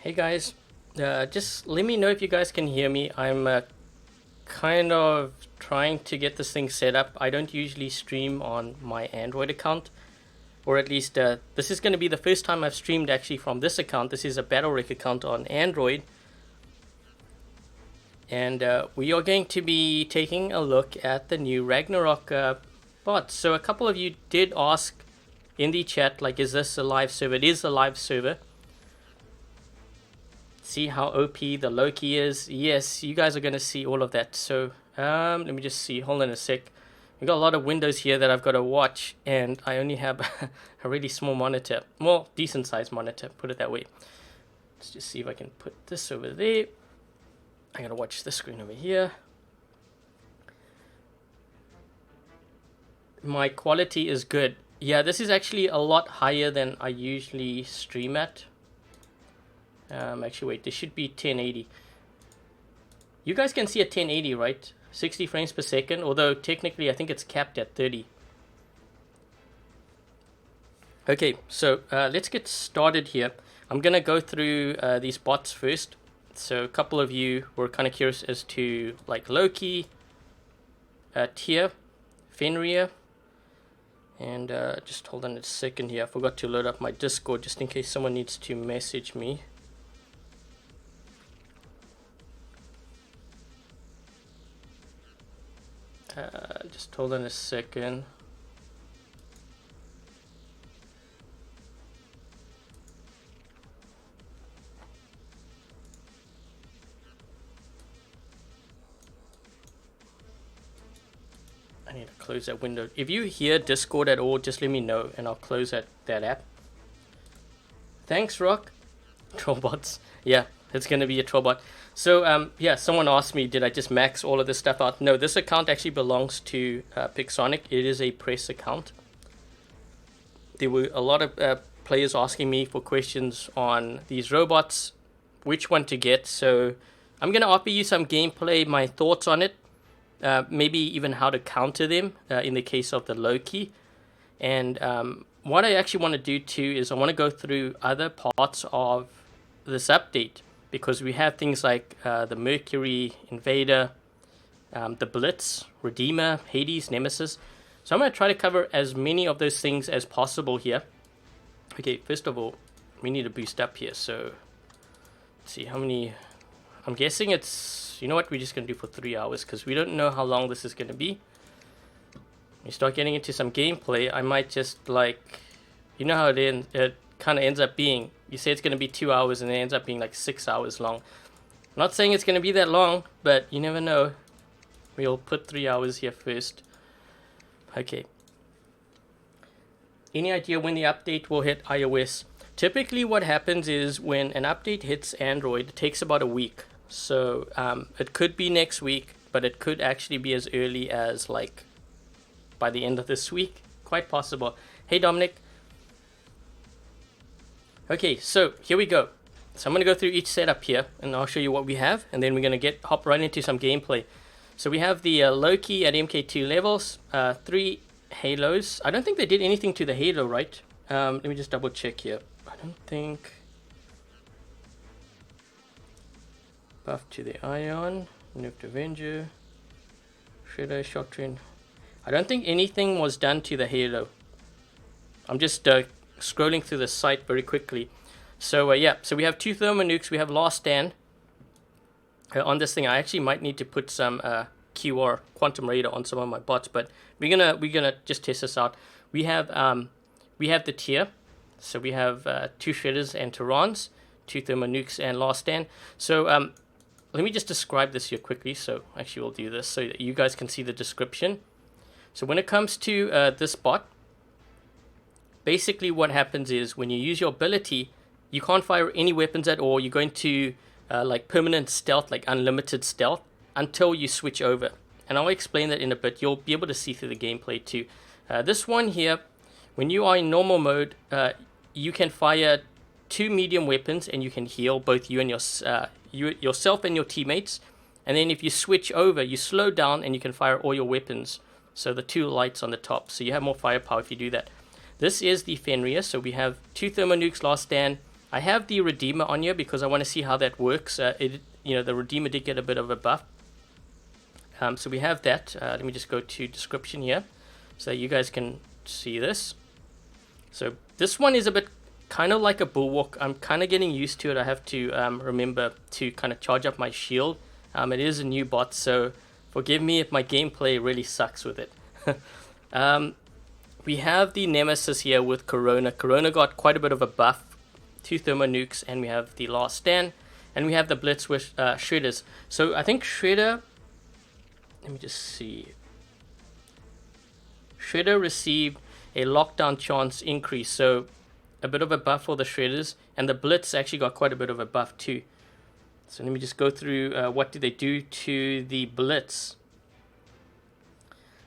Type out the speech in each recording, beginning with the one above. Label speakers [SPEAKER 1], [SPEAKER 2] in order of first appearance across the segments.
[SPEAKER 1] Hey guys, just let me know if you guys can hear me. I'm kind of trying to get this thing set up. I don't usually stream on my Android account, or at least this is going to be the first time I've streamed actually from this account. This is a BattleRec account on Android, and we are going to be taking a look at the new Ragnarok bots. So a couple of you did ask in the chat, like, is this a live server? It is a live server. See how OP the Loki is? Yes, you guys are going to see all of that. So let me just see. Hold on a sec. We've got a lot of windows here that I've got to watch, and I only have a really small monitor. Well, decent sized monitor, put it that way. Let's just see if I can put this over there. I got to watch this screen over here. My quality is good. Yeah, this is actually a lot higher than I usually stream at. Actually, wait, this should be 1080. You guys can see at 1080, right? 60 frames per second, although technically I think it's capped at 30. Okay, so let's get started here. I'm going to go through these bots first. So a couple of you were kind of curious as to, like, Loki, Tyr, Fenrir, and just hold on a second here. I forgot to load up my Discord just in case someone needs to message me. Just hold on a second. I need to close that window. If you hear Discord at all, just let me know and I'll close that app. Thanks, Rock. Trollbots. Yeah, it's going to be a trollbot. So, yeah, someone asked me, did I just max all of this stuff out? No, this account actually belongs to Pixonic. It is a press account. There were a lot of players asking me for questions on these robots, which one to get. So I'm going to offer you some gameplay, my thoughts on it, maybe even how to counter them in the case of the Loki. And what I actually want to do too is I want to go through other parts of this update, because we have things like the Mercury Invader, the Blitz, Redeemer, Hades, Nemesis. So I'm going to try to cover as many of those things as possible here. Okay, first of all, we need to boost up here. So let's see how many. I'm guessing it's, you know what, we're just going to do for 3 hours because we don't know how long this is going to be. When you start getting into some gameplay, I might just, like, you know how it kind of ends up being. You say it's going to be 2 hours and it ends up being like 6 hours long. I'm not saying it's going to be that long, but you never know. We'll put 3 hours here first. Okay. Any idea when the update will hit iOS? Typically what happens is when an update hits Android, it takes about a week. So it could be next week, but it could actually be as early as, like, by the end of this week. Quite possible. Hey, Dominic. Okay, so here we go. So I'm going to go through each setup here, and I'll show you what we have, and then we're going to hop right into some gameplay. So we have the Loki at MK2 levels, 3 halos. I don't think they did anything to the halo, right? Let me just double check here. I don't think. Buff to the Ion, Nerfed Avenger, Shredder, Shocktrin. I don't think anything was done to the halo. I'm just scrolling through the site very quickly. So yeah, so we have 2 thermonukes. We have Last Stand on this thing. I actually might need to put some QR quantum radar on some of my bots, but we're gonna just test this out. We have the Tyr, so we have 2 shredders and Tyrans, 2 thermonukes and Last Stand. So let me just describe this here quickly. So actually we'll do this so that you guys can see the description. So when it comes to this bot, basically what happens is when you use your ability, you can't fire any weapons at all. You're going to like permanent stealth, like unlimited stealth, until you switch over. And I'll explain that in a bit. You'll be able to see through the gameplay too. This one here, when you are in normal mode, you can fire 2 medium weapons and you can heal both you and yourself and your teammates. And then if you switch over, you slow down and you can fire all your weapons. So the 2 lights on the top. So you have more firepower if you do that. This is the Fenrir. So we have 2 thermonukes, Last Stand. I have the Redeemer on here because I want to see how that works. The Redeemer did get a bit of a buff. So we have that. Let me just go to description here so that you guys can see this. So this one is a bit kind of like a bulwark. I'm kind of getting used to it. I have to remember to kind of charge up my shield. It is a new bot, so forgive me if my gameplay really sucks with it. We have the Nemesis here with Corona. Corona got quite a bit of a buff, 2 thermo nukes, and we have the Last Stand, and we have the Blitz with Shredders. So I think Shredder, let me just see. Shredder received a lockdown chance increase, so a bit of a buff for the Shredders, and the Blitz actually got quite a bit of a buff too. So let me just go through what do they do to the Blitz.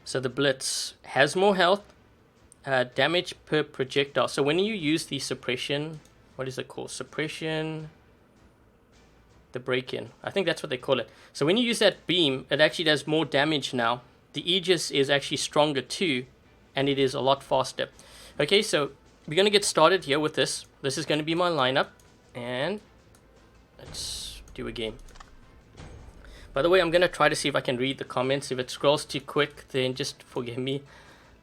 [SPEAKER 1] So the Blitz has more health, damage per projectile. So when you use the suppression, what is it called? Suppression, the break-in. I think that's what they call it. So when you use that beam, it actually does more damage now. The Aegis is actually stronger too, and it is a lot faster. Okay, so we're going to get started here with this. This is going to be my lineup, and let's do a game. By the way, I'm going to try to see if I can read the comments. If it scrolls too quick, then just forgive me.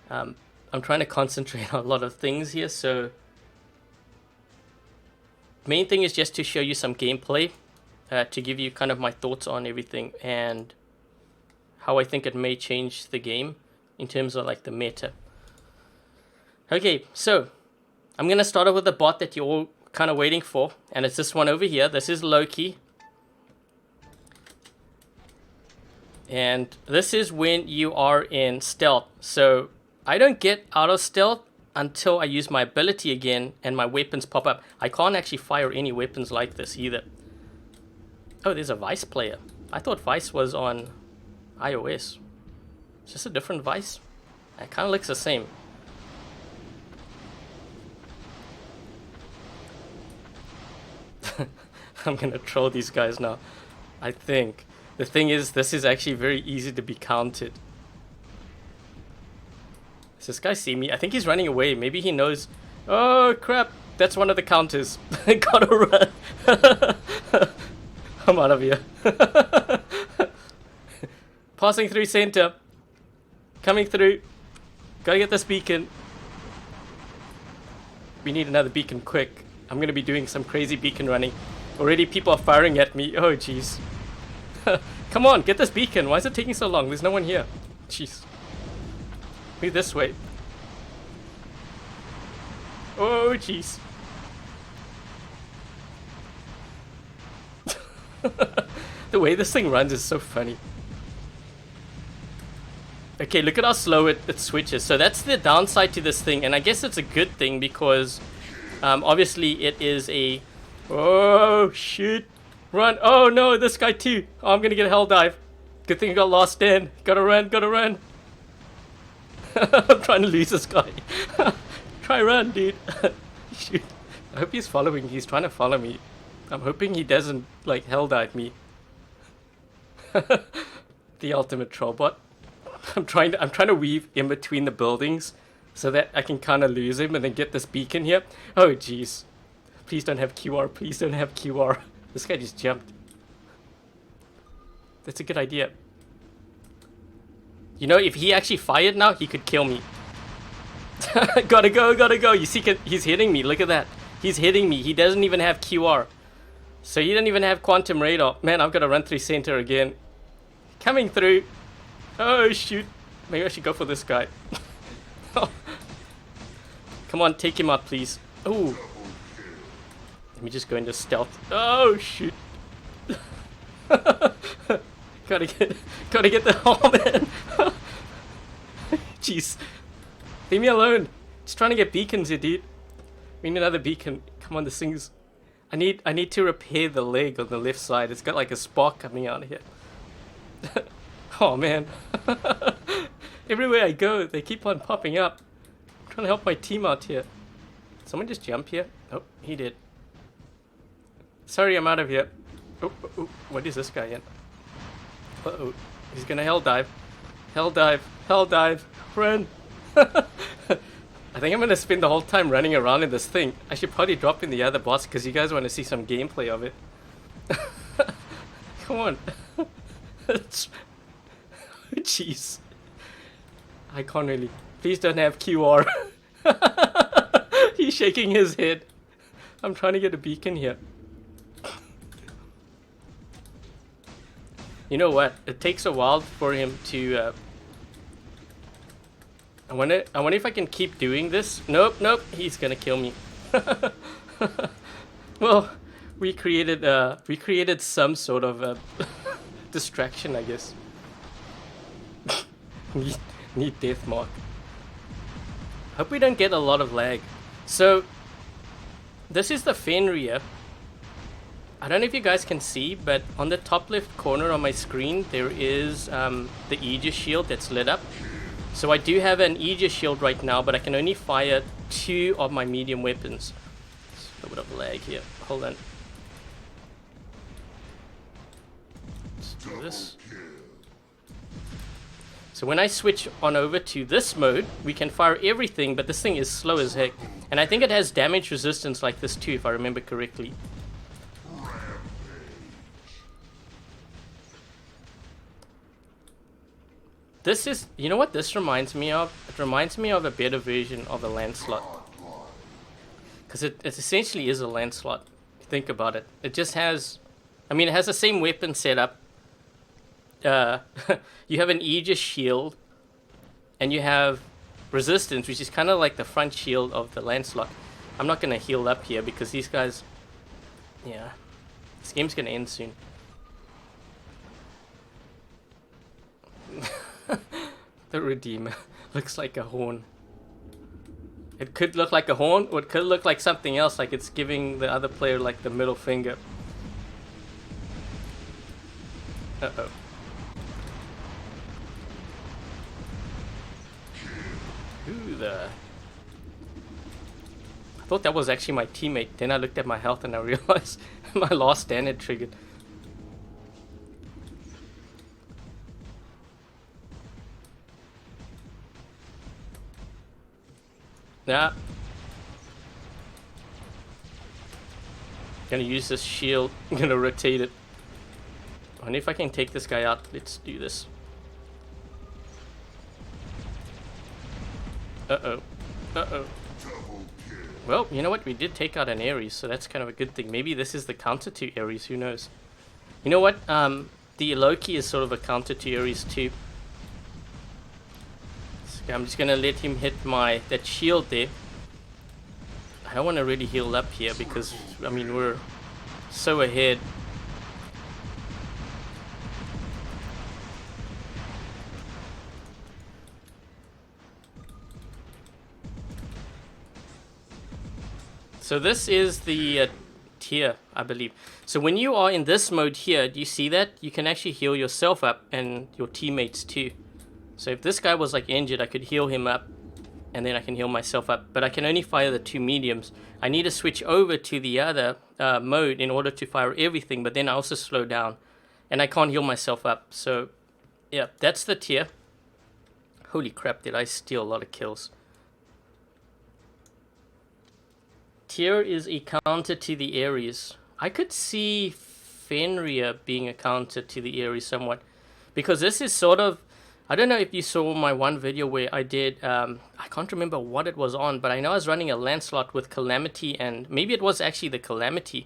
[SPEAKER 1] I'm trying to concentrate on a lot of things here, so main thing is just to show you some gameplay, to give you kind of my thoughts on everything and how I think it may change the game in terms of like the meta. Okay, so I'm going to start off with a bot that you're all kind of waiting for, and it's this one over here. This is Loki. And this is when you are in stealth. So I don't get out of stealth until I use my ability again and my weapons pop up. I can't actually fire any weapons like this either. Oh, there's a Vice player. I thought Vice was on iOS. Is this a different Vice? It kind of looks the same. I'm gonna troll these guys now, I think. The thing is, this is actually very easy to be counted. Does this guy see me? I think he's running away. Maybe he knows. Oh crap, that's one of the counters. I gotta run. I'm out of here. Passing through center. Coming through. Gotta get this beacon. We need another beacon quick. I'm gonna be doing some crazy beacon running. Already people are firing at me. Oh jeez. Come on, get this beacon. Why is it taking so long? There's no one here. Jeez. Move this way. Oh jeez. The way this thing runs is so funny. Okay, look at how slow it switches. So that's the downside to this thing, and I guess it's a good thing because obviously it is a... Oh shit. Run. Oh no, this guy too. Oh, I'm gonna get a hell dive. Good thing I got Last Stand. Gotta run, gotta run. I'm trying to lose this guy. Try run, dude. Shoot. I hope he's following. He's trying to follow me. I'm hoping he doesn't like hell dive me. The ultimate troll bot. I'm trying to weave in between the buildings so that I can kind of lose him and then get this beacon here. Oh jeez. Please don't have QR. Please don't have QR. This guy just jumped. That's a good idea. You know, if he actually fired now, he could kill me. Gotta go, gotta go. You see, he's hitting me. Look at that. He's hitting me. He doesn't even have QR. So he doesn't even have quantum radar. Man, I've got to run through center again. Coming through. Oh, shoot. Maybe I should go for this guy. Come on, take him out, please. Oh. Let me just go into stealth. Oh, shoot. Gotta get the... Oh, man. Jeez. Leave me alone. Just trying to get beacons here, dude. We need another beacon. Come on, this thing's... I need to repair the leg on the left side. It's got like a spark coming out of here. Oh, man. Everywhere I go, they keep on popping up. I'm trying to help my team out here. Someone just jump here? Oh, he did. Sorry, I'm out of here. Oh, what is this guy in? Uh-oh. He's gonna hell dive. Hell dive. Hell dive. Run. I think I'm gonna spend the whole time running around in this thing. I should probably drop in the other boss because you guys want to see some gameplay of it. Come on. Jeez. I can't really. Please don't have QR. He's shaking his head. I'm trying to get a beacon here. You know what? It takes a while for him to. I wonder if I can keep doing this. Nope, nope. He's gonna kill me. Well, we created some sort of distraction, I guess. Need death mark. Hope we don't get a lot of lag. So, this is the Fenrir. I don't know if you guys can see, but on the top left corner on my screen, there is the Aegis Shield that's lit up. So I do have an Aegis Shield right now, but I can only fire 2 of my medium weapons. There's a little bit of lag here. Hold on. Let's do this. So when I switch on over to this mode, we can fire everything, but this thing is slow as heck. And I think it has damage resistance like this too, if I remember correctly. This is, you know what this reminds me of? It reminds me of a better version of a Lancelot. Because it essentially is a Lancelot, if you think about it. It just has, I mean, it has the same weapon setup. You have an Aegis Shield, and you have resistance, which is kind of like the front shield of the Lancelot. I'm not going to heal up here because these guys, yeah, this game's going to end soon. The Redeemer looks like a horn. It could look like a horn, or it could look like something else, like it's giving the other player like the middle finger. Uh-oh. Who the... I thought that was actually my teammate. Then I looked at my health and I realized my last stand had triggered. Nah. Gonna use this shield. I'm gonna rotate it. I wonder if I can take this guy out. Let's do this. Uh-oh. Uh-oh. Well, you know what? We did take out an Ares, so that's kind of a good thing. Maybe this is the counter to Ares. Who knows? You know what? The Loki is sort of a counter to Ares too. I'm just gonna let him hit that shield there. I don't want to really heal up here because, I mean, we're so ahead. So this is the Tyr, I believe. So when you are in this mode here, do you see that? You can actually heal yourself up and your teammates too. So if this guy was like injured, I could heal him up and then I can heal myself up. But I can only fire the 2 mediums. I need to switch over to the other mode in order to fire everything, but then I also slow down. And I can't heal myself up. So yeah, that's the Tyr. Holy crap, did I steal a lot of kills. Tyr is a counter to the Ares. I could see Fenrir being a counter to the Ares somewhat. Because this is sort of... I don't know if you saw my one video where I did, I can't remember what it was on, but I know I was running a Lancelot with Calamity, and maybe it was actually the Calamity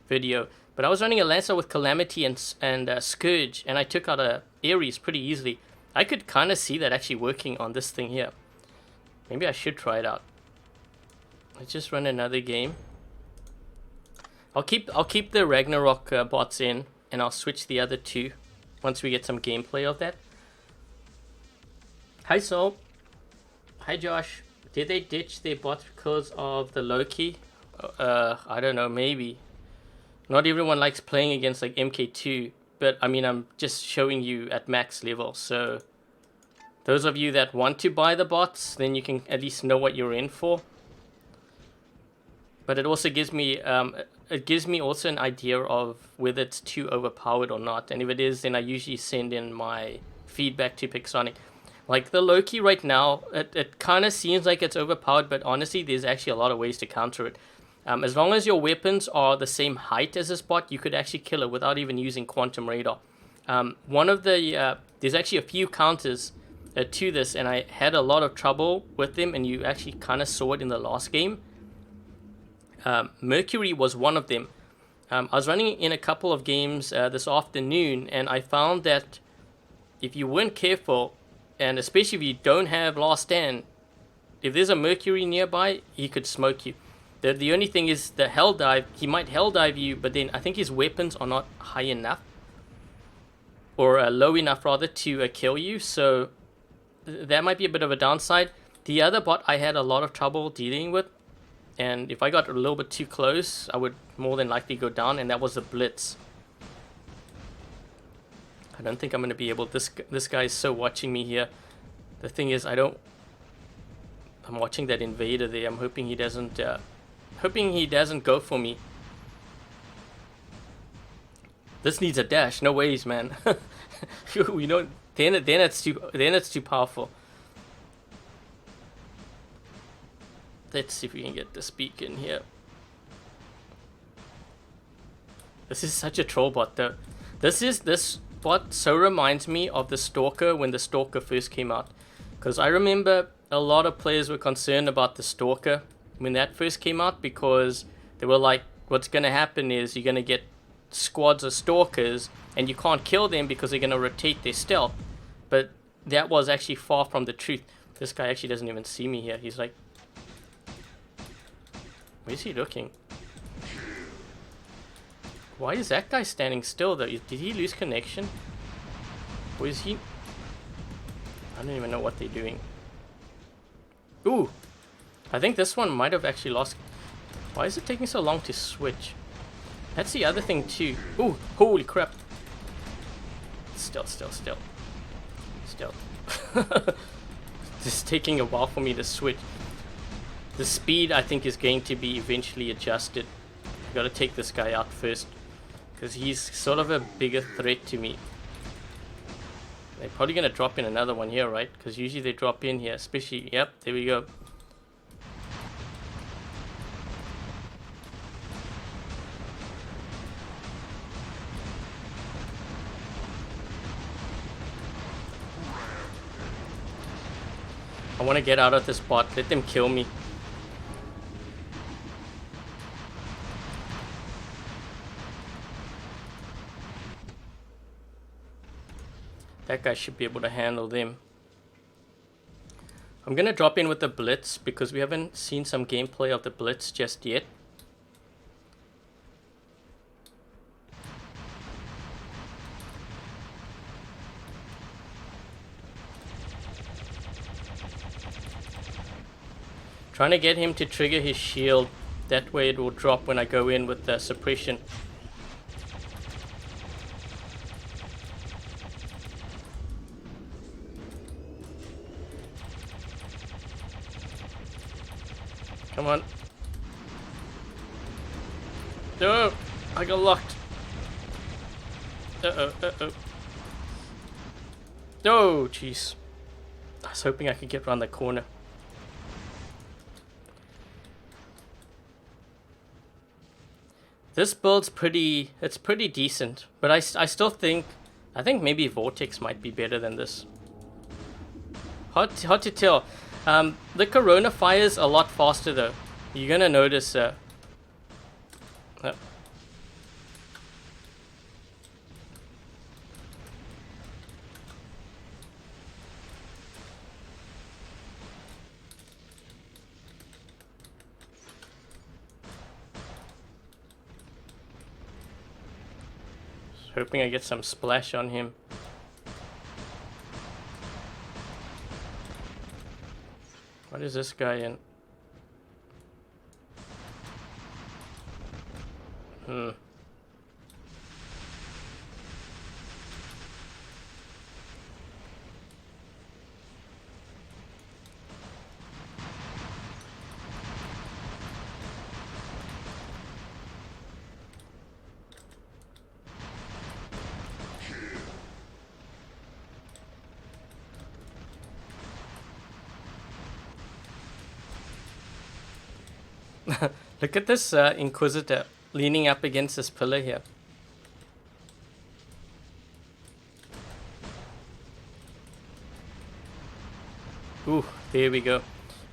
[SPEAKER 1] video, but I was running a Lancelot with Calamity and Scourge, and I took out a Ares pretty easily. I could kind of see that actually working on this thing here. Maybe I should try it out. Let's just run another game. I'll keep the Ragnarok bots in, and I'll switch the other 2 once we get some gameplay of that. Hi Soul. Hi Josh. Did they ditch their bots because of the Loki? I don't know, maybe. Not everyone likes playing against like MK2, but I mean, I'm just showing you at max level. So those of you that want to buy the bots, then you can at least know what you're in for. But it also gives me also an idea of whether it's too overpowered or not. And if it is, then I usually send in my feedback to Pixonic. Like the Loki right now, it kind of seems like it's overpowered, but honestly, there's actually a lot of ways to counter it. As long as your weapons are the same height as this bot, you could actually kill it without even using quantum radar. One of the there's actually a few counters to this, and I had a lot of trouble with them, and you actually kind of saw it in the last game. Mercury was one of them. I was running in a couple of games this afternoon, and I found that if you weren't careful, and especially if you don't have Last Stand, if there's a Mercury nearby, he could smoke you. The only thing is the Hell Dive, he might Hell Dive you, but then I think his weapons are not high enough, or low enough rather, to kill you, so that might be a bit of a downside. The other bot I had a lot of trouble dealing with, and if I got a little bit too close, I would more than likely go down, and that was the Blitz. I don't think I'm going to be able... This guy is so watching me here. The thing is, I'm watching that invader there. I'm hoping he doesn't... hoping he doesn't go for me. This needs a dash. No ways, man. We know... Then it's too powerful. Let's see if we can get this beacon here. This is such a troll bot though. This bot so reminds me of the Stalker when the Stalker first came out. Because I remember a lot of players were concerned about the Stalker when that first came out, because they were like, what's going to happen is you're going to get squads of Stalkers and you can't kill them because they're going to rotate their stealth. But that was actually far from the truth. This guy actually doesn't even see me here. He's like, where's he looking? Why is that guy standing still though? Did he lose connection? Or is he... I don't even know what they're doing. Ooh! I think this one might have actually lost... Why is it taking so long to switch? That's the other thing too. Ooh! Holy crap! Still. Just taking a while for me to switch. The speed I think is going to be eventually adjusted. Gotta take this guy out first, because he's sort of a bigger threat to me. They're probably gonna drop in another one here, right? Because usually they drop in here, especially... Yep, there we go. I want to get out of this bot. Let them kill me. That guy should be able to handle them. I'm going to drop in with the Blitz because we haven't seen some gameplay of the Blitz just yet. Trying to get him to trigger his shield. That way it will drop when I go in with the suppression. Come on. No! I got locked. Uh-oh. Oh, jeez. I was hoping I could get around the corner. This build's pretty decent, but I still think, I think maybe Vortex might be better than this. Hard to tell. The Corona fires a lot faster though. You're gonna notice. Hoping I get some splash on him. What is this guy in? Look at this Inquisitor leaning up against this pillar here. Ooh, there we go.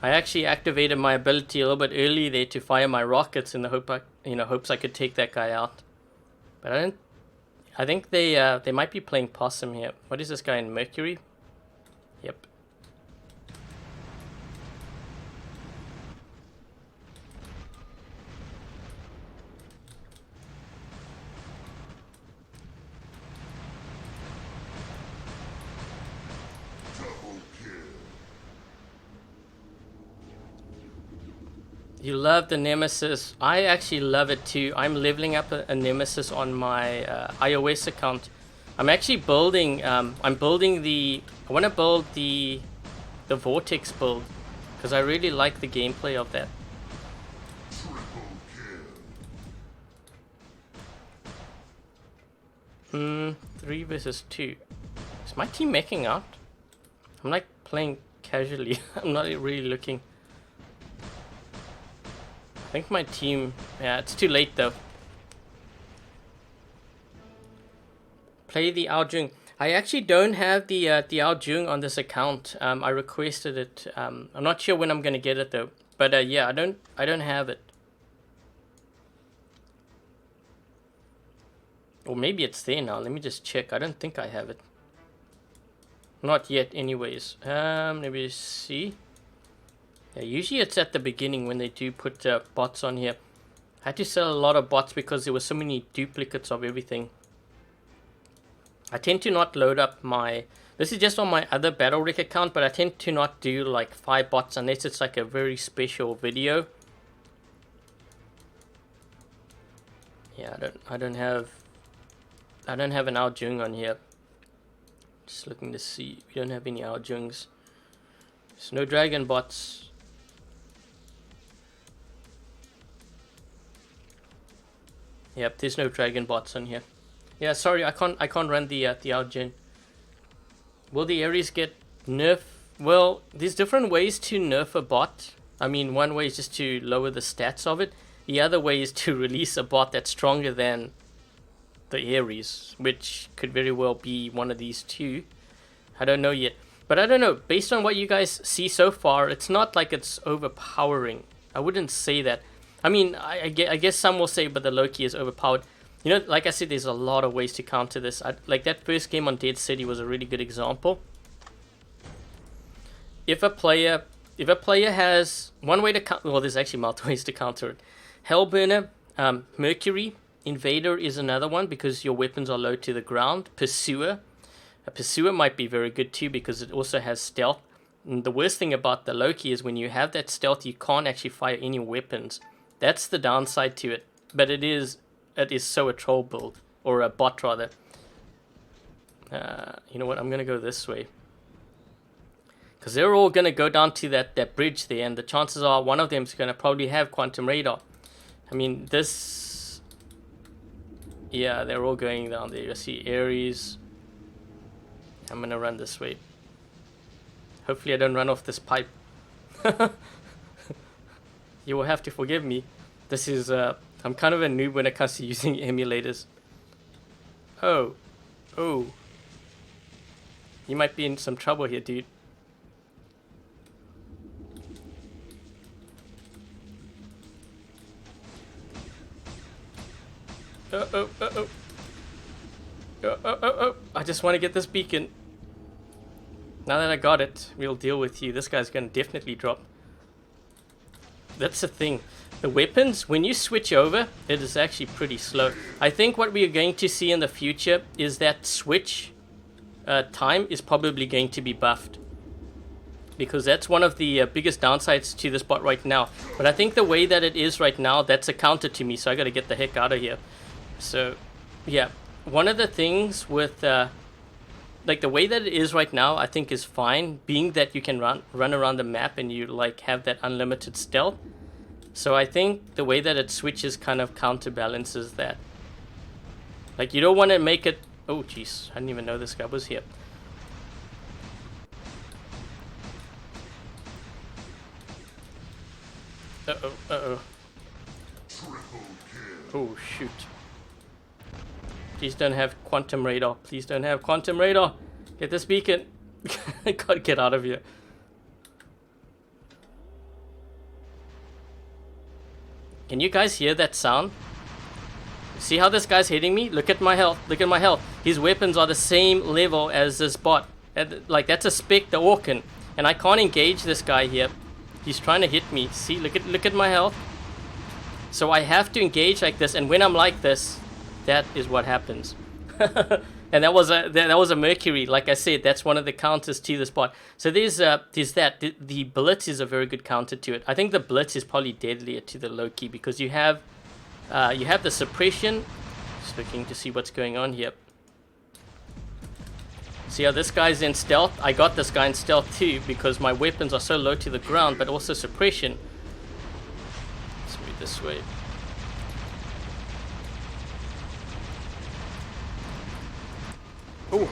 [SPEAKER 1] I actually activated my ability a little bit early there to fire my rockets in the hopes I could take that guy out. But I don't. I think they might be playing possum here. What is this guy in Mercury? Yep. You love the Nemesis. I actually love it too. I'm leveling up a Nemesis on my iOS account. I'm actually building. I'm building the. I want to build the Vortex build because I really like the gameplay of that. 3 versus 2. Is my team making out? I'm like playing casually. I'm not really looking. I think my team, yeah, it's too late though. Play the Ao Jung. I actually don't have the Ao Jung on this account. I requested it. I'm not sure when I'm gonna get it though. But yeah, I don't have it. Or maybe it's there now. Let me just check. I don't think I have it. Not yet, anyways. Let me see. Yeah, usually it's at the beginning when they do put bots on here. I had to sell a lot of bots because there were so many duplicates of everything. I tend to not load up my... This is just on my other BattleRec account, but I tend to not do like 5 bots unless it's like a very special video. Yeah, I don't have an Ao Jung on here. Just looking to see. We don't have any Ao Jungs. There's no dragon bots. Yep, there's no dragon bots on here. Yeah, sorry, I can't run the Ao Jung. Will the Ares get nerfed? Well, there's different ways to nerf a bot. I mean, one way is just to lower the stats of it. The other way is to release a bot that's stronger than the Ares, which could very well be one of these two. I don't know yet. But I don't know, based on what you guys see so far, it's not like it's overpowering. I wouldn't say that. I mean, I guess some will say, but the Loki is overpowered. You know, like I said, there's a lot of ways to counter this. Like that first game on Dead City was a really good example. If a player has one way to counter, well, there's actually multiple ways to counter it. Hellburner, Mercury, Invader is another one because your weapons are low to the ground. Pursuer. A Pursuer might be very good too because it also has stealth. And the worst thing about the Loki is when you have that stealth, you can't actually fire any weapons. That's the downside to it. But it is so a troll build, or a bot rather. You know what? I'm gonna go this way because they're all gonna go down to that bridge there, and the chances are one of them is gonna probably have quantum radar. I mean, this. Yeah, they're all going down there. You see Ares. I'm gonna run this way. Hopefully I don't run off this pipe. You will have to forgive me. This is, I'm kind of a noob when it comes to using emulators. Oh. Oh. You might be in some trouble here, dude. Uh-oh. Oh. I just want to get this beacon. Now that I got it, we'll deal with you. This guy's going to definitely drop. That's the thing. The weapons, when you switch over, it is actually pretty slow. I think what we are going to see in the future is that switch time is probably going to be buffed. Because that's one of the biggest downsides to this bot right now. But I think the way that it is right now, that's a counter to me. So I got to get the heck out of here. So, yeah. One of the things with... like the way that it is right now, I think is fine, being that you can run around the map and you like have that unlimited stealth. So I think the way that it switches kind of counterbalances that. Like you don't want to make it... Oh jeez, I didn't even know this guy was here. Uh-oh. Oh, shoot. Please don't have quantum radar. Please don't have quantum radar. Get this beacon. Gotta get out of here. Can you guys hear that sound? See how this guy's hitting me? Look at my health. Look at my health. His weapons are the same level as this bot. Like, that's a Spectre Orcan. And I can't engage this guy here. He's trying to hit me. See, look at my health. So I have to engage like this, and when I'm like this, that is what happens. And that was a Mercury. Like I said, that's one of the counters to this bot. So there's that. The Blitz is a very good counter to it. I think the Blitz is probably deadlier to the Loki because you have the suppression. Just looking to see what's going on here. See how this guy's in stealth? I got this guy in stealth too because my weapons are so low to the ground, but also suppression. Let's move this way. Oh.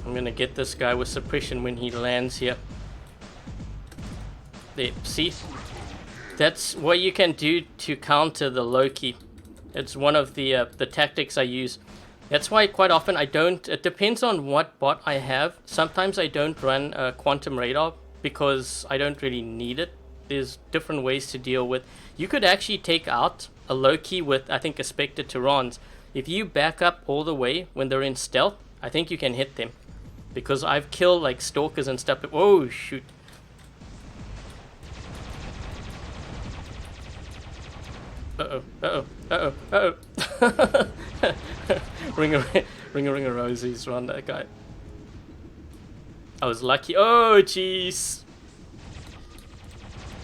[SPEAKER 1] I'm gonna get this guy with suppression when he lands here. There, see? That's what you can do to counter the Loki. It's one of the tactics I use. That's why quite often I don't... It depends on what bot I have. Sometimes I don't run quantum radar because I don't really need it. There's different ways to deal with. You could actually take out a Loki with, I think, a Spectre Tyrans. If you back up all the way when they're in stealth, I think you can hit them. Because I've killed like stalkers and stuff. Oh, shoot. Uh-oh, uh-oh, uh-oh, uh-oh. Ring a rosies around that guy. I was lucky. Oh, jeez.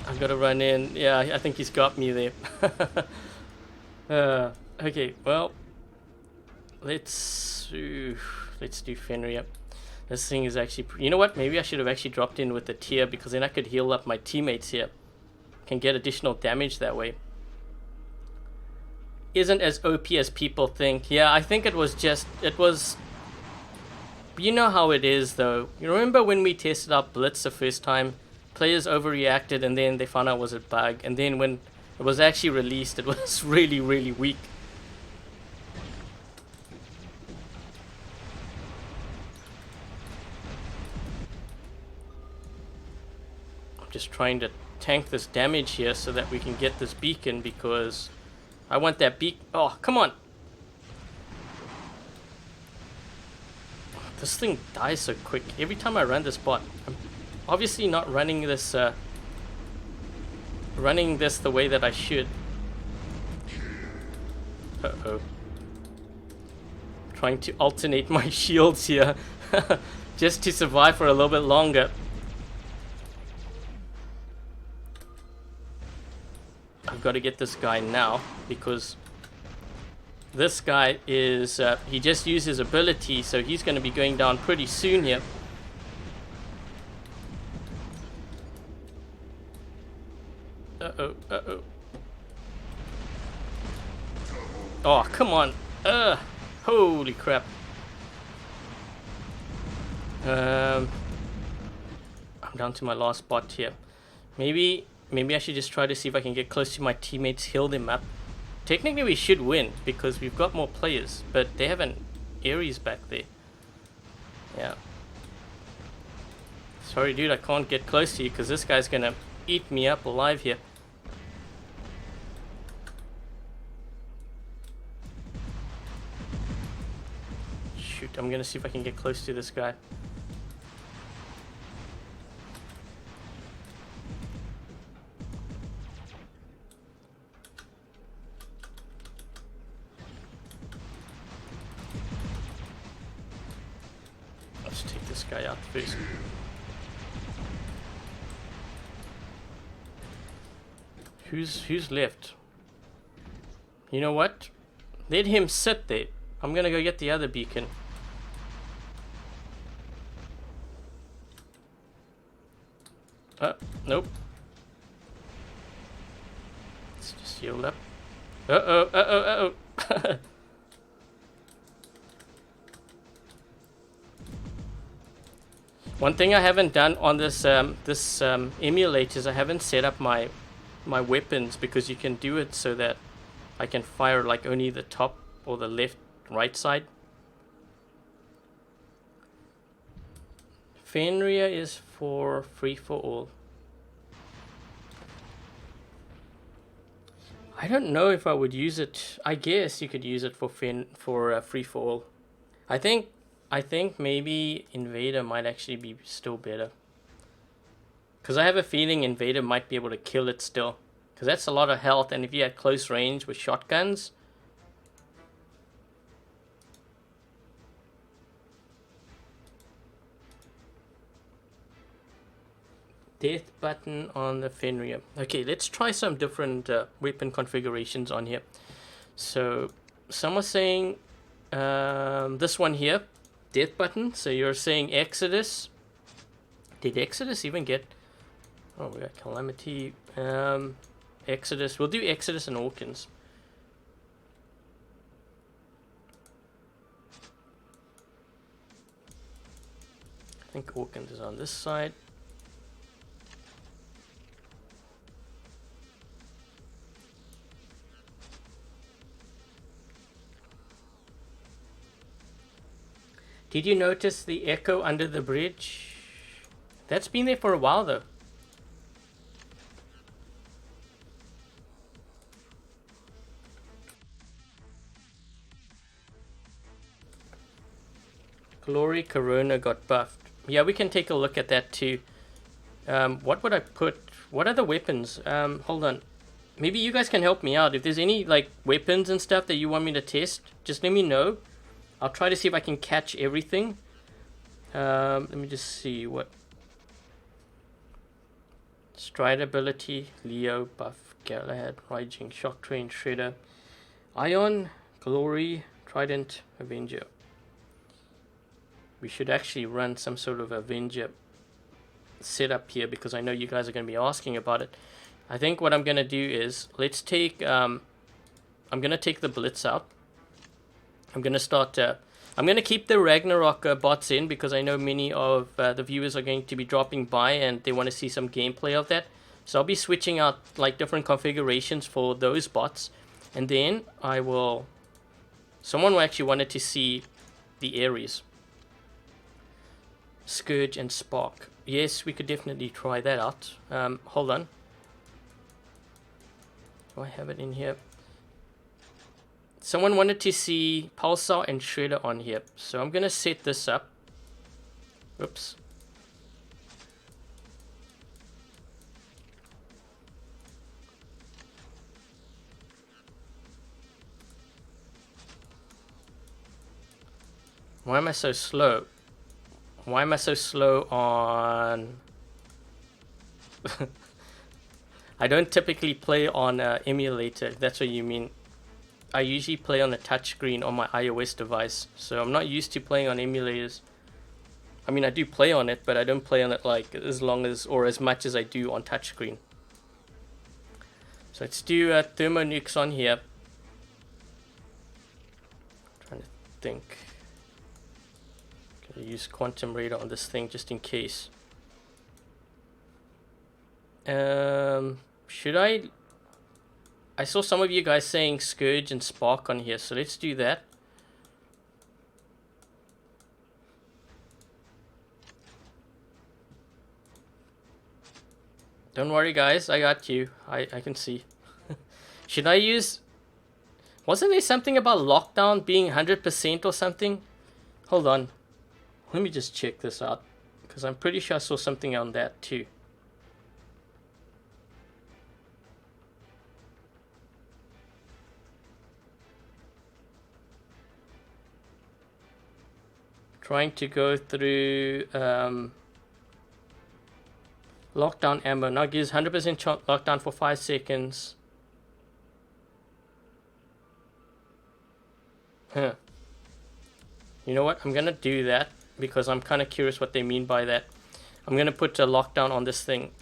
[SPEAKER 1] I've got to run in. Yeah, I think he's got me there. Okay, well, let's do Fenrir. This thing is actually... You know what? Maybe I should have actually dropped in with the Tyr because then I could heal up my teammates here. Can get additional damage that way. Isn't as OP as people think. Yeah, I think it was... You know how it is, though. You remember when we tested out Blitz the first time? Players overreacted and then they found out it was a bug. And then when it was actually released, it was really, really weak. I'm just trying to tank this damage here so that we can get this beacon because I want that beacon. Oh, come on. This thing dies so quick. Every time I run this bot, I'm obviously not running this the way that I should. Uh-oh. Trying to alternate my shields here just to survive for a little bit longer. I've got to get this guy now because this guy is he just used his ability, so he's going to be going down pretty soon here. Uh-oh, uh-oh. Oh, come on. Holy crap. I'm down to my last bot here. Maybe I should just try to see if I can get close to my teammates, heal them up. Technically we should win because we've got more players, but they have an Ares back there. Yeah. Sorry dude, I can't get close to you because this guy's gonna eat me up alive here. Shoot, I'm gonna see if I can get close to this guy. Let's take this guy out first. Who's left? You know what? Let him sit there. I'm gonna go get the other beacon. Nope. Let's just heal up. Uh-oh, uh-oh, uh-oh. One thing I haven't done on this emulator is I haven't set up my weapons, because you can do it so that I can fire like only the top or the left, right side. Fenrir is for free for all. I don't know if I would use it. I guess you could use it for free for all. I think maybe Invader might actually be still better. Because I have a feeling Invader might be able to kill it still. Because that's a lot of health, and if you had close range with shotguns. Death button on the Fenrir. Okay, let's try some different weapon configurations on here. So, some are saying this one here, death button. So you're saying Exodus. Did Exodus even get... Oh, we got Calamity. Exodus. We'll do Exodus and Hawkins. I think Hawkins is on this side. Did you notice the echo under the bridge? That's been there for a while though. Glory Corona got buffed. Yeah, we can take a look at that too. What would I put? What are the weapons? Hold on. Maybe you guys can help me out. If there's any like weapons and stuff that you want me to test, just let me know. I'll try to see if I can catch everything. Let me just see what. Stride ability, Leo, buff, Galahad, Raging, Shock Train, Shredder, Ion, Glory, Trident, Avenger. We should actually run some sort of Avenger setup here, because I know you guys are going to be asking about it. I think what I'm going to do is, let's take, I'm going to take the Blitz out. I'm going to start, I'm going to keep the Ragnarok bots in, because I know many of the viewers are going to be dropping by and they want to see some gameplay of that. So I'll be switching out like different configurations for those bots. And then I will, someone actually wanted to see the Ares. Scourge and Spark. Yes, we could definitely try that out. Hold on. Do I have it in here? Someone wanted to see Pulsar and Shredder on here. So I'm going to set this up. Oops. Why am I so slow? Why am I so slow on... I don't typically play on emulator, if that's what you mean. I usually play on a touchscreen on my iOS device, so I'm not used to playing on emulators. I mean, I do play on it, but I don't play on it like as long as or as much as I do on touchscreen. So let's do thermonukes on here. I'm trying to think. Gonna use quantum radar on this thing just in case. Should I saw some of you guys saying Scourge and Spark on here, so let's do that. Don't worry guys, I got you. I can see. Should I use... Wasn't there something about lockdown being 100% or something? Hold on. Let me just check this out, because I'm pretty sure I saw something on that too. Trying to go through lockdown ammo. Now gives 100% lockdown for 5 seconds. Huh. You know what? I'm gonna do that because I'm kind of curious what they mean by that. I'm gonna put a lockdown on this thing.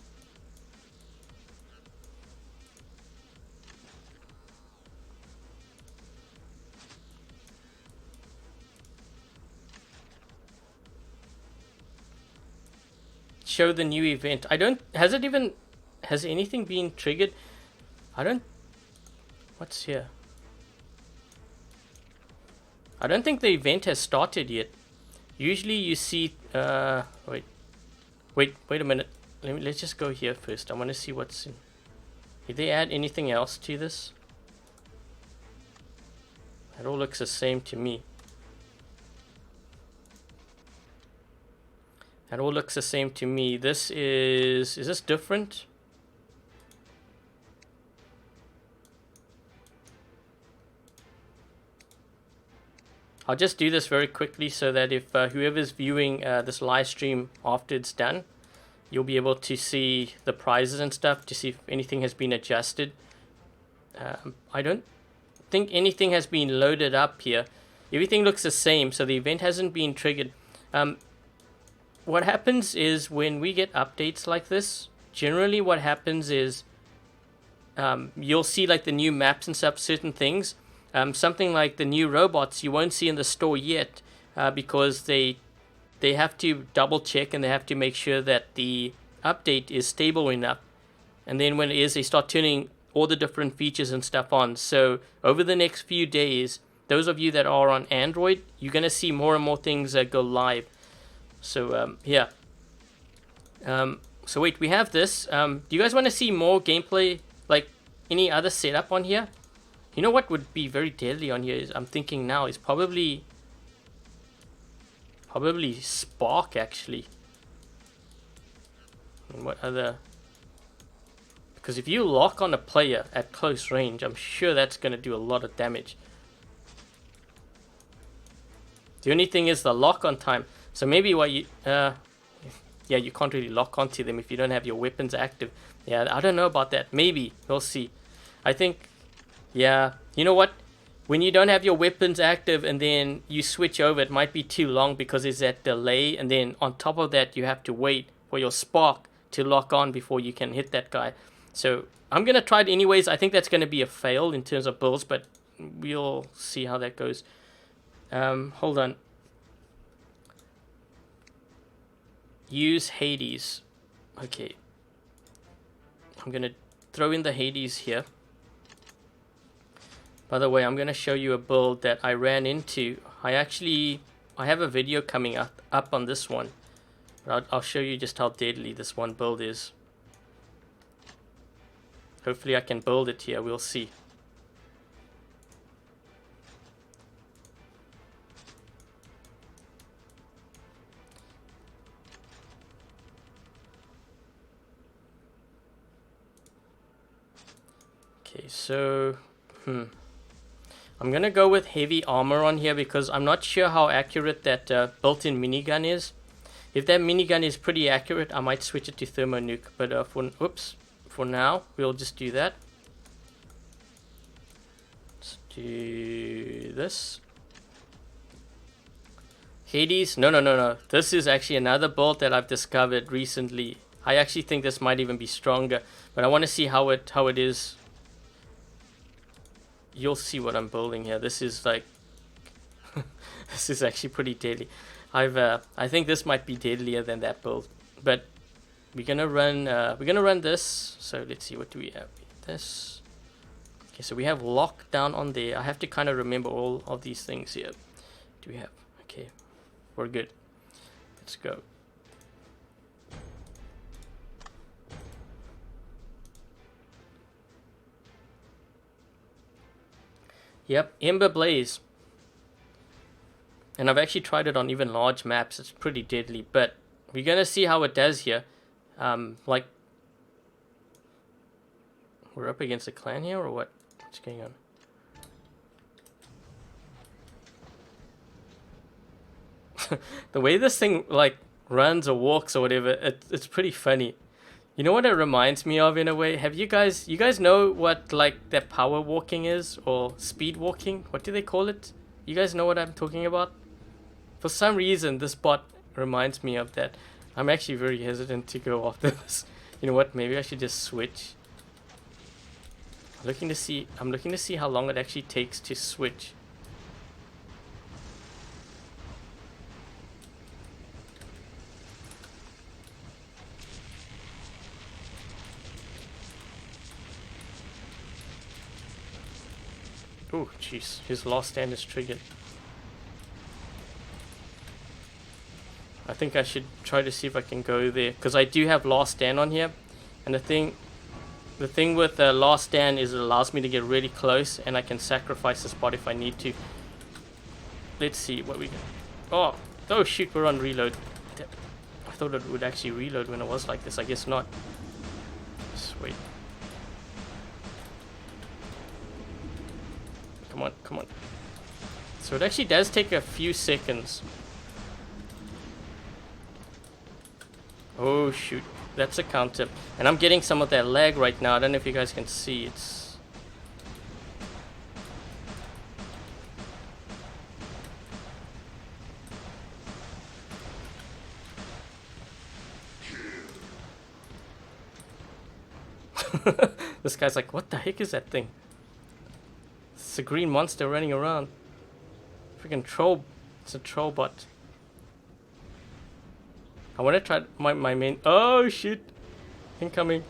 [SPEAKER 1] show the new event. I don't. Has it even? Has anything been triggered? I don't. What's here? I don't think the event has started yet. Usually you see. Wait a minute. Let's just go here first. I want to see what's in. Did they add anything else to this? It all looks the same to me. It all looks the same to me. This is this different? I'll just do this very quickly so that if whoever's viewing this live stream after it's done, you'll be able to see the prizes and stuff to see if anything has been adjusted. I don't think anything has been loaded up here. Everything looks the same, so the event hasn't been triggered. What happens is when we get updates like this, generally what happens is you'll see like the new maps and stuff, certain things. Something like the new robots you won't see in the store yet because they have to double check and they have to make sure that the update is stable enough. And then when it is, they start turning all the different features and stuff on. So over the next few days, those of you that are on Android, you're going to see more and more things go live. So yeah. So wait, we have this. Do you guys want to see more gameplay, like any other setup on here? You know what would be very deadly on here is, I'm thinking now, is probably Spark actually. And what other? Because if you lock on a player at close range, I'm sure that's going to do a lot of damage. The only thing is the lock on time. So maybe what you yeah, you can't really lock onto them if you don't have your weapons active. Yeah, I don't know about that. Maybe we'll see. I think. Yeah, you know what? When you don't have your weapons active and then you switch over, it might be too long because there's that delay. And then on top of that, you have to wait for your spark to lock on before you can hit that guy. So I'm going to try it anyways. I think that's going to be a fail in terms of builds, but we'll see how that goes. Hold on. Use Hades. Okay. I'm going to throw in the Hades here. By the way, I'm going to show you a build that I ran into. I have a video coming up on this one. But I'll show you just how deadly this one build is. Hopefully I can build it here. We'll see. Okay, so... I'm going to go with heavy armor on here because I'm not sure how accurate that built-in minigun is. If that minigun is pretty accurate, I might switch it to thermo nuke. But for now, we'll just do that. Let's do this. Hades? No. This is actually another build that I've discovered recently. I actually think this might even be stronger. But I want to see how it is. You'll see what I'm building here. This is like this is actually pretty deadly. I think this might be deadlier than that build. But we're gonna run this. So let's see, what do we have? This. Okay, so we have lockdown on there. I have to kind of remember all of these things here. Do we have? Okay, we're good. Let's go. Yep, Ember Blaze. And I've actually tried it on even large maps. It's pretty deadly, but we're going to see how it does here. Like, we're up against a clan here or what? What's going on? The way this thing, like, runs or walks or whatever, it's pretty funny. You know what it reminds me of in a way? Have you guys know what like that power walking is, or speed walking? What do they call it? You guys know what I'm talking about? For some reason, this bot reminds me of that. I'm actually very hesitant to go after this. You know what? Maybe I should just switch. I'm looking to see how long it actually takes to switch. Oh, jeez. His last stand is triggered. I think I should try to see if I can go there. Because I do have last stand on here. And the thing with last stand is it allows me to get really close. And I can sacrifice the spot if I need to. Let's see what we can... Oh shoot, we're on reload. I thought it would actually reload when it was like this. I guess not. Sweet. Come on, come on. So it actually does take a few seconds. Oh shoot, that's a counter. And I'm getting some of that lag right now. I don't know if you guys can see. It's... This guy's like, what the heck is that thing? It's a green monster running around. Freaking troll. It's a troll bot. I want to try my main... Oh shit! Incoming.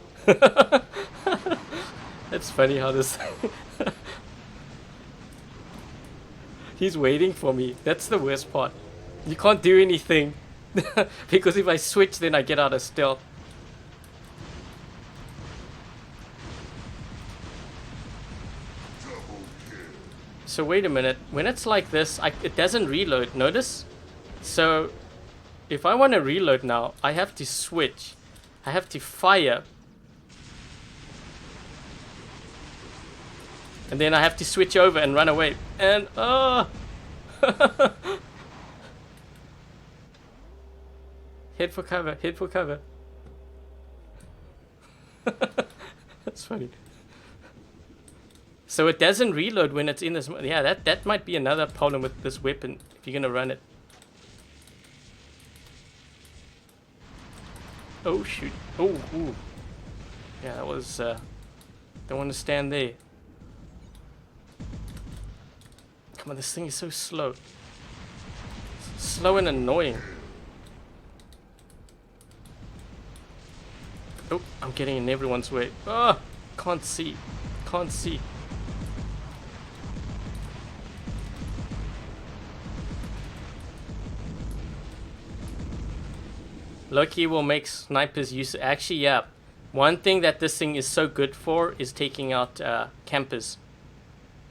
[SPEAKER 1] It's funny how this... He's waiting for me. That's the worst part. You can't do anything. Because if I switch, then I get out of stealth. So wait a minute, when it's like this, it doesn't reload, notice? So, if I want to reload now, I have to switch. I have to fire. And then I have to switch over and run away. And, Head for cover, head for cover. That's funny. So it doesn't reload when it's in this... Yeah, that might be another problem with this weapon, if you're going to run it. Oh, shoot. Oh, ooh. Yeah, that was... don't want to stand there. Come on, this thing is so slow. Slow and annoying. Oh, I'm getting in everyone's way. Oh, can't see. Can't see. Loki will make snipers use... Actually, yeah. One thing that this thing is so good for is taking out campers.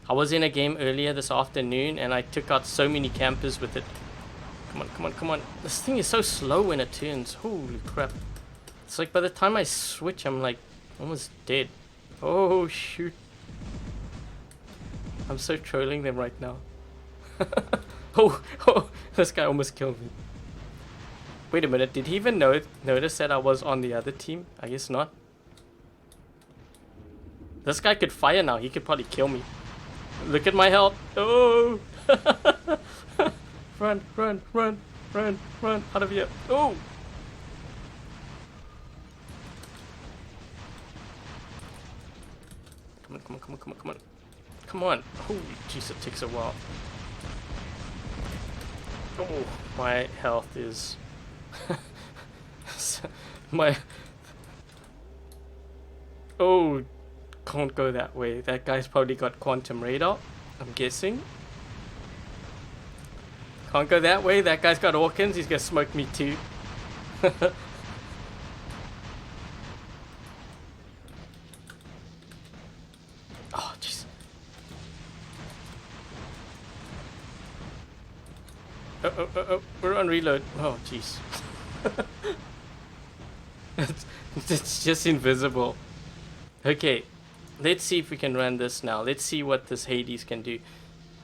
[SPEAKER 1] I was in a game earlier this afternoon and I took out so many campers with it. Come on, come on, come on. This thing is so slow when it turns. Holy crap. It's like by the time I switch, I'm like almost dead. Oh, shoot. I'm so trolling them right now. Oh, this guy almost killed me. Wait a minute, did he even notice that I was on the other team? I guess not. This guy could fire now, he could probably kill me. Look at my health. Oh! Run, run, run, run, run, out of here. Oh! Come on, come on, come on, come on, come on. Come on. Holy jeez, it takes a while. Oh, my health is... Oh, can't go that way. That guy's probably got quantum radar, I'm guessing. Can't go that way. That guy's got Orkins. He's gonna smoke me too. Oh, jeez. Oh, we're on reload. Oh, jeez. It's just invisible. Okay, let's see if we can run this now. Let's see what this Hades can do.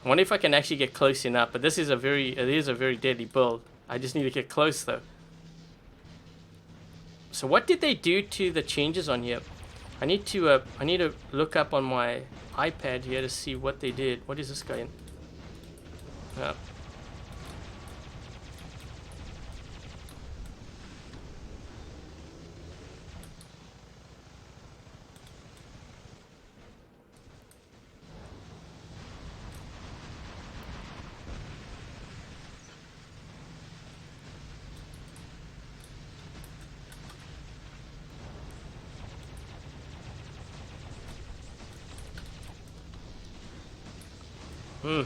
[SPEAKER 1] I wonder if I can actually get close enough, but it is a very deadly build. I just need to get close though. So what did they do to the changes on here? I need to look up on my iPad here to see what they did. What is this guy in? Hmm.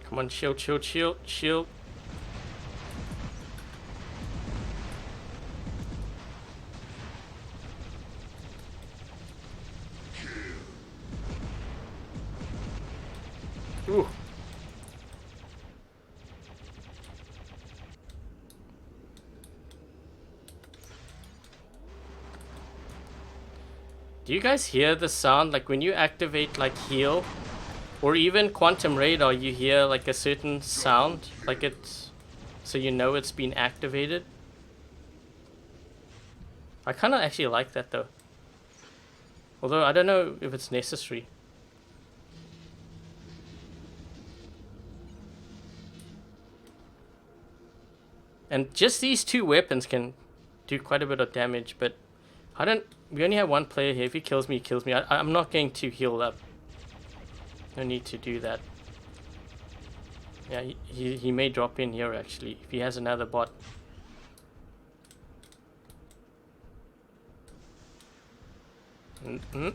[SPEAKER 1] Come on, shield, shield, shield, shield. Ooh. Do you guys hear the sound? Like when you activate like heal or even quantum radar, you hear like a certain sound, like it's, so you know it's been activated. I kind of actually like that though. Although I don't know if it's necessary. And just these two weapons can do quite a bit of damage, but I don't, we only have one player here. If he kills me, he kills me. I'm not going to heal up. No need to do that. Yeah, he may drop in here actually, if he has another bot. Mm-hmm.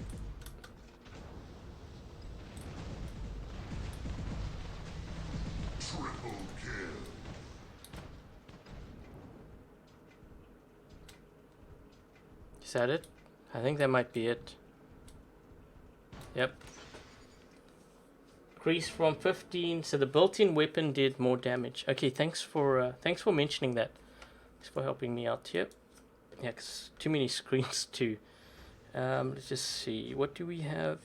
[SPEAKER 1] Is that it? I think that might be it. Yep. Increase from 15, so the built-in weapon did more damage. Okay, thanks for mentioning that. Thanks for helping me out here. Yeah, 'cause too many screens too. Let's just see. What do we have?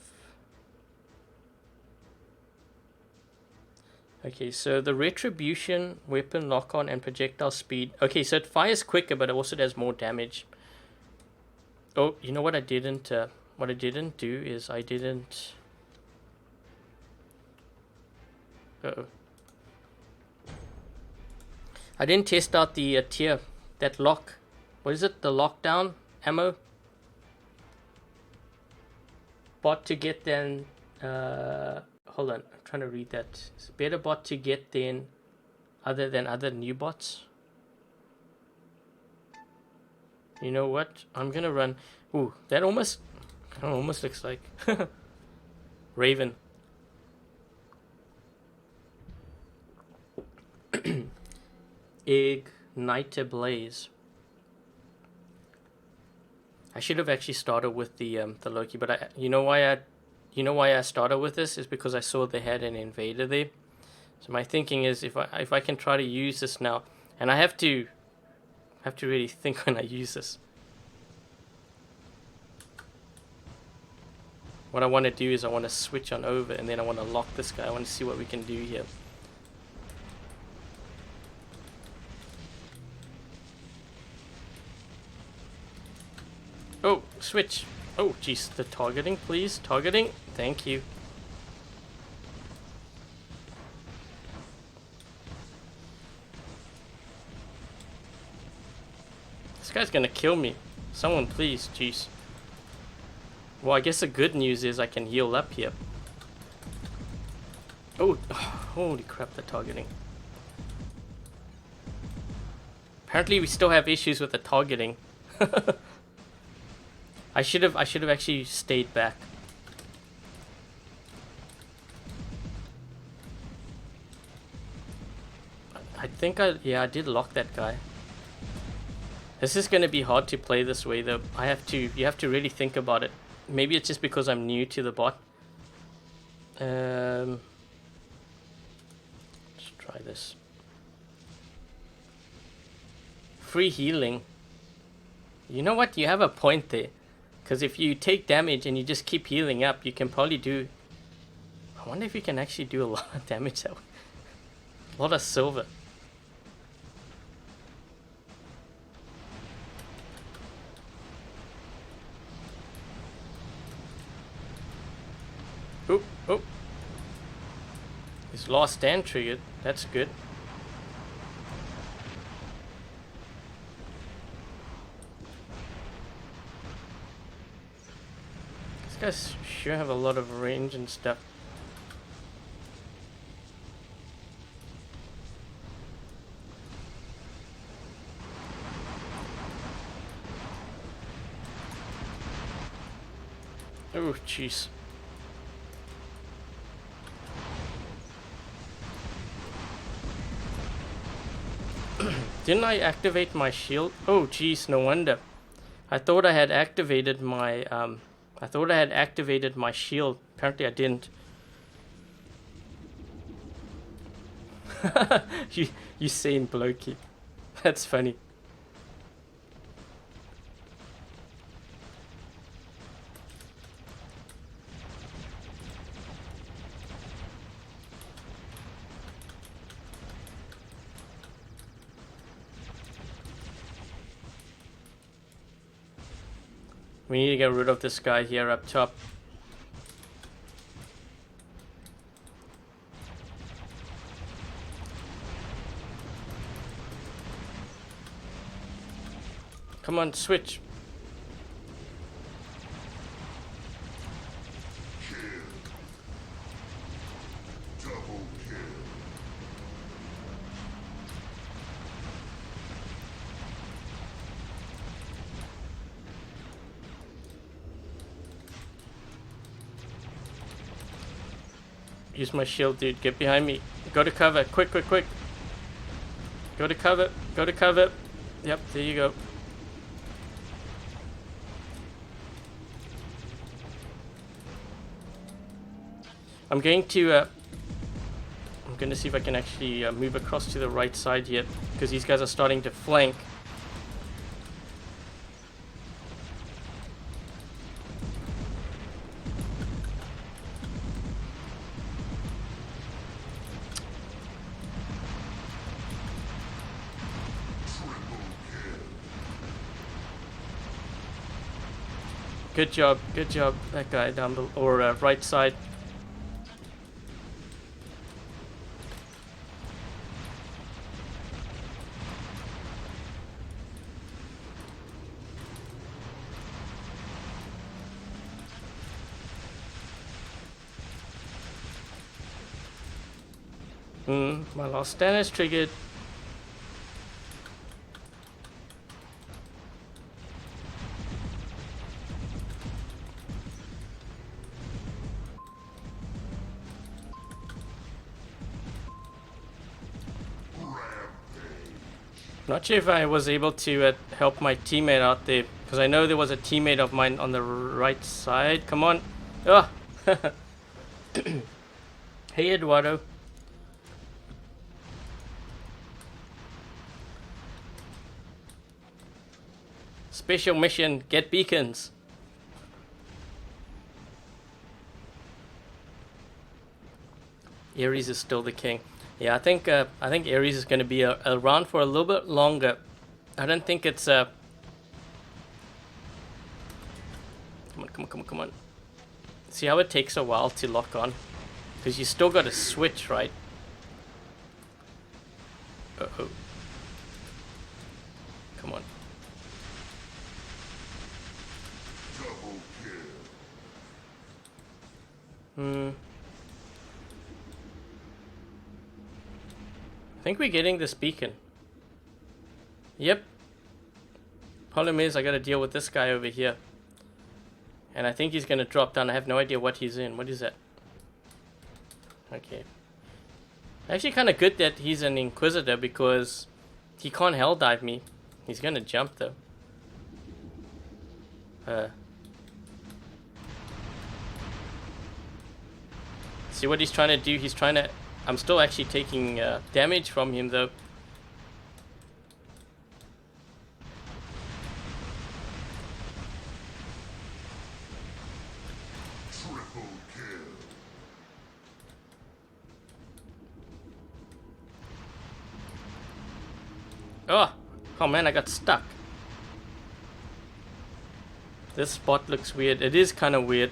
[SPEAKER 1] Okay, so the retribution, weapon lock-on, and projectile speed. Okay, so it fires quicker, but it also does more damage. Oh, you know what I didn't? What I didn't do is I didn't. Uh-oh. I didn't test out the tier, that lock. What is it? The lockdown ammo bot to get then. Hold on, I'm trying to read that. It's a better bot to get than other new bots. You know what? I'm gonna run. Ooh, that almost looks like Raven. Ignite a blaze. I should have actually started with the Loki, but you know why I started with this is because I saw they had an invader there. So my thinking is if I can try to use this now, and I have to really think when I use this. What I want to do is I want to switch on over, and then I want to lock this guy. I want to see what we can do here. Oh, switch. Oh, jeez, the targeting, please. Targeting. Thank you. This guy's gonna kill me. Someone please, jeez. Well, I guess the good news is I can heal up here. Oh, holy crap, the targeting. Apparently we still have issues with the targeting. I should have actually stayed back. I think I did lock that guy. This is gonna be hard to play this way though. You have to really think about it. Maybe it's just because I'm new to the bot. Let's try this. Free healing. You know what? You have a point there. Because if you take damage and you just keep healing up, you can probably do... I wonder if you can actually do a lot of damage that way. A lot of silver. Oop, oop. His last stand triggered. That's good. These guys sure have a lot of range and stuff. Oh, jeez. Didn't I activate my shield? Oh, jeez, no wonder. I thought I had activated my shield. Apparently I didn't. you sane blokey. That's funny. We need to get rid of this guy here up top. Come on, switch. Use my shield, dude. Get behind me. Go to cover. Quick, quick, quick. Go to cover. Go to cover. Yep, there you go. I'm going to see if I can actually move across to the right side here, because these guys are starting to flank. Good job, that guy down the right side. My last stand is triggered. Not sure if I was able to help my teammate out there, because I know there was a teammate of mine on the right side. Come on. Oh. Hey, Eduardo. Special mission, get beacons. Ares is still the king. Yeah, I think Ares is going to be around for a little bit longer. I don't think it's Come on. See how it takes a while to lock on? Because you still got to switch, right? Uh-oh. Come on. I think we're getting this beacon. Yep. Problem is I gotta deal with this guy over here. And I think he's gonna drop down. I have no idea what he's in. What is that? Okay. Actually kinda good that he's an Inquisitor, because he can't hell dive me. He's gonna jump though. See what he's trying to do? He's trying to... I'm still actually taking damage from him though.
[SPEAKER 2] Triple kill.
[SPEAKER 1] Oh man, I got stuck. This spot looks weird. It is kind of weird.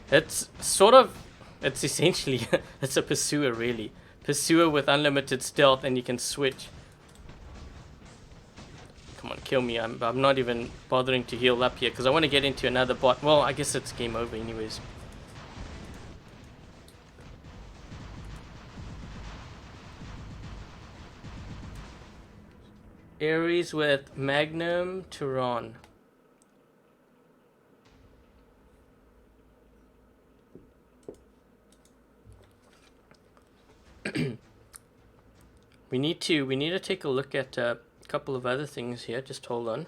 [SPEAKER 1] It's sort of... It's essentially... it's a pursuer, really. Pursuer with unlimited stealth, and you can switch. Come on, kill me. I'm not even bothering to heal up here, because I want to get into another bot. Well, I guess it's game over anyways. Ares with Magnum Turon. We need to take a look at a couple of other things here. Just hold on.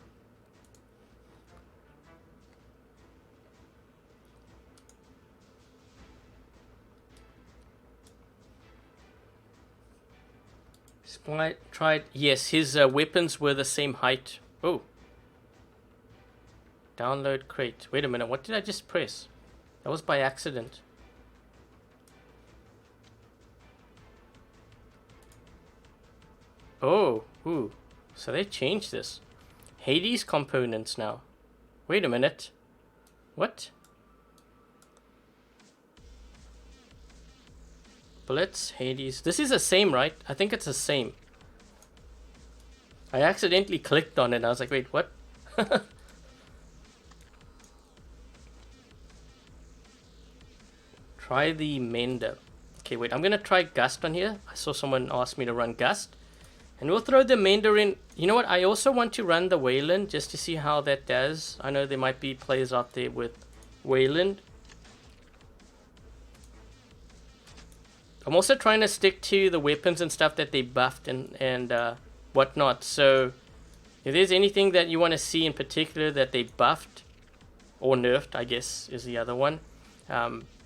[SPEAKER 1] Tried. Yes, his weapons were the same height. Oh. Download crate. Wait a minute. What did I just press? That was by accident. Oh. Ooh. So they changed this. Hades components now. Wait a minute. What? Bullets, Hades. This is the same, right? I think it's the same. I accidentally clicked on it. I was like, wait, what? Try the Mender. Okay, wait. I'm going to try Gust on here. I saw someone ask me to run Gust. And we'll throw the Mender in. You know what? I also want to run the Wayland just to see how that does. I know there might be players out there with Wayland. I'm also trying to stick to the weapons and stuff that they buffed and whatnot. So if there's anything that you want to see in particular that they buffed or nerfed, I guess is the other one,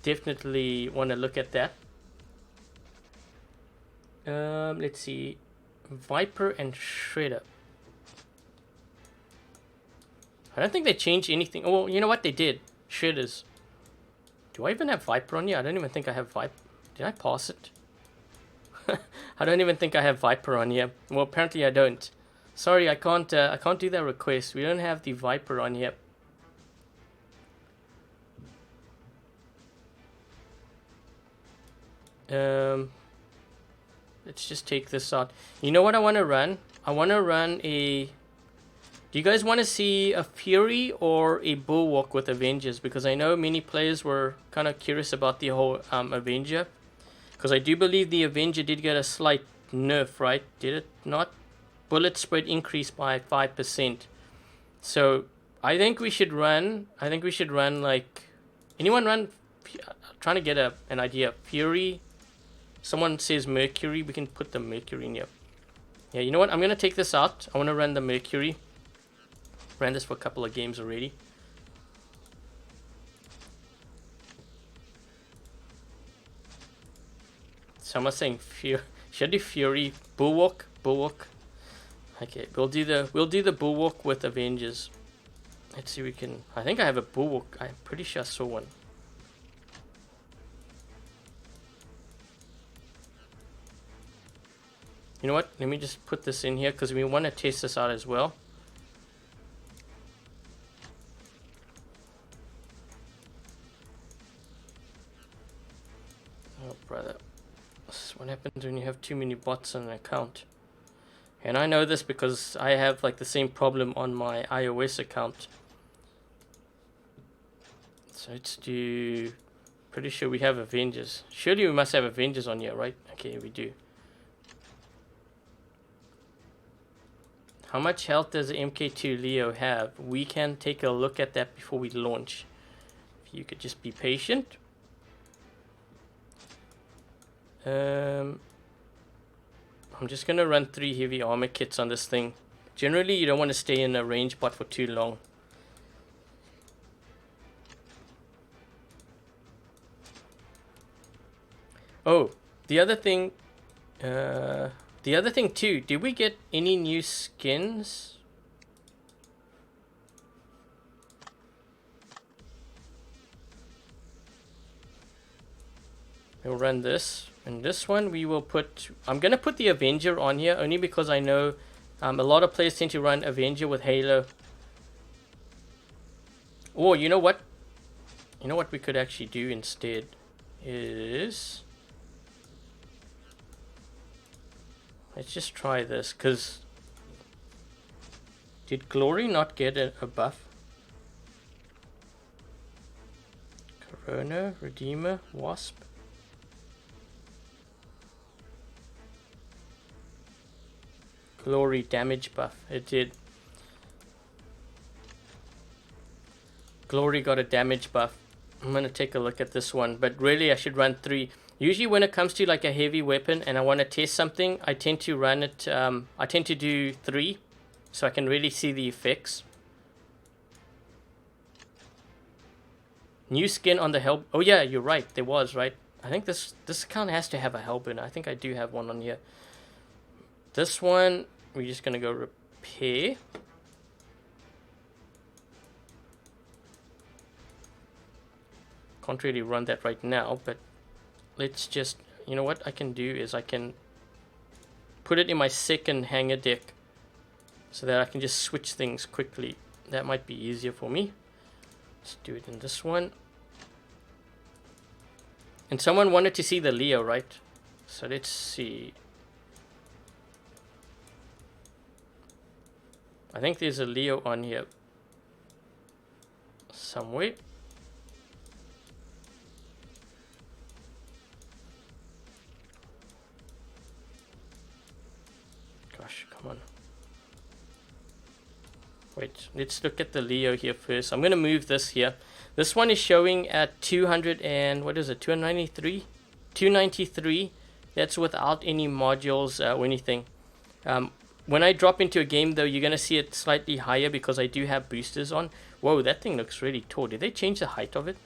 [SPEAKER 1] definitely want to look at that. Let's see. Viper and Shredder. I don't think they changed anything. Oh, well, you know what? They did. Shredders. Do I even have Viper on here? I don't even think I have Viper. Did I pass it? I don't even think I have Viper on here. Well, apparently I don't. Sorry, I can't do that request. We don't have the Viper on here. Let's just take this out. You know what I want to run? I want to run a... Do you guys want to see a Fury or a Bulwark with Avengers? Because I know many players were kind of curious about the whole Avenger. Because I do believe the Avenger did get a slight nerf, right? Did it not? Bullet spread increased by 5%. So I think we should run... like... Anyone run... trying to get an idea. Fury... Someone says Mercury. We can put the Mercury in here. Yeah, you know what? I'm going to take this out. I want to run the Mercury. Ran this for a couple of games already. Someone's saying Fury. Should I do Fury? Bulwark? Bulwark. Okay, we'll do the Bulwark with Avengers. Let's see if we can... I think I have a Bulwark. I'm pretty sure I saw one. You know what? Let me just put this in here because we want to test this out as well. Oh, brother. This is what happens when you have too many bots on an account. And I know this because I have like the same problem on my iOS account. So let's do... Pretty sure we have Avengers. Surely we must have Avengers on here, right? Okay, we do. How much health does the MK2 Leo have? We can take a look at that before we launch. If you could just be patient. I'm just going to run 3 heavy armor kits on this thing. Generally, you don't want to stay in a range bot for too long. Oh, the other thing... The other thing too, did we get any new skins? We'll run this. And this one we will put... I'm going to put the Avenger on here only because I know a lot of players tend to run Avenger with Halo. Oh, you know what? You know what we could actually do instead is... Let's just try this, because... Did Glory not get a buff? Corona, Redeemer, Wasp. Glory damage buff. It did. Glory got a damage buff. I'm gonna take a look at this one, but really I should run 3. Usually when it comes to like a heavy weapon and I want to test something, I tend to run it, I tend to do 3 so I can really see the effects. New skin on the hell. Oh yeah, you're right, there was, right? I think this account has to have a hellburner. I think I do have one on here. This one, we're just gonna go repair. Can't really run that right now, but let's just, you know what I can do is I can put it in my second hanger deck so that I can just switch things quickly. That might be easier for me. Let's do it in this one. And someone wanted to see the Leo, right? So let's see. I think there's a Leo on here somewhere. Gosh, come on. Wait, let's look at the Leo here first. I'm going to move this here. This one is showing at 200 and, what is it, 293? 293. That's without any modules or anything. When I drop into a game, though, you're going to see it slightly higher because I do have boosters on. Whoa, that thing looks really tall. Did they change the height of it?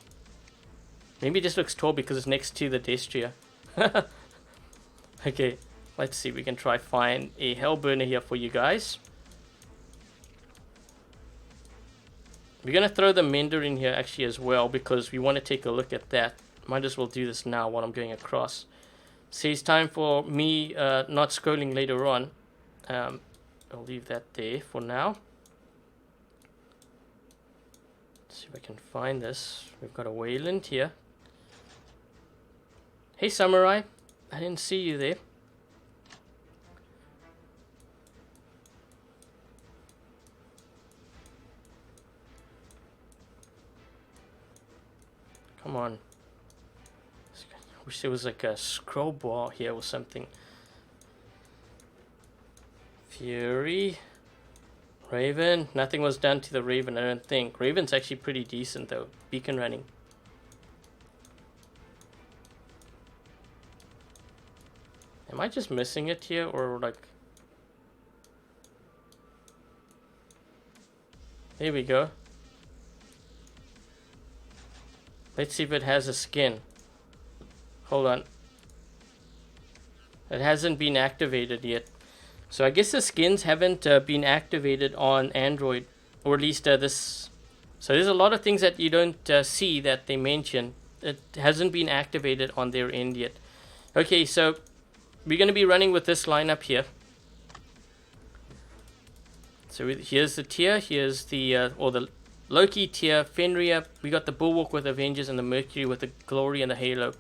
[SPEAKER 1] Maybe it just looks tall because it's next to the Destria. Okay, let's see. We can try find a Hellburner here for you guys. We're going to throw the Mender in here actually as well because we want to take a look at that. Might as well do this now while I'm going across. Saves time for me not scrolling later on. I'll leave that there for now. Let's see if I can find this. We've got a Wayland here. Hey Samurai, I didn't see you there. Come on. I wish there was like a scroll bar here or something. Fury. Raven. Nothing was done to the Raven, I don't think. Raven's actually pretty decent though. Beacon running. Am I just missing it here or like... There we go. Let's see if it has a skin. Hold on. It hasn't been activated yet. So I guess the skins haven't been activated on Android. Or at least this... So there's a lot of things that you don't see that they mention. It hasn't been activated on their end yet. Okay, so we're going to be running with this lineup here. So here's the tier. Here's the... or the Loki tier, Fenrir, we got the Bulwark with Avengers and the Mercury with the Glory and the Halo.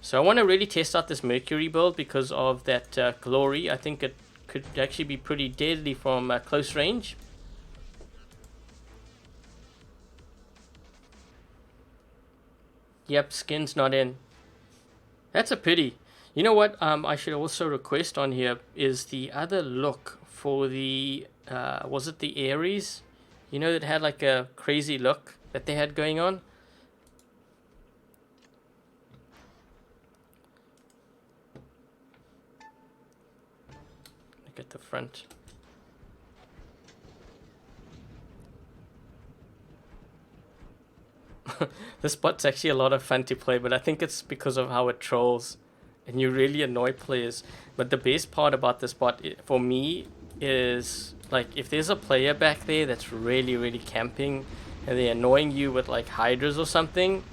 [SPEAKER 1] So I want to really test out this Mercury build because of that Glory. I think it could actually be pretty deadly from close range. Yep, skin's not in. That's a pity. You know what I should also request on here is the other look for the, was it the Ares? You know, it had like a crazy look that they had going on. Look at the front. This bot's actually a lot of fun to play, but I think it's because of how it trolls and you really annoy players. But the best part about this bot for me is like if there's a player back there that's really camping and they're annoying you with like hydras or something.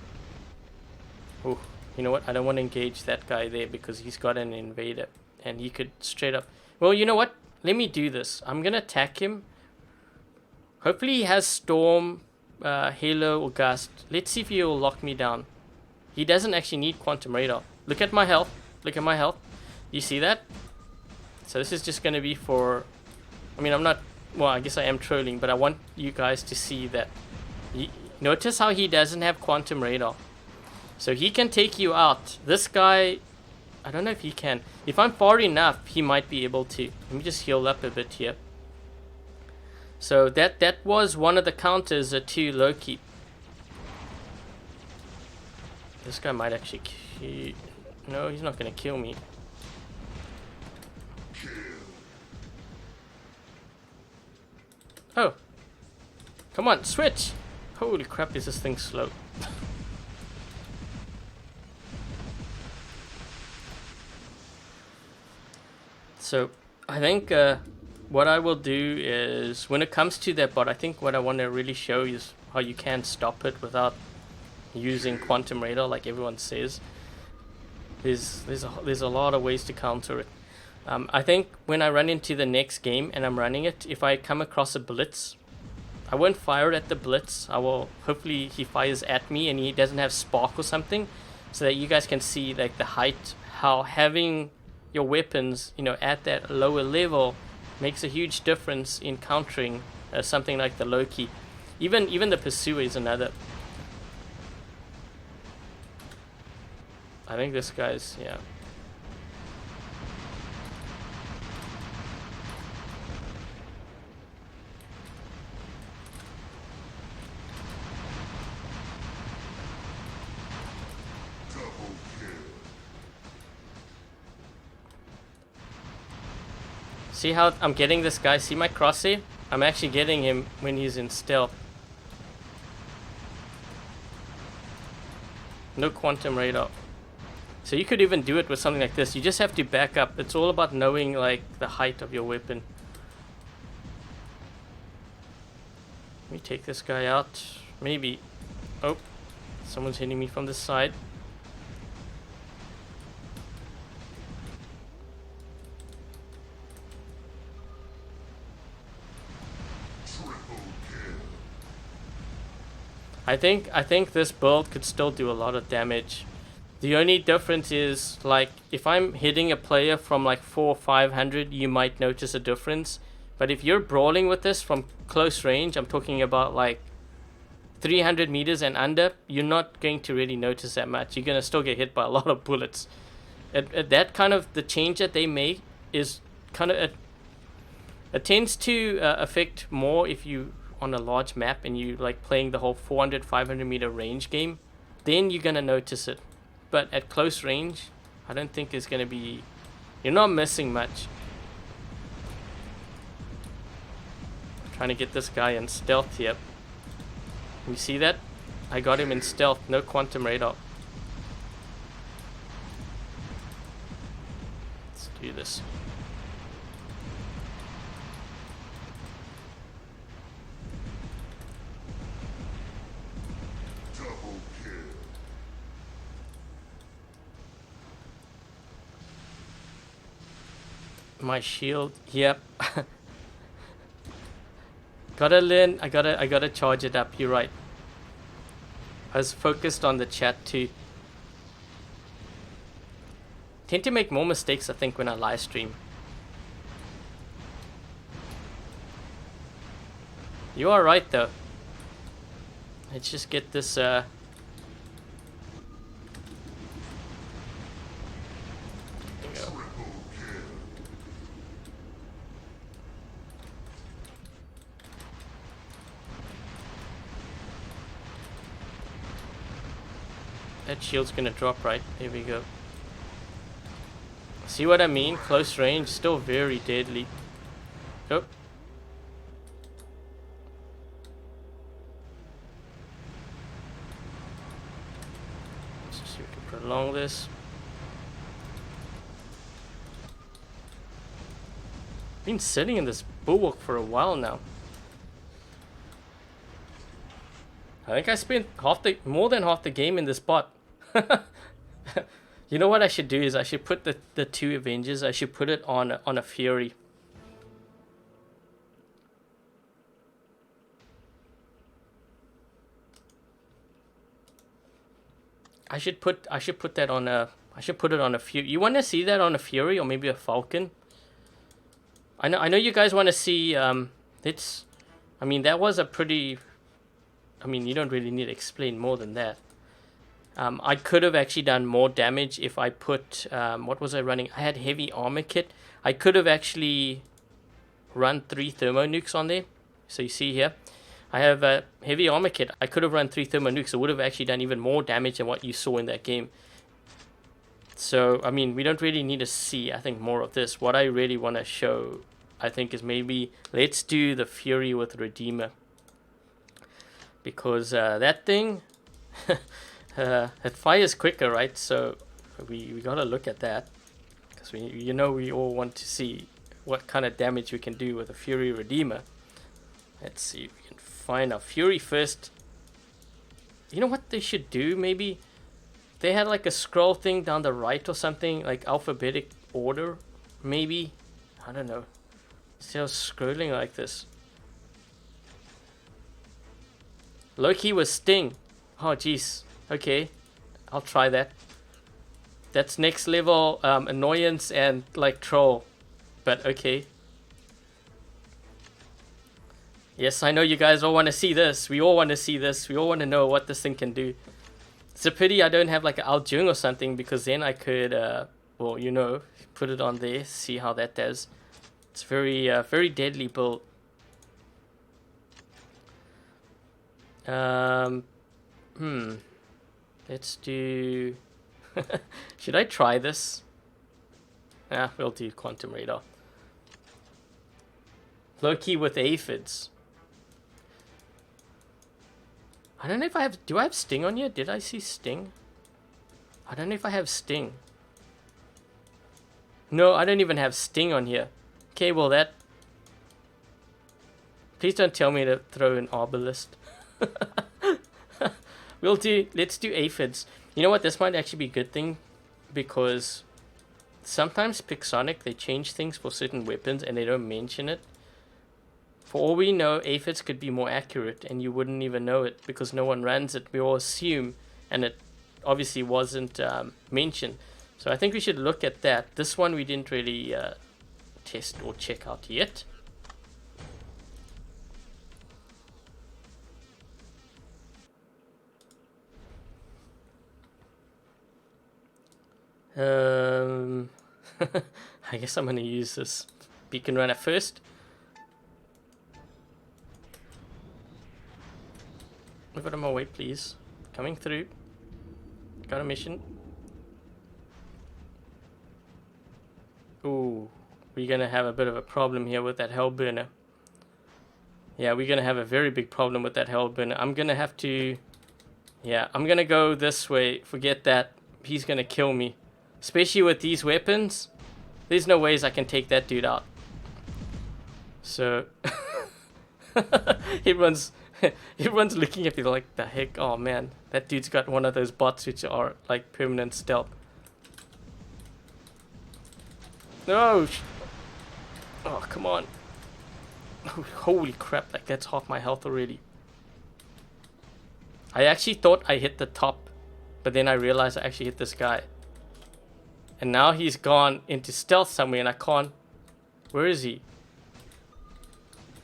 [SPEAKER 1] Oh, you know what? I don't want to engage that guy there because he's got an invader and he could straight up... Well, you know what? Let me do this. I'm going to attack him. Hopefully he has Storm, Halo or Gust. Let's see if he'll lock me down. He doesn't actually need Quantum Radar. Look at my health. Look at my health. You see that? So this is just going to be for... I mean, I'm not... Well, I guess I am trolling, but I want you guys to see that. Notice how he doesn't have Quantum Radar. So he can take you out. This guy... I don't know if he can. If I'm far enough, he might be able to. Let me just heal up a bit here. So that was one of the counters to Loki. This guy might actually no, he's not gonna kill me. Oh. Come on, switch! Holy crap, is this thing slow. So, I think what I will do is, when it comes to that bot, I think what I want to really show is how you can stop it without using quantum radar like everyone says. There's a lot of ways to counter it. I think when I run into the next game and I'm running it, if I come across a blitz, I won't fire it at the blitz. I will, hopefully he fires at me and he doesn't have spark or something, so that you guys can see like the height, how having your weapons, you know, at that lower level makes a huge difference in countering something like the Loki. Even the Pursuer is another. I think this guy's, yeah. See how I'm getting this guy? See my crosshair? I'm actually getting him when he's in stealth. No quantum radar. So you could even do it with something like this. You just have to back up. It's all about knowing like the height of your weapon. Let me take this guy out. Maybe. Oh, someone's hitting me from this side. I think this build could still do a lot of damage. The only difference is, like, if I'm hitting a player from like 400 or 500, you might notice a difference. But if you're brawling with this from close range, I'm talking about like 300 meters and under, you're not going to really notice that much. You're going to still get hit by a lot of bullets. That kind of, the change that they make is kind of, it tends to affect more if you on a large map and you like playing the whole 400 500 meter range game, then you're gonna notice it. But at close range, I don't think there's gonna be, you're not missing much. Trying to get this guy in stealth here. You see that? I got him in stealth, no quantum radar. Let's do this. My shield, yep. Gotta learn, I gotta charge it up, you're right. I was focused on the chat too. Tend to make more mistakes, I think, when I live stream. You are right though. Let's just get this that shield's gonna drop, right? Here we go. See what I mean? Close range, still very deadly. Oh. Let's see if we can prolong this. Been sitting in this bulwark for a while now. I think I spent more than half the game in this bot. You know what I should do is I should put the two Avengers, I should put it on a Fury. I should put that on a, I should put it on a Fury. You want to see that on a Fury or maybe a Falcon? I know you guys want to see it's, I mean, that was a pretty, I mean, you don't really need to explain more than that. I could have actually done more damage if I put, what was I running? I had heavy armor kit. I could have actually run 3 thermo nukes on there. So you see here, I have a heavy armor kit. I could have run 3 thermo nukes. It would have actually done even more damage than what you saw in that game. So, I mean, we don't really need to see, I think, more of this. What I really want to show, I think, is maybe let's do the Fury with Redeemer. Because that thing, it fires quicker, right? So we gotta look at that. Because we all want to see what kind of damage we can do with a Fury Redeemer. Let's see if we can find our Fury first. You know what they should do, maybe? They had like a scroll thing down the right or something, like alphabetic order, maybe? I don't know. Still scrolling like this. Loki was Sting. Oh jeez. Okay. I'll try that. That's next level annoyance and like troll. But okay. Yes, I know you guys all want to see this. We all want to see this. We all want to know what this thing can do. It's a pity I don't have like an Al Jung or something, because then I could, well, you know, put it on there, see how that does. It's very, very deadly build. Let's do... Should I try this? We'll do Quantum Radar. Loki with aphids. I don't know if I have... Do I have Sting on here? Did I see Sting? I don't know if I have Sting. No, I don't even have Sting on here. Okay, well that... Please don't tell me to throw an Arbalist. Let's do aphids. You know what? This might actually be a good thing. Because sometimes Pixonic, they change things for certain weapons and they don't mention it. For all we know, aphids could be more accurate and you wouldn't even know it because no one runs it. We all assume, and it obviously wasn't mentioned. So I think we should look at that. This one we didn't really test or check out yet. I guess I'm going to use this beacon runner first. Move out of my way, please. Coming through. Got a mission. Ooh, we're gonna have a bit of a problem here with that Hellburner. Yeah, we're gonna have a very big problem with that Hellburner. I'm gonna have to... Yeah, I'm gonna go this way. Forget that. He's gonna kill me. Especially with these weapons. There's no ways I can take that dude out. So... Everyone's looking at me like, the heck, oh man, that dude's got one of those bots which are like permanent stealth. No! Oh, come on. Oh, holy crap, like that's half my health already. I actually thought I hit the top, but then I realized I actually hit this guy. And now he's gone into stealth somewhere and I can't... Where is he?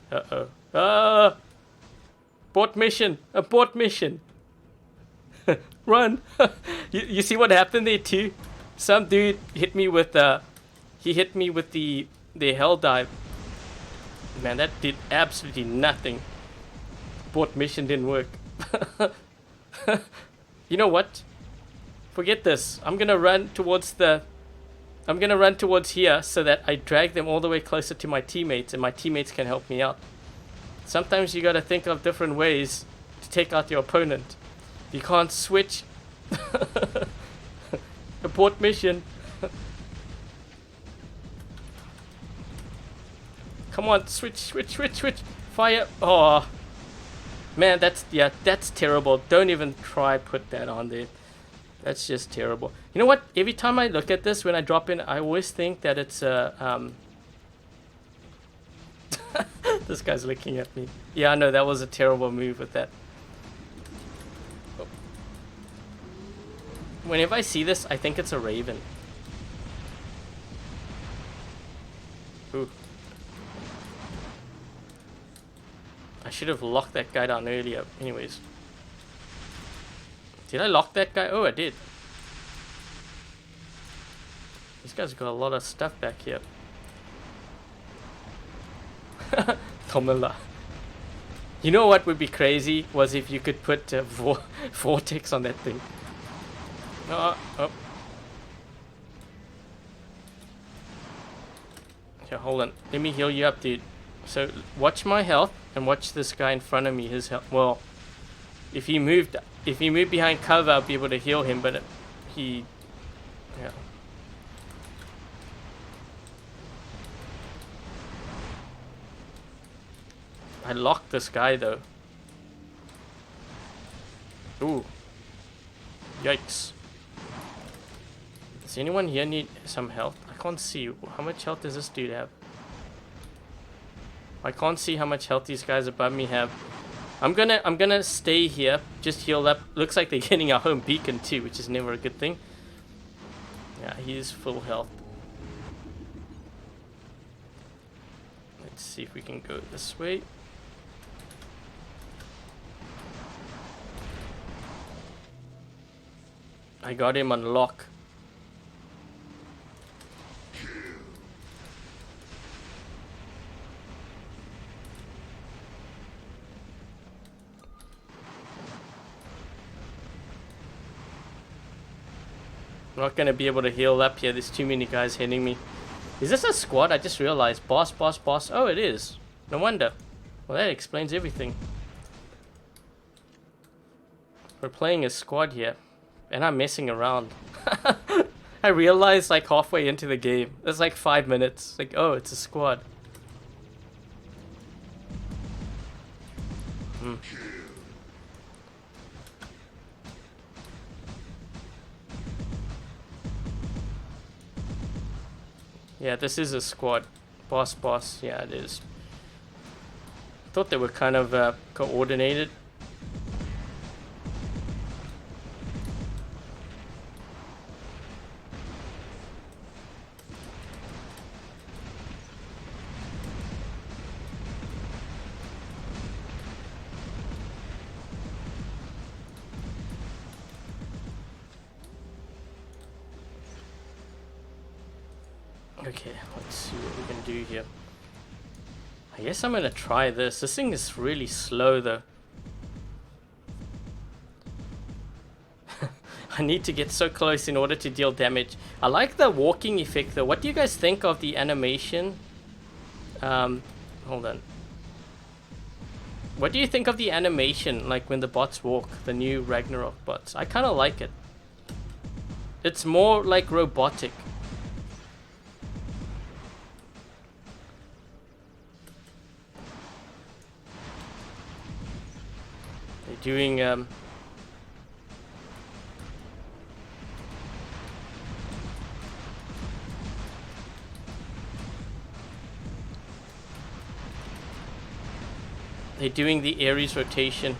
[SPEAKER 1] Uh-oh. Ah! Abort mission! Abort mission! Run! you see what happened there too? Some dude hit me with he hit me with the hell dive. Man, that did absolutely nothing. Abort mission didn't work. You know what? Forget this. I'm gonna run towards here so that I drag them all the way closer to my teammates and my teammates can help me out. Sometimes you gotta think of different ways to take out your opponent. You can't switch. Abort mission. Come on, switch. Fire. Oh. Man, that's terrible. Don't even try put that on there. That's just terrible. You know what? Every time I look at this, when I drop in, I always think that it's a... This guy's looking at me. Yeah, I know, that was a terrible move with that. Oh. Whenever I see this, I think it's a raven. Ooh. I should have locked that guy down earlier. Anyways. Did I lock that guy? Oh, I did. These guys got a lot of stuff back here. Tomela. You know what would be crazy was if you could put vortex on that thing. Oh. Okay, hold on. Let me heal you up, dude. So watch my health and watch this guy in front of me. His health. Well, if he moved behind cover, I'll be able to heal him. But yeah. I locked this guy though. Ooh. Yikes. Does anyone here need some health? I can't see. How much health does this dude have? I can't see how much health these guys above me have. I'm gonna stay here, just heal up. Looks like they're getting our home beacon too, which is never a good thing. Yeah, he's full health. Let's see if we can go this way. I got him on lock. I'm not gonna be able to heal up here. There's too many guys hitting me. Is this a squad? I just realized. Boss. Oh, it is. No wonder. Well, that explains everything. We're playing a squad here. And I'm messing around. I realized like halfway into the game. It's like 5 minutes. Like, oh, it's a squad. Yeah, this is a squad. Boss. Yeah, it is. I thought they were kind of coordinated. Okay, let's see what we can do here. I guess I'm gonna try this. This thing is really slow though. I need to get so close in order to deal damage. I like the walking effect though. What do you guys think of the animation? Hold on. What do you think of the animation, like when the bots walk, the new Ragnarok bots? I kind of like it. It's more like robotic. Doing they're doing the Ares rotation.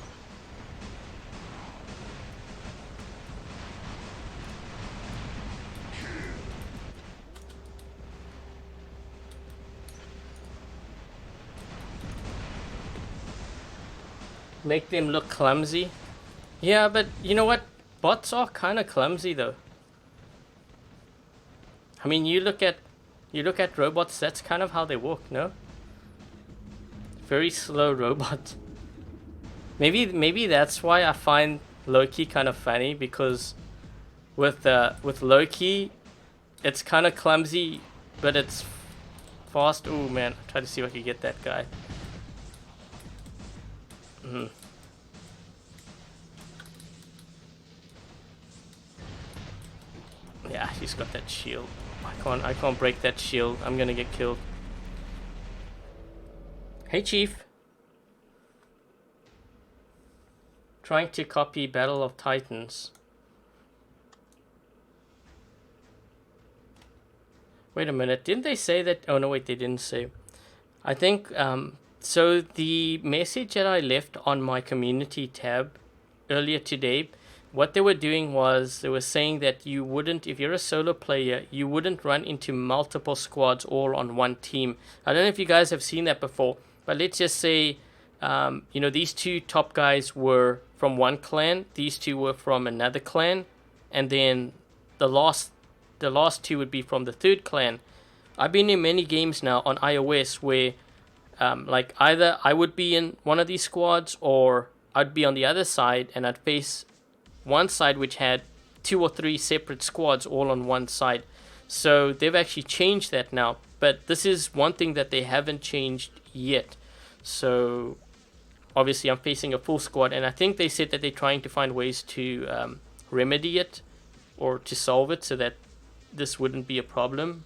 [SPEAKER 1] Make them look clumsy. Yeah, but you know what? Bots are kind of clumsy though. I mean, you look at robots. That's kind of how they walk, no? Very slow robot. Maybe that's why I find Loki kind of funny, because with Loki, it's kind of clumsy, but it's fast. Oh man, try to see if I can get that guy. Yeah, he's got that shield. I can't break that shield. I'm gonna get killed. Hey, Chief. Trying to copy Battle of Titans. Wait a minute. Didn't they say that? Oh no, wait, they didn't say. I think so the message that I left on my community tab earlier today, what they were doing was they were saying that you wouldn't, if you're a solo player, you wouldn't run into multiple squads all on one team. I don't know if you guys have seen that before, but let's just say, you know, these two top guys were from one clan, these two were from another clan, and then the last two would be from the third clan. I've been in many games now on iOS where Like either I would be in one of these squads, or I'd be on the other side and I'd face one side which had 2 or 3 separate squads all on one side. So they've actually changed that now, but this is one thing that they haven't changed yet. So obviously I'm facing a full squad, and I think they said that they're trying to find ways to remedy it or to solve it so that this wouldn't be a problem.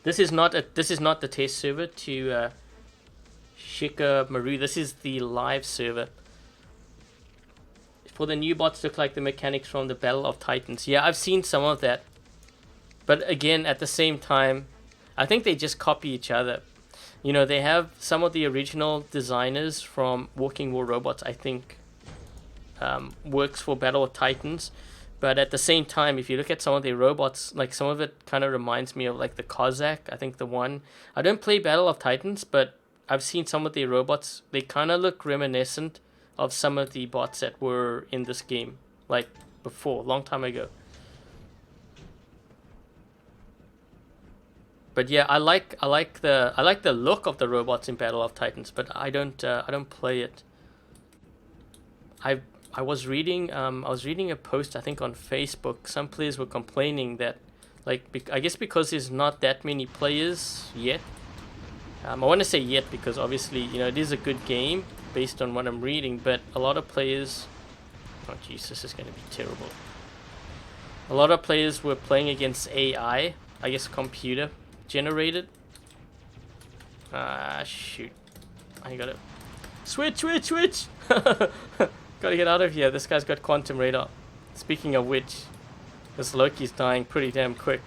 [SPEAKER 1] This is not the test server to Shikamaru. This is the live server. For the new bots, look like the mechanics from the Battle of Titans. Yeah, I've seen some of that. But again, at the same time, I think they just copy each other. You know, they have some of the original designers from Walking War Robots, I think, works for Battle of Titans. But at the same time, if you look at some of their robots, like some of it kind of reminds me of like the Cossack. I think the one... I don't play Battle of Titans, but I've seen some of their robots. They kind of look reminiscent of some of the bots that were in this game, like before, long time ago. But yeah, I like the look of the robots in Battle of Titans, but I don't play it. I was reading a post, I think, on Facebook. Some players were complaining that, like, I guess because there's not that many players yet. I want to say yet because obviously, you know, it is a good game based on what I'm reading, but a lot of players... Oh jeez, this is going to be terrible. A lot of players were playing against AI, I guess computer generated. Shoot. I gotta... Switch! Gotta get out of here. This guy's got quantum radar. Speaking of which, this Loki's dying pretty damn quick.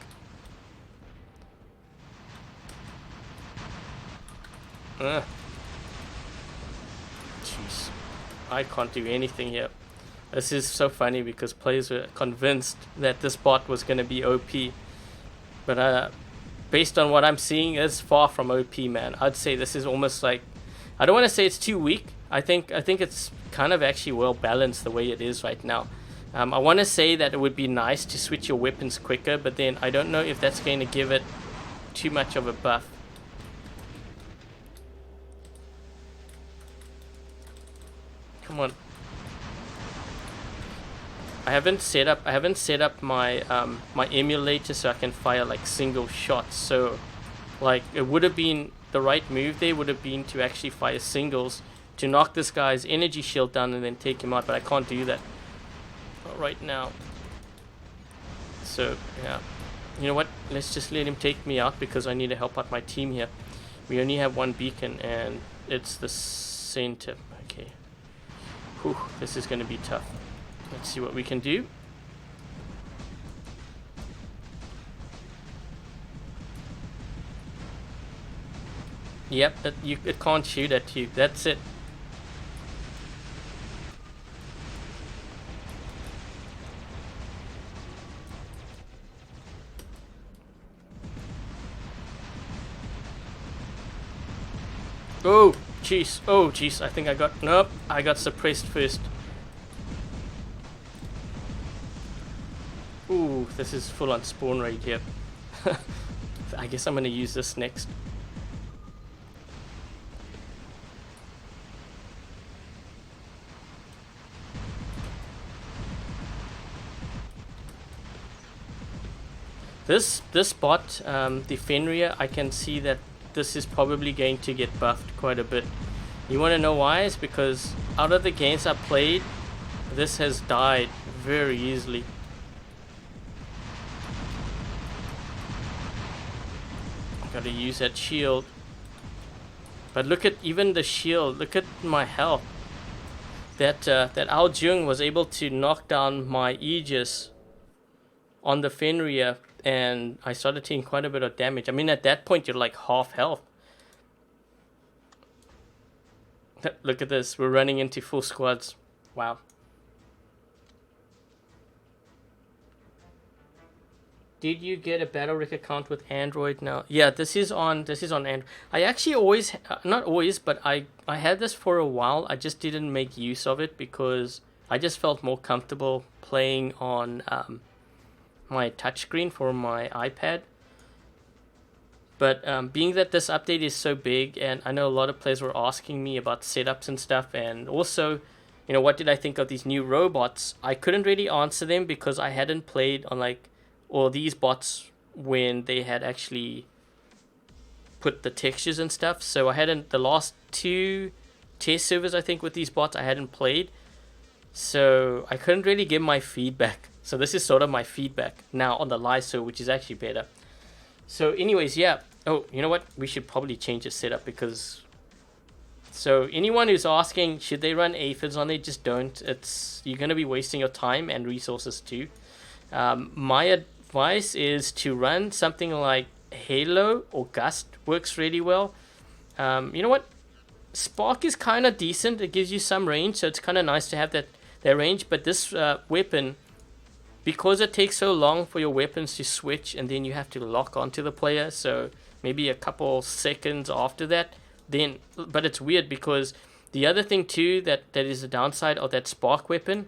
[SPEAKER 1] Jeez. I can't do anything here. This is so funny because players were convinced that this bot was going to be OP. But based on what I'm seeing, it's far from OP, man. I'd say this is almost like... I don't want to say it's too weak. I think it's kind of actually well balanced the way it is right now. I want to say that it would be nice to switch your weapons quicker, but then I don't know if that's going to give it too much of a buff. Come on. I haven't set up my my emulator so I can fire like single shots. So like it would have been the right move there would have been to actually fire singles to knock this guy's energy shield down and then take him out, but I can't do that right now. So yeah, you know what, let's just let him take me out because I need to help out my team here. We only have one beacon and it's the center. Okay. Whew, this is going to be tough. Let's see what we can do. Yep, it can't shoot at you. That's it. Oh, jeez. Oh, jeez. I think I got... Nope. I got suppressed first. Ooh, this is full on spawn rate here. I guess I'm going to use this next. This bot, the Fenrir, I can see that this is probably going to get buffed quite a bit. You want to know why? It's because out of the games I played, this has died very easily. Gotta use that shield. But look at even the shield. Look at my health. That Ao Jung was able to knock down my Aegis on the Fenrir, and I started taking quite a bit of damage. I mean, at that point, you're like half health. Look at this. We're running into full squads. Wow. Did you get a BattleRick account with Android now? Yeah, this is on Android. I actually always, not always, but I had this for a while. I just didn't make use of it because I just felt more comfortable playing on my touchscreen for my iPad. But being that this update is so big, and I know a lot of players were asking me about setups and stuff, and also, you know, what did I think of these new robots? I couldn't really answer them because I hadn't played on like all these bots when they had actually put the textures and stuff. So I hadn't, the last 2 test servers I think with these bots I hadn't played. So I couldn't really give my feedback. So this is sort of my feedback now on the live server, which is actually better. So anyways, yeah. Oh, you know what? We should probably change the setup because... So anyone who's asking, should they run aphids on it, just don't. You're going to be wasting your time and resources too. My advice is to run something like Halo or Gust. Works really well. You know what? Spark is kind of decent. It gives you some range, so it's kind of nice to have that range. But this weapon, because it takes so long for your weapons to switch and then you have to lock onto the player, so maybe a couple seconds after that, then, but it's weird because the other thing too that is the downside of that spark weapon,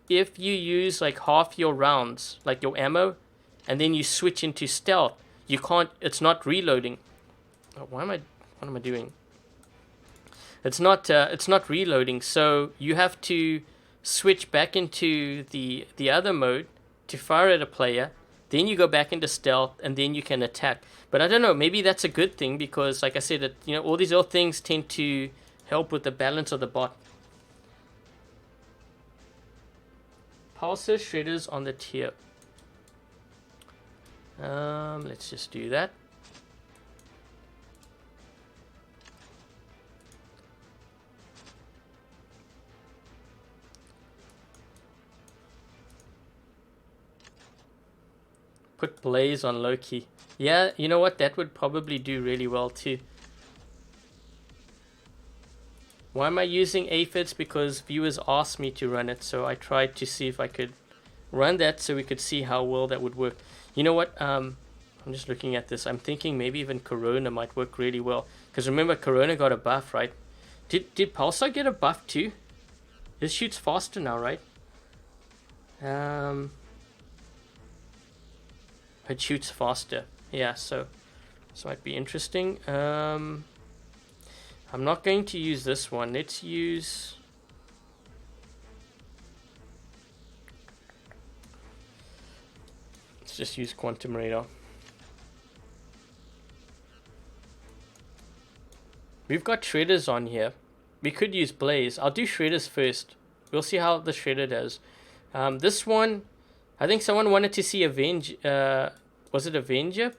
[SPEAKER 1] if you use like half your rounds, like your ammo, and then you switch into stealth, you can't, it's not reloading. Oh, what am I doing? It's not reloading, so you have to switch back into the other mode to fire at a player, then you go back into stealth, and then you can attack. But I don't know, maybe that's a good thing because, like I said, you know, all these little things tend to help with the balance of the bot. Pulsar shredders on the tier. Let's just do that. Put Blaze on Loki. Yeah, you know what? That would probably do really well too. Why am I using aphids? Because viewers asked me to run it, so I tried to see if I could run that so we could see how well that would work. You know what? I'm just looking at this. I'm thinking maybe even Corona might work really well. Because remember, Corona got a buff, right? Did Pulsar get a buff too? It shoots faster now, right? It shoots faster. Yeah, so might be interesting. I'm not going to use this one. Let's use... Let's just use Quantum Radar. We've got Shredders on here. We could use Blaze. I'll do Shredders first. We'll see how the Shredder does. This one... I think someone wanted to see was it Avenger?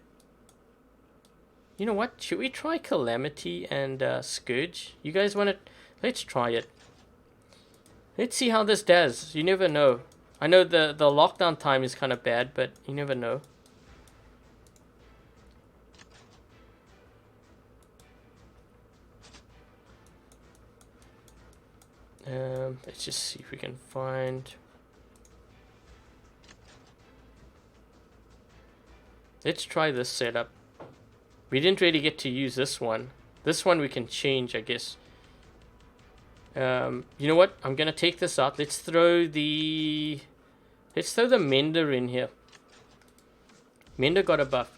[SPEAKER 1] You know what? Should we try Calamity and Scourge? You guys want to... Let's try it. Let's see how this does. You never know. I know the lockdown time is kind of bad, but you never know. Let's just see if we can find... Let's try this setup. We didn't really get to use this one. This one we can change, I guess. You know what? I'm gonna take this out. Let's throw the Mender in here. Mender got a buff.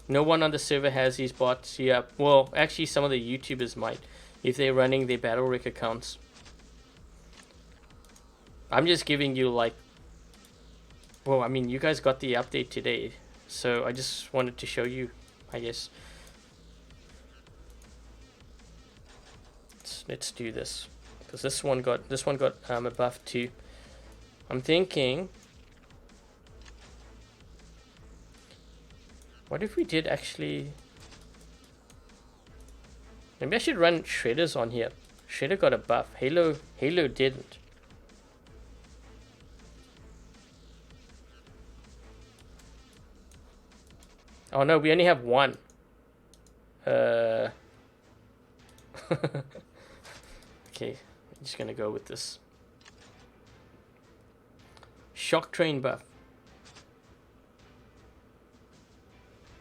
[SPEAKER 1] No one on the server has these bots. Yeah, well, actually some of the YouTubers might, if they're running their Battle Wreck accounts. I'm just giving you like... Well, I mean, you guys got the update today, so I just wanted to show you, I guess. Let's do this, because this one got a buff too. I'm thinking, what if we did actually? Maybe I should run Shredders on here. Shredder got a buff. Halo didn't. Oh no, we only have one. Okay, I'm just gonna go with this. Shock Train buff.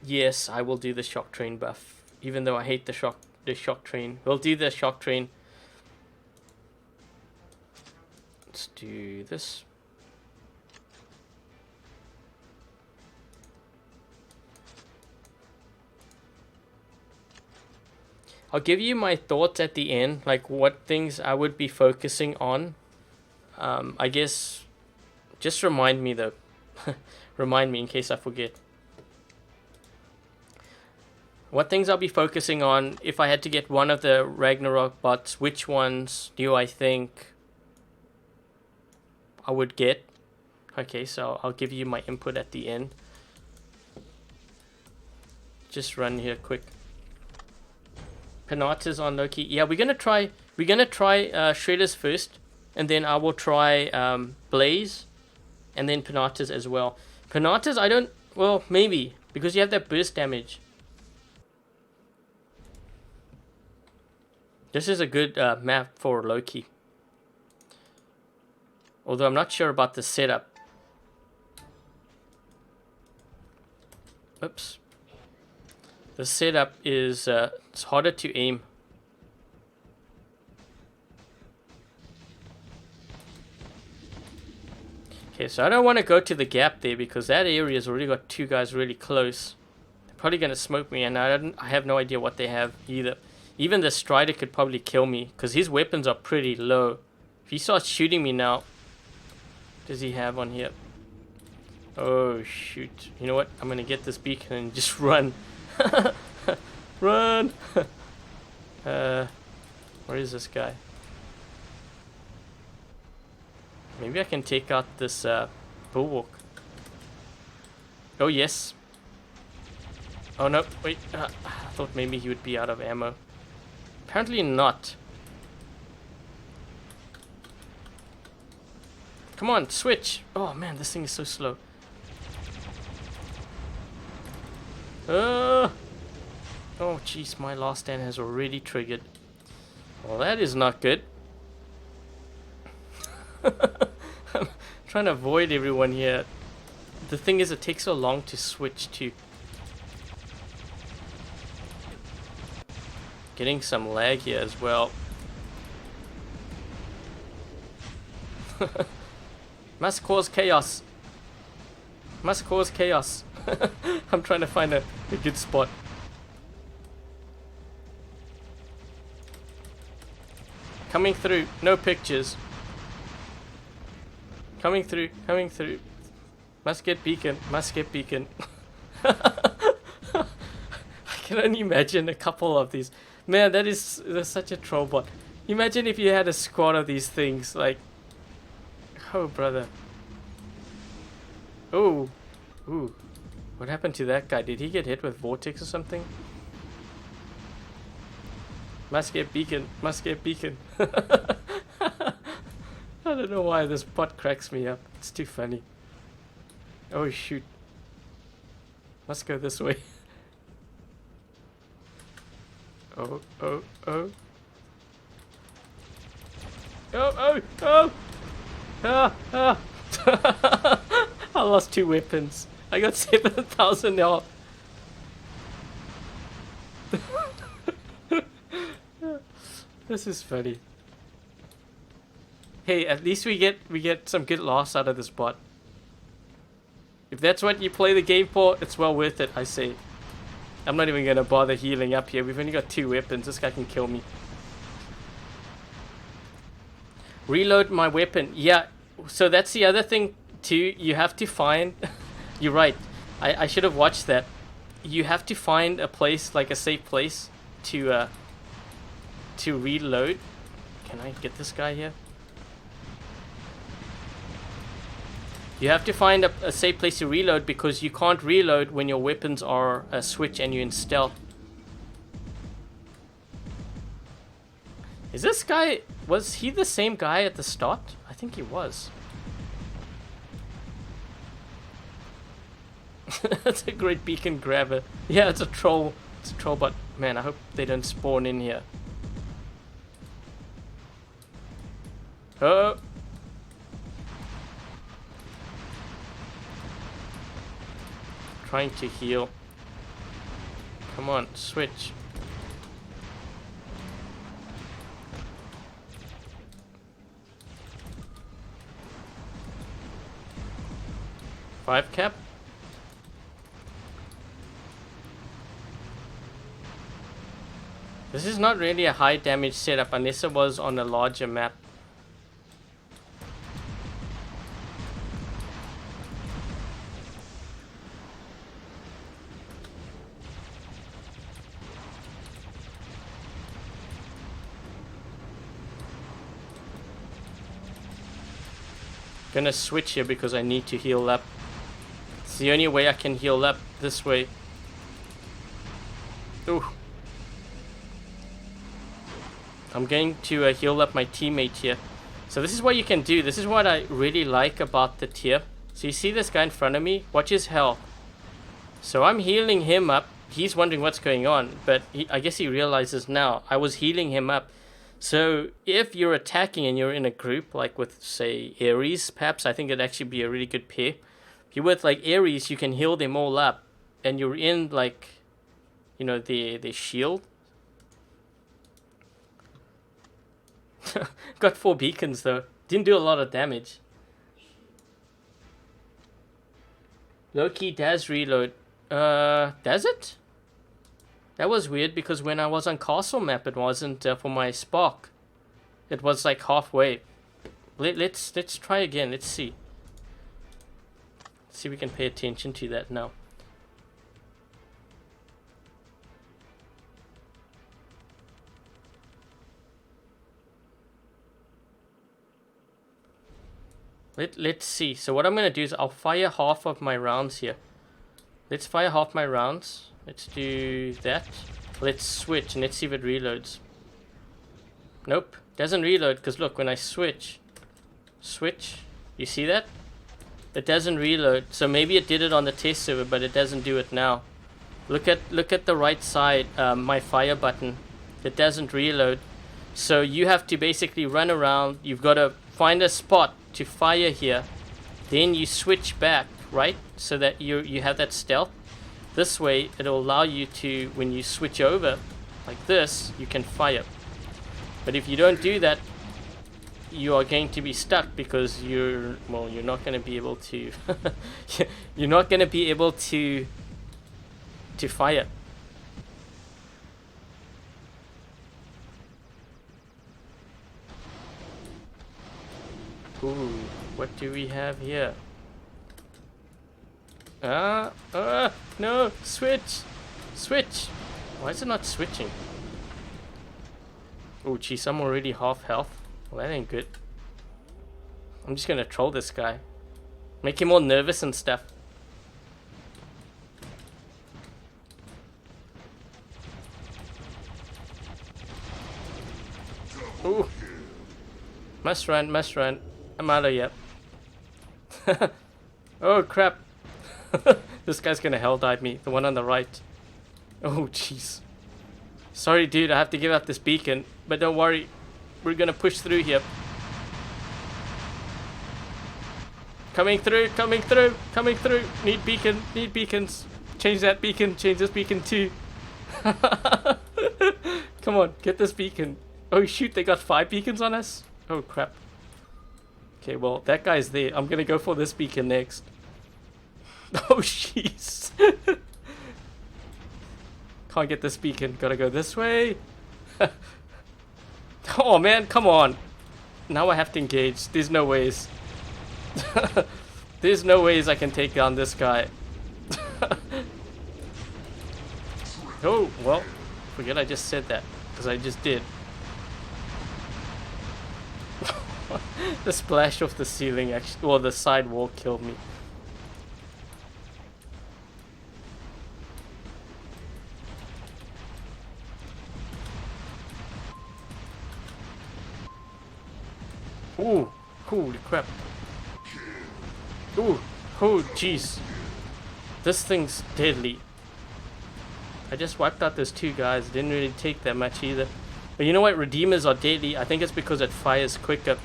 [SPEAKER 1] Yes, I will do the Shock Train buff. Even though I hate the shock train. We'll do the Shock Train. Let's do this. I'll give you my thoughts at the end, like what things I would be focusing on. I guess just remind me though. Remind me in case I forget. What things I'll be focusing on if I had to get one of the Ragnarok bots, which ones do I think I would get? Okay, so I'll give you my input at the end. Just run here quick. Penata's on Loki. Yeah, we're gonna try Shredders first, and then I will try Blaze, and then Penata's as well. Penata's I don't, well, maybe because you have that burst damage. This is a good map for Loki. Although I'm not sure about the setup. Oops. The setup is it's harder to aim. Okay, so I don't want to go to the gap there because that area's already got two guys really close. They're probably gonna smoke me, and I have no idea what they have either. Even the Strider could probably kill me because his weapons are pretty low. If he starts shooting me now, what does he have on here? Oh shoot! You know what? I'm gonna get this beacon and just run. Run! Where is this guy? Maybe I can take out this bulwark. Oh yes. Oh no! Wait. I thought maybe he would be out of ammo. Apparently not. Come on, switch! Oh man, this thing is so slow. Oh jeez, my last stand has already triggered. Well, that is not good. I'm trying to avoid everyone here. The thing is, it takes so long to switch to. Getting some lag here as well. Must cause chaos. Must cause chaos. I'm trying to find a good spot. Coming through. No pictures. Coming through. Coming through. Must get beacon. Must get beacon. I can only imagine a couple of these. Man, that's such a troll bot. Imagine if you had a squad of these things. Like, oh brother. Oh. Ooh. What happened to that guy? Did he get hit with vortex or something? Must get beacon. Must get beacon. I don't know why this bot cracks me up. It's too funny. Oh shoot. Must go this way. Oh, oh, oh. Oh, oh, oh! Ah, ah! I lost 2 weapons. I got 7,000 health. This is funny. Hey, at least we get some good loss out of this bot. If that's what you play the game for, it's well worth it, I say. I'm not even gonna bother healing up here. We've only got 2 weapons. This guy can kill me. Reload my weapon. Yeah, so that's the other thing too. You have to find... You're right. I should have watched that. You have to find a place, like a safe place, to reload. Can I get this guy here? You have to find a safe place to reload because you can't reload when your weapons are a switch and you're in stealth. Is this guy... Was he the same guy at the start? I think he was. That's a great beacon grabber. Yeah, it's a troll. It's a troll, but man, I hope they don't spawn in here. Oh. Trying to heal. Come on, switch. Five cap. This is not really a high damage setup unless it was on a larger map. Gonna switch here because I need to heal up. It's the only way I can heal up, this way. Ooh. I'm going to heal up my teammate here. So this is what you can do. This is what I really like about the tier. So you see this guy in front of me? Watch his health. So I'm healing him up. He's wondering what's going on, but I guess he realizes now. I was healing him up. So if you're attacking and you're in a group, like with, say, Ares, perhaps, I think it'd actually be a really good pair. If you're with, like, Ares, you can heal them all up. And you're in, like, you know, the shield. Got 4 beacons, though. Didn't do a lot of damage. Loki does reload. Does it? That was weird because when I was on castle map, it wasn't for my spark. It was like halfway. Let's try again. Let's see. See if we can pay attention to that now. Let's see. So what I'm going to do is I'll fire half of my rounds here. Let's fire half my rounds. Let's do that. Let's switch and let's see if it reloads. Nope. Doesn't reload because look, when I switch, you see that? It doesn't reload. So maybe it did it on the test server, but it doesn't do it now. Look at the right side, my fire button. It doesn't reload. So you have to basically run around. You've got to find a spot to fire here. Then you switch back, right? So that you have that stealth. This way, it'll allow you to, when you switch over, like this, you can fire. But if you don't do that, you are going to be stuck because you're not going to be able to, you're not going to be able to fire. Ooh, what do we have here? No, switch. Why is it not switching? Oh, geez, I'm already half health. Well, that ain't good. I'm just gonna troll this guy. Make him all nervous and stuff. Ooh. Must run. I'm out of here. Oh, crap. This guy's gonna hell dive me. The one on the right. Oh, jeez. Sorry, dude. I have to give up this beacon. But don't worry. We're gonna push through here. Coming through. Need beacons. Change that beacon. Change this beacon too. Come on. Get this beacon. Oh, shoot. They got 5 beacons on us? Oh, crap. Okay, well, that guy's there. I'm gonna go for this beacon next. Oh, jeez. Can't get this beacon. Gotta go this way. Oh, man, come on. Now I have to engage. There's no ways. There's no ways I can take down this guy. Oh, well, forget I just said that. Because I just did. The splash off the ceiling, actually, or the side wall killed me. Ooh, holy crap. Ooh, oh jeez. This thing's deadly. I just wiped out those 2 guys. Didn't really take that much either. But you know what? Redeemers are deadly. I think it's because it fires quicker.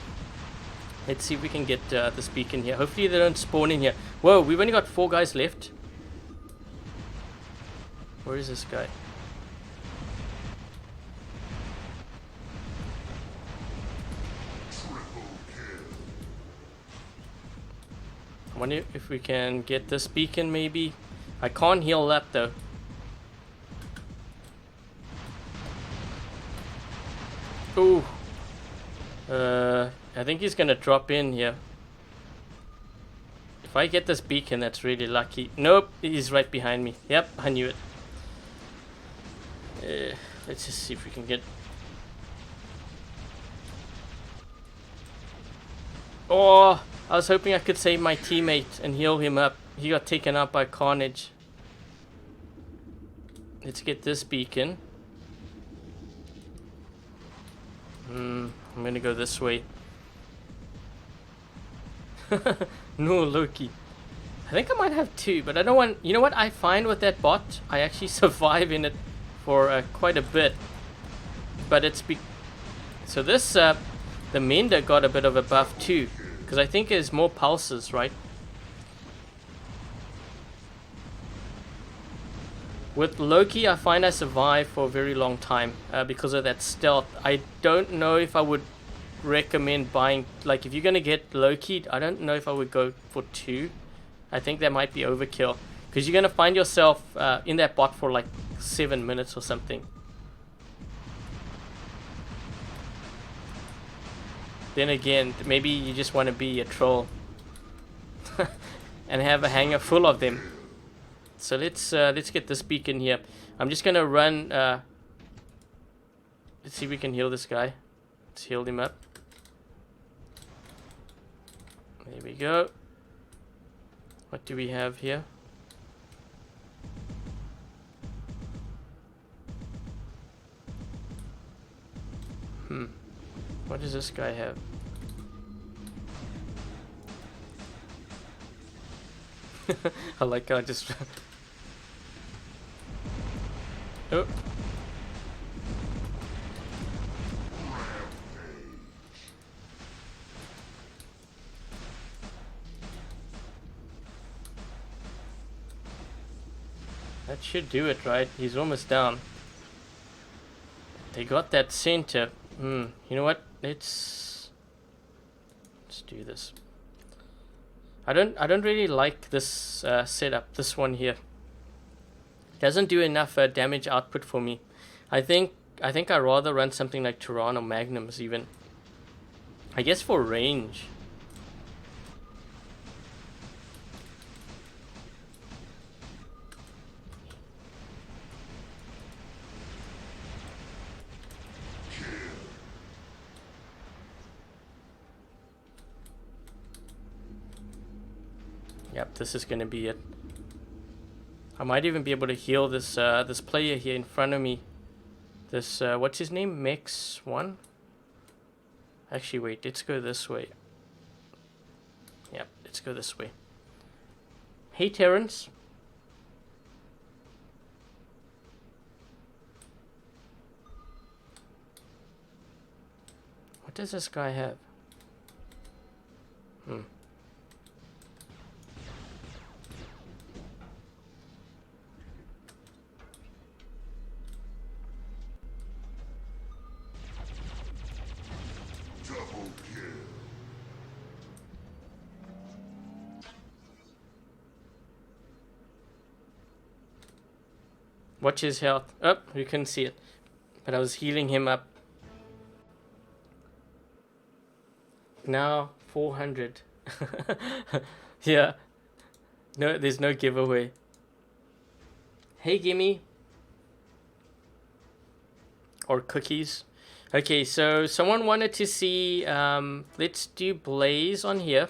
[SPEAKER 1] Let's see if we can get this beacon here. Hopefully they don't spawn in here. Whoa, we've only got 4 guys left. Where is this guy? I wonder if we can get this beacon maybe. I can't heal that though. Ooh. I think he's gonna drop in here. If I get this beacon, that's really lucky. Nope, he's right behind me. Yep, I knew it. Let's just see if we can get... Oh, I was hoping I could save my teammate and heal him up. He got taken out by Carnage. Let's get this beacon. I'm gonna go this way. No, Loki. I think I might have two, but I don't want... You know what I find with that bot? I actually survive in it for quite a bit. But it's... So this... the Mender got a bit of a buff too. Because I think there's more pulses, right? With Loki, I find I survive for a very long time because of that stealth. I don't know if I would recommend buying... Like, if you're going to get Loki, I don't know if I would go for 2. I think that might be overkill. Because you're going to find yourself in that bot for like 7 minutes or something. Then again, maybe you just want to be a troll. And have a hangar full of them. So let's get this beacon here. I'm just gonna run. Let's see if we can heal this guy. Let's heal him up. There we go. What do we have here? What does this guy have? I like how I just... Oh. That should do it, right? He's almost down. They got that center. You know what? Let's do this. I don't really like this setup. This one here doesn't do enough damage output for me. I think I'd rather run something like Tyran or Magnums even. I guess for range. Yep, this is gonna be it. I might even be able to heal this this player here in front of me. This what's his name? Mex1? Actually, wait, let's go this way. Yep, let's go this way. Hey, Terrence. What does this guy have? Watch his health. Oh, you couldn't see it. But I was healing him up. Now 400. Yeah. No, there's no giveaway. Hey, gimme. Or cookies. Okay, so someone wanted to see, let's do Blaze on here.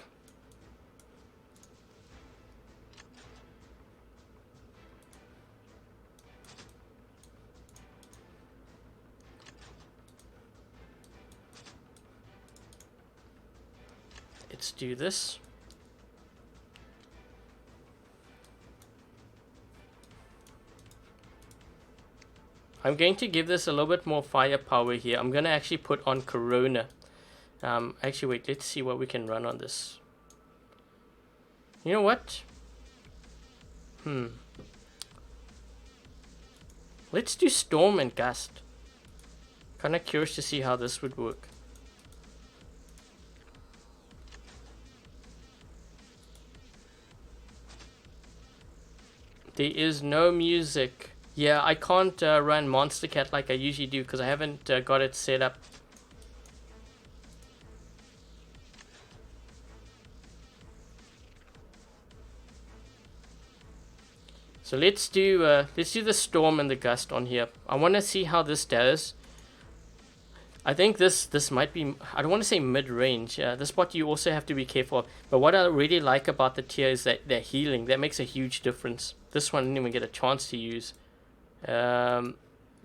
[SPEAKER 1] Let's do this. I'm going to give this a little bit more firepower here. I'm going to actually put on Corona. Actually, wait, let's see what we can run on this. You know what? Let's do Storm and Gust. Kind of curious to see how this would work. There is no music. Yeah, I can't run Monstercat like I usually do because I haven't got it set up So let's do the storm and the gust on here. I want to see how this does. I think this might be, I don't want to say mid-range. This spot you also have to be careful of. But what I really like about the Tyr is that they're healing. That makes a huge difference. This one I didn't even get a chance to use.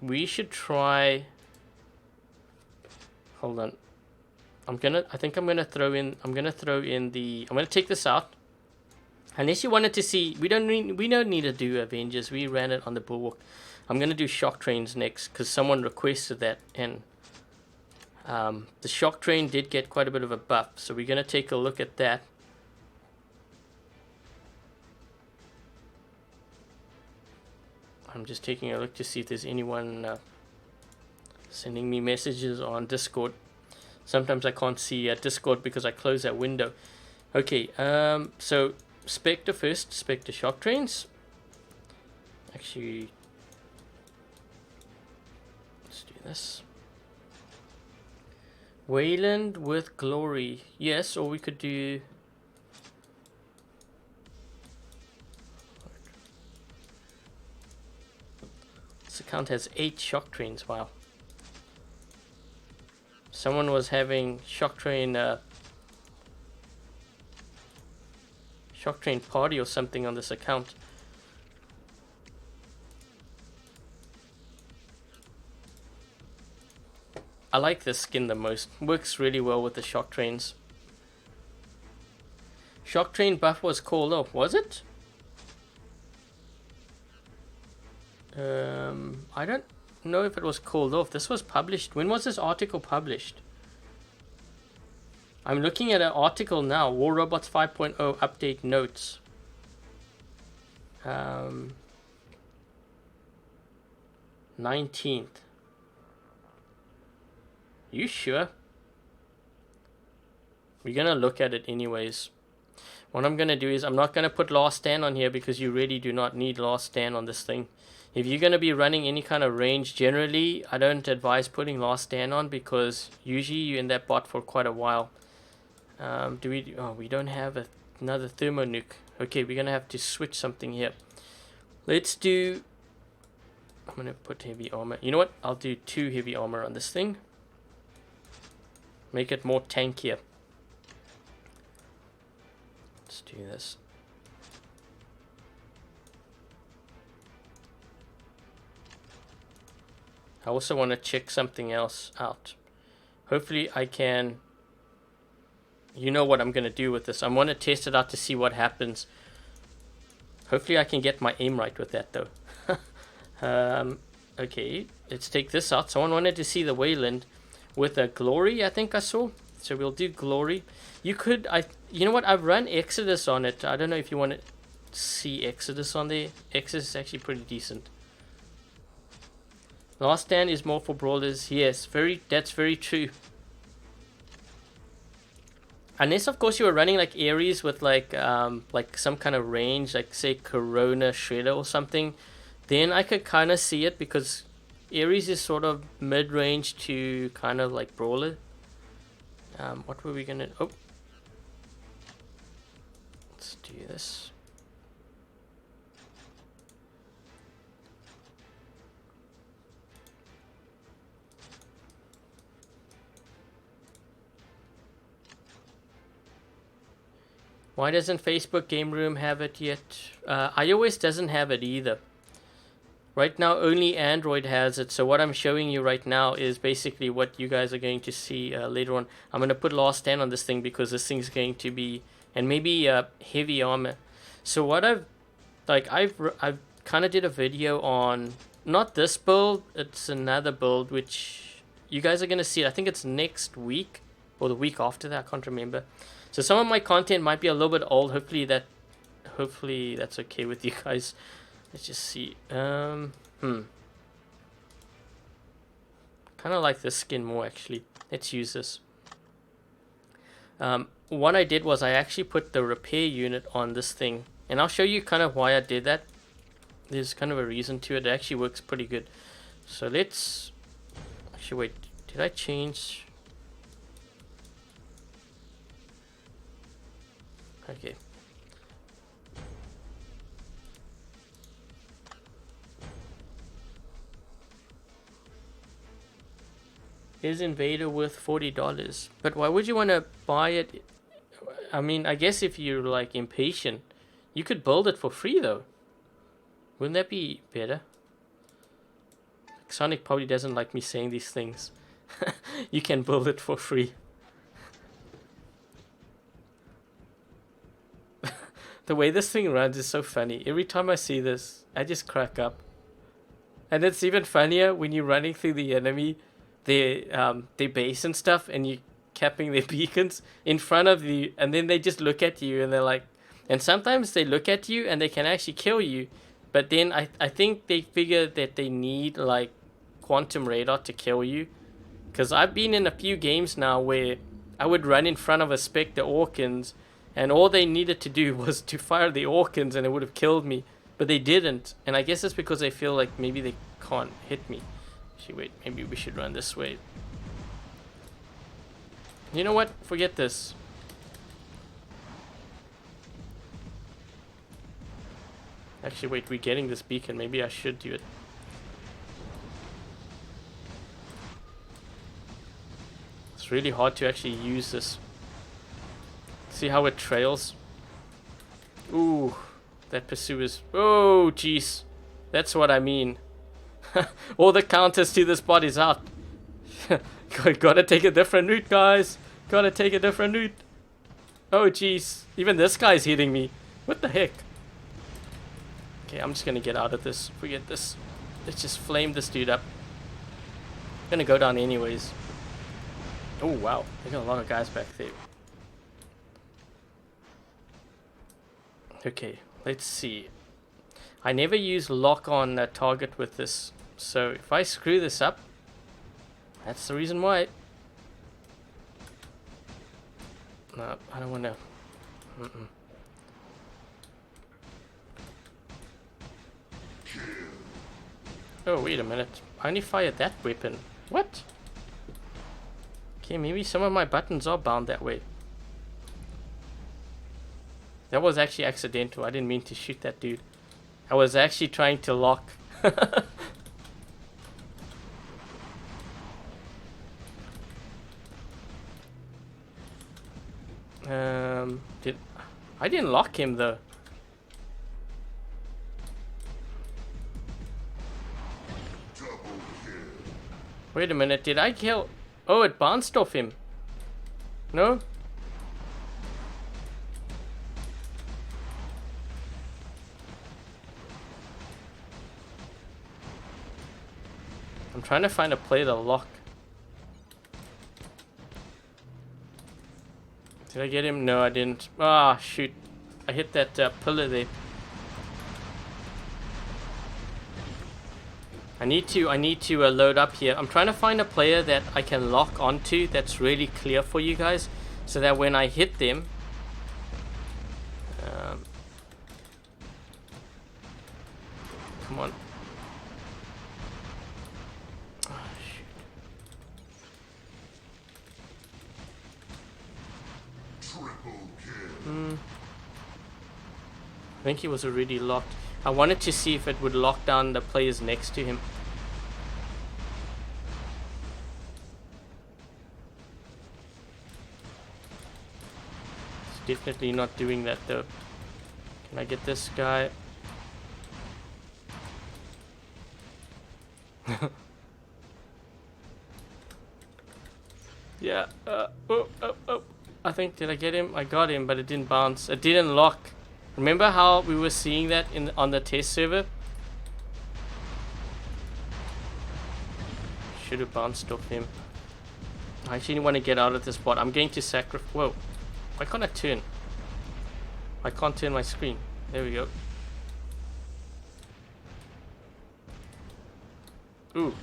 [SPEAKER 1] We should try. Hold on. I'm gonna throw in the. I'm gonna take this out. Unless you wanted to see, we don't need to do Avengers. We ran it on the Bulwark. I'm gonna do shock trains next because someone requested that, and the shock train did get quite a bit of a buff. So we're gonna take a look at that. I'm just taking a look to see if there's anyone sending me messages on Discord. Sometimes I can't see Discord because I close that window. Okay, so Spectre first. Spectre shock trains. Actually, let's do this. Wayland with Glory. Yes, or we could do... This account has 8 shock trains. Wow. Someone was having shock train party or something on this account. I like this skin the most. Works really well with the shock trains. Shock train buff was called off, was it? I don't know if it was called off. This was published. When was this article published? I'm looking at an article now. War Robots 5.0 update notes. 19th. You sure? We're gonna look at it anyways. What I'm gonna do is I'm not gonna put last stand on here because you really do not need last stand on this thing. If you're gonna be running any kind of range, generally I don't advise putting last stand on because usually you're in that bot for quite a while. We don't have another thermo nuke. Okay, we're gonna have to switch something here. Let's do. I'm gonna put heavy armor. You know what? I'll do 2 heavy armor on this thing. Make it more tankier. Let's do this. I also want to check something else out. Hopefully I can. You know what I'm going to do with this. I want to test it out to see what happens. Hopefully I can get my aim right with that though. Okay, let's take this out. Someone wanted to see the Wayland with a Glory, I think I saw. So we'll do Glory. You know what? I've run Exodus on it. I don't know if you want to see Exodus on there. Exodus is actually pretty decent. Last stand is more for brawlers. Yes, that's very true. Unless of course you were running like Ares with like some kind of range, like say Corona Shredder or something, then I could kind of see it because Ares is sort of mid-range to kind of like brawler. What were we gonna? Oh, let's do this. Why doesn't Facebook Game Room have it yet? iOS doesn't have it either. Right now, only Android has it. So what I'm showing you right now is basically what you guys are going to see later on. I'm going to put last stand on this thing because this thing's going to be, and maybe heavy armor. So what I've kind of did a video on, not this build, it's another build which you guys are going to see. I think it's next week or the week after that. I can't remember. So some of my content might be a little bit old. Hopefully that's okay with you guys. Let's just see. Kind of like this skin more actually. Let's use this. What I did was I actually put the repair unit on this thing, and I'll show you kind of why I did that. There's kind of a reason to it. It actually works pretty good. So let's actually wait. Did I change? Okay. Is Invader worth $40? But why would you want to buy it? I mean, I guess if you're like impatient, you could build it for free though. Wouldn't that be better? Sonic probably doesn't like me saying these things. You can build it for free. The way this thing runs is so funny. Every time I see this, I just crack up. And it's even funnier when you're running through the enemy, their base and stuff, and you capping their beacons in front of you, and then they just look at you and they're like, and sometimes they look at you and they can actually kill you, but then I think they figure that they need like quantum radar to kill you, because I've been in a few games now where I would run in front of a Spectre Orkans and all they needed to do was to fire the Orkans and it would have killed me, but they didn't, and I guess it's because they feel like maybe they can't hit me. Actually, wait, maybe we should run this way. You know what? Forget this. Actually, wait, we're getting this beacon. Maybe I should do it. It's really hard to actually use this. See how it trails? Ooh, that pursuer's... Oh, jeez. That's what I mean. All the counters to this bot is out. Gotta take a different route, guys. Gotta take a different route. Oh, jeez. Even this guy's hitting me. What the heck? Okay, I'm just gonna get out of this. Forget this. Let's just flame this dude up. I'm gonna go down anyways. Oh, wow. They got a lot of guys back there. Okay, let's see. I never use lock on a target with this. So if I screw this up, that's the reason why. No, I don't want to. Oh, wait a minute. I only fired that weapon. What? Okay, maybe some of my buttons are bound that way. That was actually accidental. I didn't mean to shoot that dude. I was actually trying to lock. I didn't lock him though. Wait a minute, did I kill? Oh, it bounced off him. No? I'm trying to find a play to lock. Did I get him? No, I didn't. Ah, shoot. I hit that pillar there. I need to load up here. I'm trying to find a player that I can lock onto that's really clear for you guys, so that when I hit them, come on. Oh, shoot. I think he was already locked. I wanted to see if it would lock down the players next to him. It's definitely not doing that though. Can I get this guy? Yeah. Oh. I think, did I get him? I got him, but it didn't bounce. It didn't lock. Remember how we were seeing that on the test server? Should have bounced off him. I actually want to get out of this spot. I'm going to sacrifice. Whoa. Why can't I turn? I can't turn my screen. There we go. Ooh.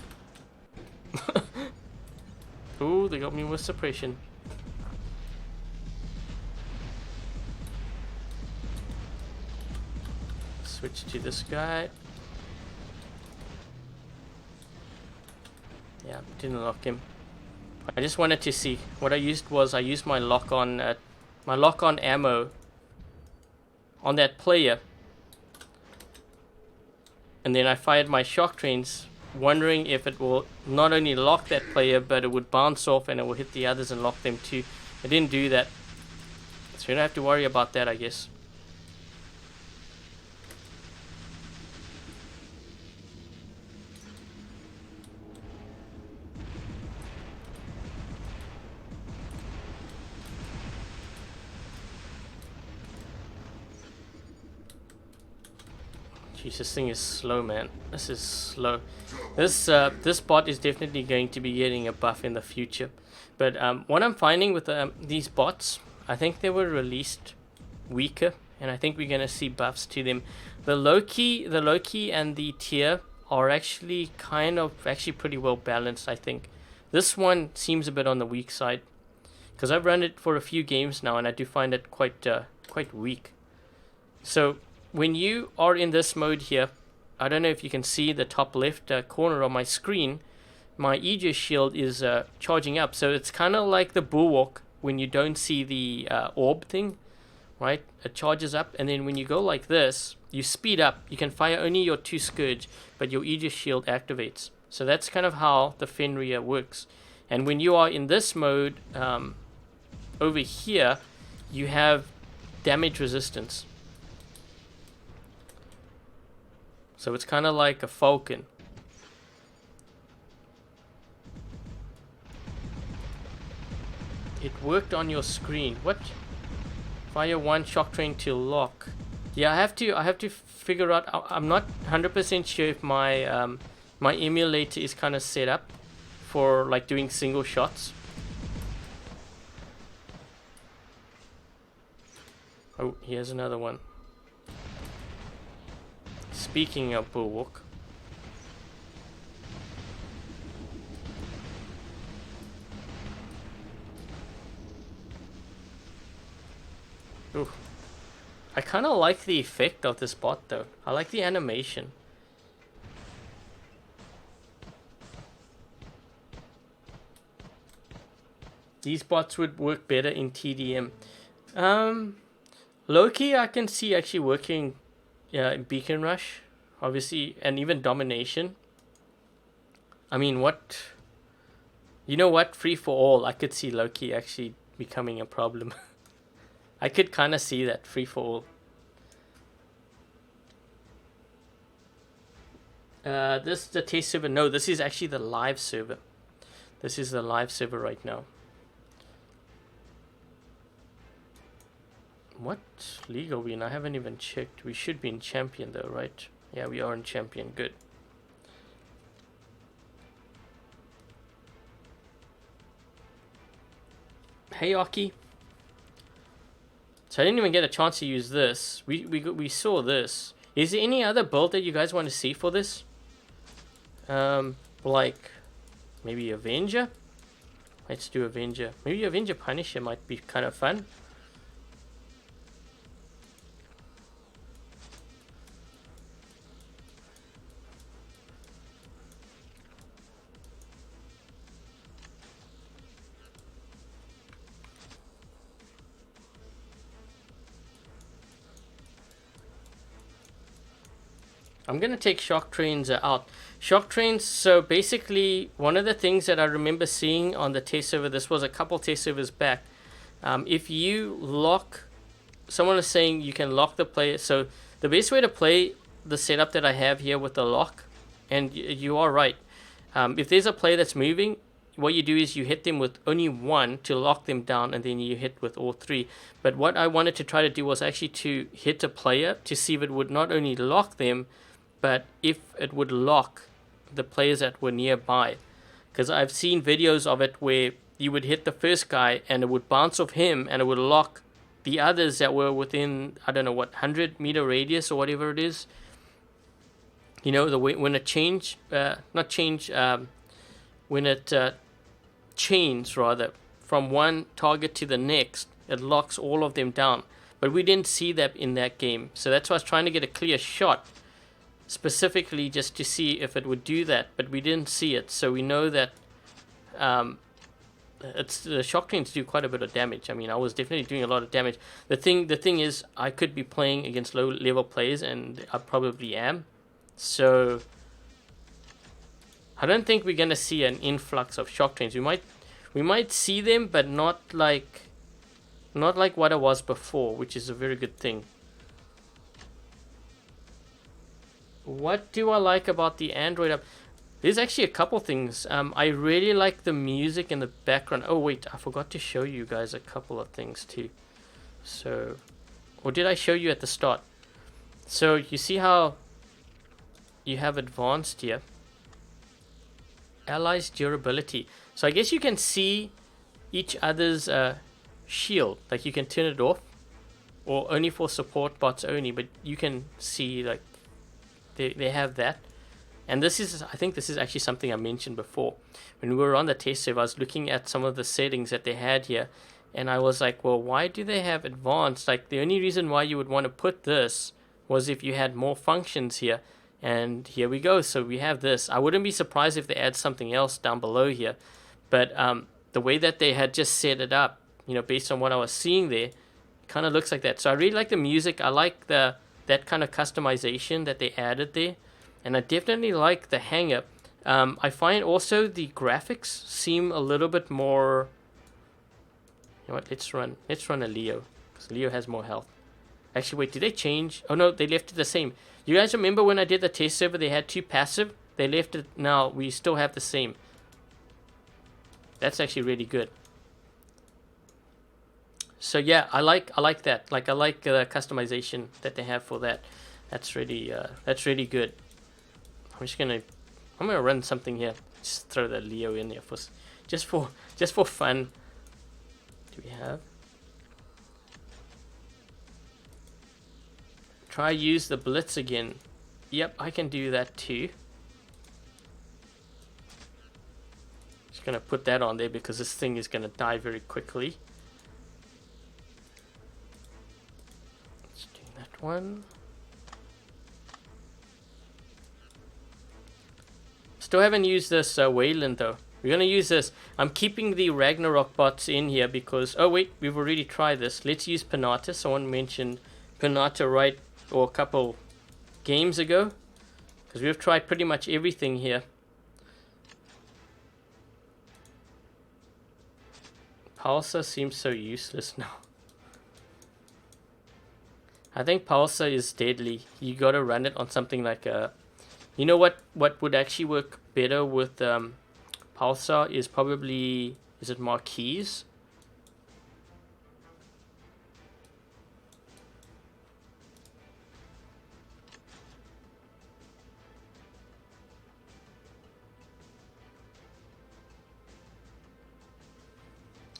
[SPEAKER 1] Ooh, they got me with suppression. Switch to this guy. Yeah, didn't lock him. I just wanted to see. What I used was I used my lock on ammo on that player, and then I fired my shock trains wondering if it will not only lock that player, but it would bounce off and it will hit the others and lock them too. It didn't do that, so you don't have to worry about that, I guess. Jeez, this thing is slow, man. This is slow. This bot is definitely going to be getting a buff in the future. But what I'm finding with these bots, I think they were released weaker, and I think we're gonna see buffs to them. The Loki and the Tyr are actually pretty well balanced. I think this one seems a bit on the weak side, because I've run it for a few games now, and I do find it quite weak. So when you are in this mode here, I don't know if you can see the top left corner of my screen, my Aegis Shield is charging up. So it's kind of like the Bulwark when you don't see the orb thing, right? It charges up, and then when you go like this, you speed up. You can fire only your 2 Scourge, but your Aegis Shield activates. So that's kind of how the Fenrir works. And when you are in this mode, over here, you have damage resistance. So it's kind of like a falcon. It worked on your screen. What? Fire 1 shock train to lock. Yeah, I have to figure out. I'm not 100% sure if my my emulator is kind of set up for like doing single shots. Oh, here's another one. Speaking of Bulwark, ooh, I kind of like the effect of this bot though. I like the animation. These bots would work better in TDM. Loki I can see actually working in Beacon Rush, obviously, and even Domination. I mean, you know what? Free for all, I could see Loki actually becoming a problem. I could kind of see that, free for all. This is the test server. No, this is actually the live server. This is the live server right now. What league are we in? I haven't even checked. We should be in champion though, right? Yeah, we are in champion. Good. Hey, Aki. So I didn't even get a chance to use this. We saw this. Is there any other build that you guys want to see for this? Like maybe Avenger? Let's do Avenger. Maybe Avenger Punisher might be kind of fun. I'm gonna take shock trains out. Shock trains, so basically one of the things that I remember seeing on the test server, this was a couple test servers back, if you lock, someone is saying you can lock the player. So the best way to play the setup that I have here with the lock, and you are right, if there's a player that's moving, what you do is you hit them with only 1 to lock them down, and then you hit with all 3. But what I wanted to try to do was actually to hit a player to see if it would not only lock them, but if it would lock the players that were nearby. Because I've seen videos of it where you would hit the first guy and it would bounce off him and it would lock the others that were within, I don't know what, 100-meter radius or whatever it is. You know, the way when it when it chains rather from one target to the next, it locks all of them down. But we didn't see that in that game, so that's why I was trying to get a clear shot specifically just to see if it would do that, but we didn't see it. So we know that the shock trains do quite a bit of damage. I mean, I was definitely doing a lot of damage. The thing is, I could be playing against low level players, and I probably am. So I don't think we're gonna see an influx of shock trains. We might see them, but not like what it was before, which is a very good thing. What do I like about the Android app? There's actually a couple things. I really like the music in the background. Oh wait, I forgot to show you guys a couple of things too. So, or did I show you at the start? So you see how you have advanced here. Allies durability. So I guess you can see each other's shield. Like you can turn it off, or only for support bots only. But you can see like they have that. And this is, I think this is actually something I mentioned before. When we were on the test server, I was looking at some of the settings that they had here. And I was like, well, why do they have advanced? Like the only reason why you would want to put this was if you had more functions here. And here we go. So we have this. I wouldn't be surprised if they add something else down below here. But the way that they had just set it up, you know, based on what I was seeing there, kind of looks like that. So I really like the music. I like that kind of customization that they added there. And I definitely like the hanger. I find also the graphics seem a little bit more... You know what, let's run a Leo, because Leo has more health. Actually, wait, did they change? Oh no, they left it the same. You guys remember when I did the test server, they had 2 passive? They left it, now we still have the same. That's actually really good. So yeah, I like that. Like I like the customization that they have for that. That's really good. I'm gonna run something here. Just throw the Leo in there for just for fun. Do we have? Try use the blitz again. Yep, I can do that too. Just gonna put that on there because this thing is gonna die very quickly. Let's do that one. Still haven't used this Wayland though. We're gonna use this. I'm keeping the Ragnarok bots in here because, oh wait, we've already tried this. Let's use Penata. Someone mentioned Penata right, or a couple games ago, because we've tried pretty much everything here. Pulsar seems so useless now. I think Pulsar is deadly. You gotta run it on something like a... You know what would actually work better with Pulsar is probably... Is it Marquise?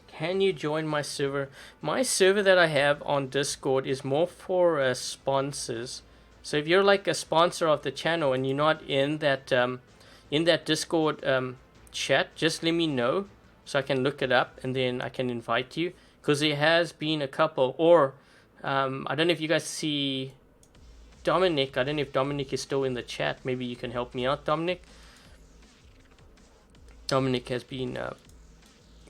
[SPEAKER 1] Can you join my server? My server that I have on Discord is more for sponsors. So if you're like a sponsor of the channel and you're not in that Discord chat, just let me know so I can look it up and then I can invite you. Because there has been a couple, or I don't know if you guys see Dominic. I don't know if Dominic is still in the chat. Maybe you can help me out, Dominic. Dominic has been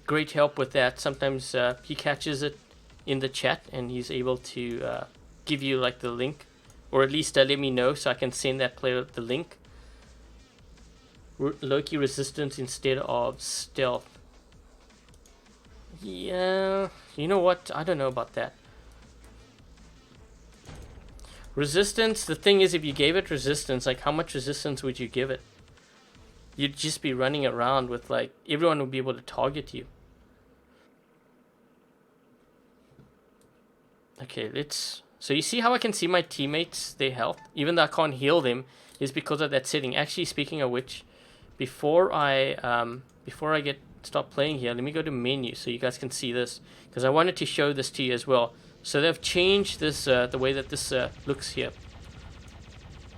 [SPEAKER 1] great help with that. Sometimes he catches it in the chat and he's able to give you like the link, or at least let me know so I can send that player the link. Loki resistance instead of stealth. Yeah, you know what? I don't know about that. Resistance, the thing is, if you gave it resistance, like how much resistance would you give it? You'd just be running around with like, everyone would be able to target you. Okay, let's... So you see how I can see my teammates, their health? Even though I can't heal them, is because of that setting. Actually, speaking of which, before I start playing here, let me go to menu so you guys can see this, because I wanted to show this to you as well. So they've changed this, the way that this looks here.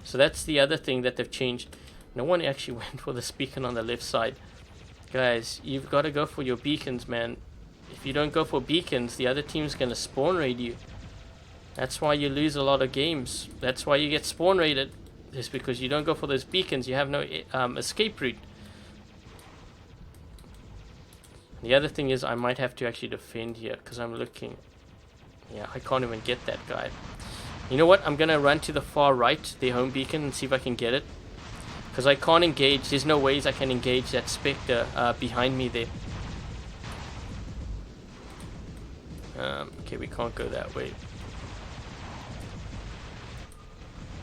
[SPEAKER 1] So that's the other thing that they've changed. No one actually went for this beacon on the left side. Guys, you've got to go for your beacons, man. If you don't go for beacons, the other team's going to spawn raid you. That's why you lose a lot of games. That's why you get spawn raided. Just because you don't go for those beacons, you have no escape route. The other thing is I might have to actually defend here because I'm looking. Yeah, I can't even get that guy. You know what? I'm going to run to the far right, the home beacon, and see if I can get it. Because I can't engage. There's no ways I can engage that Spectre behind me there. Okay, we can't go that way.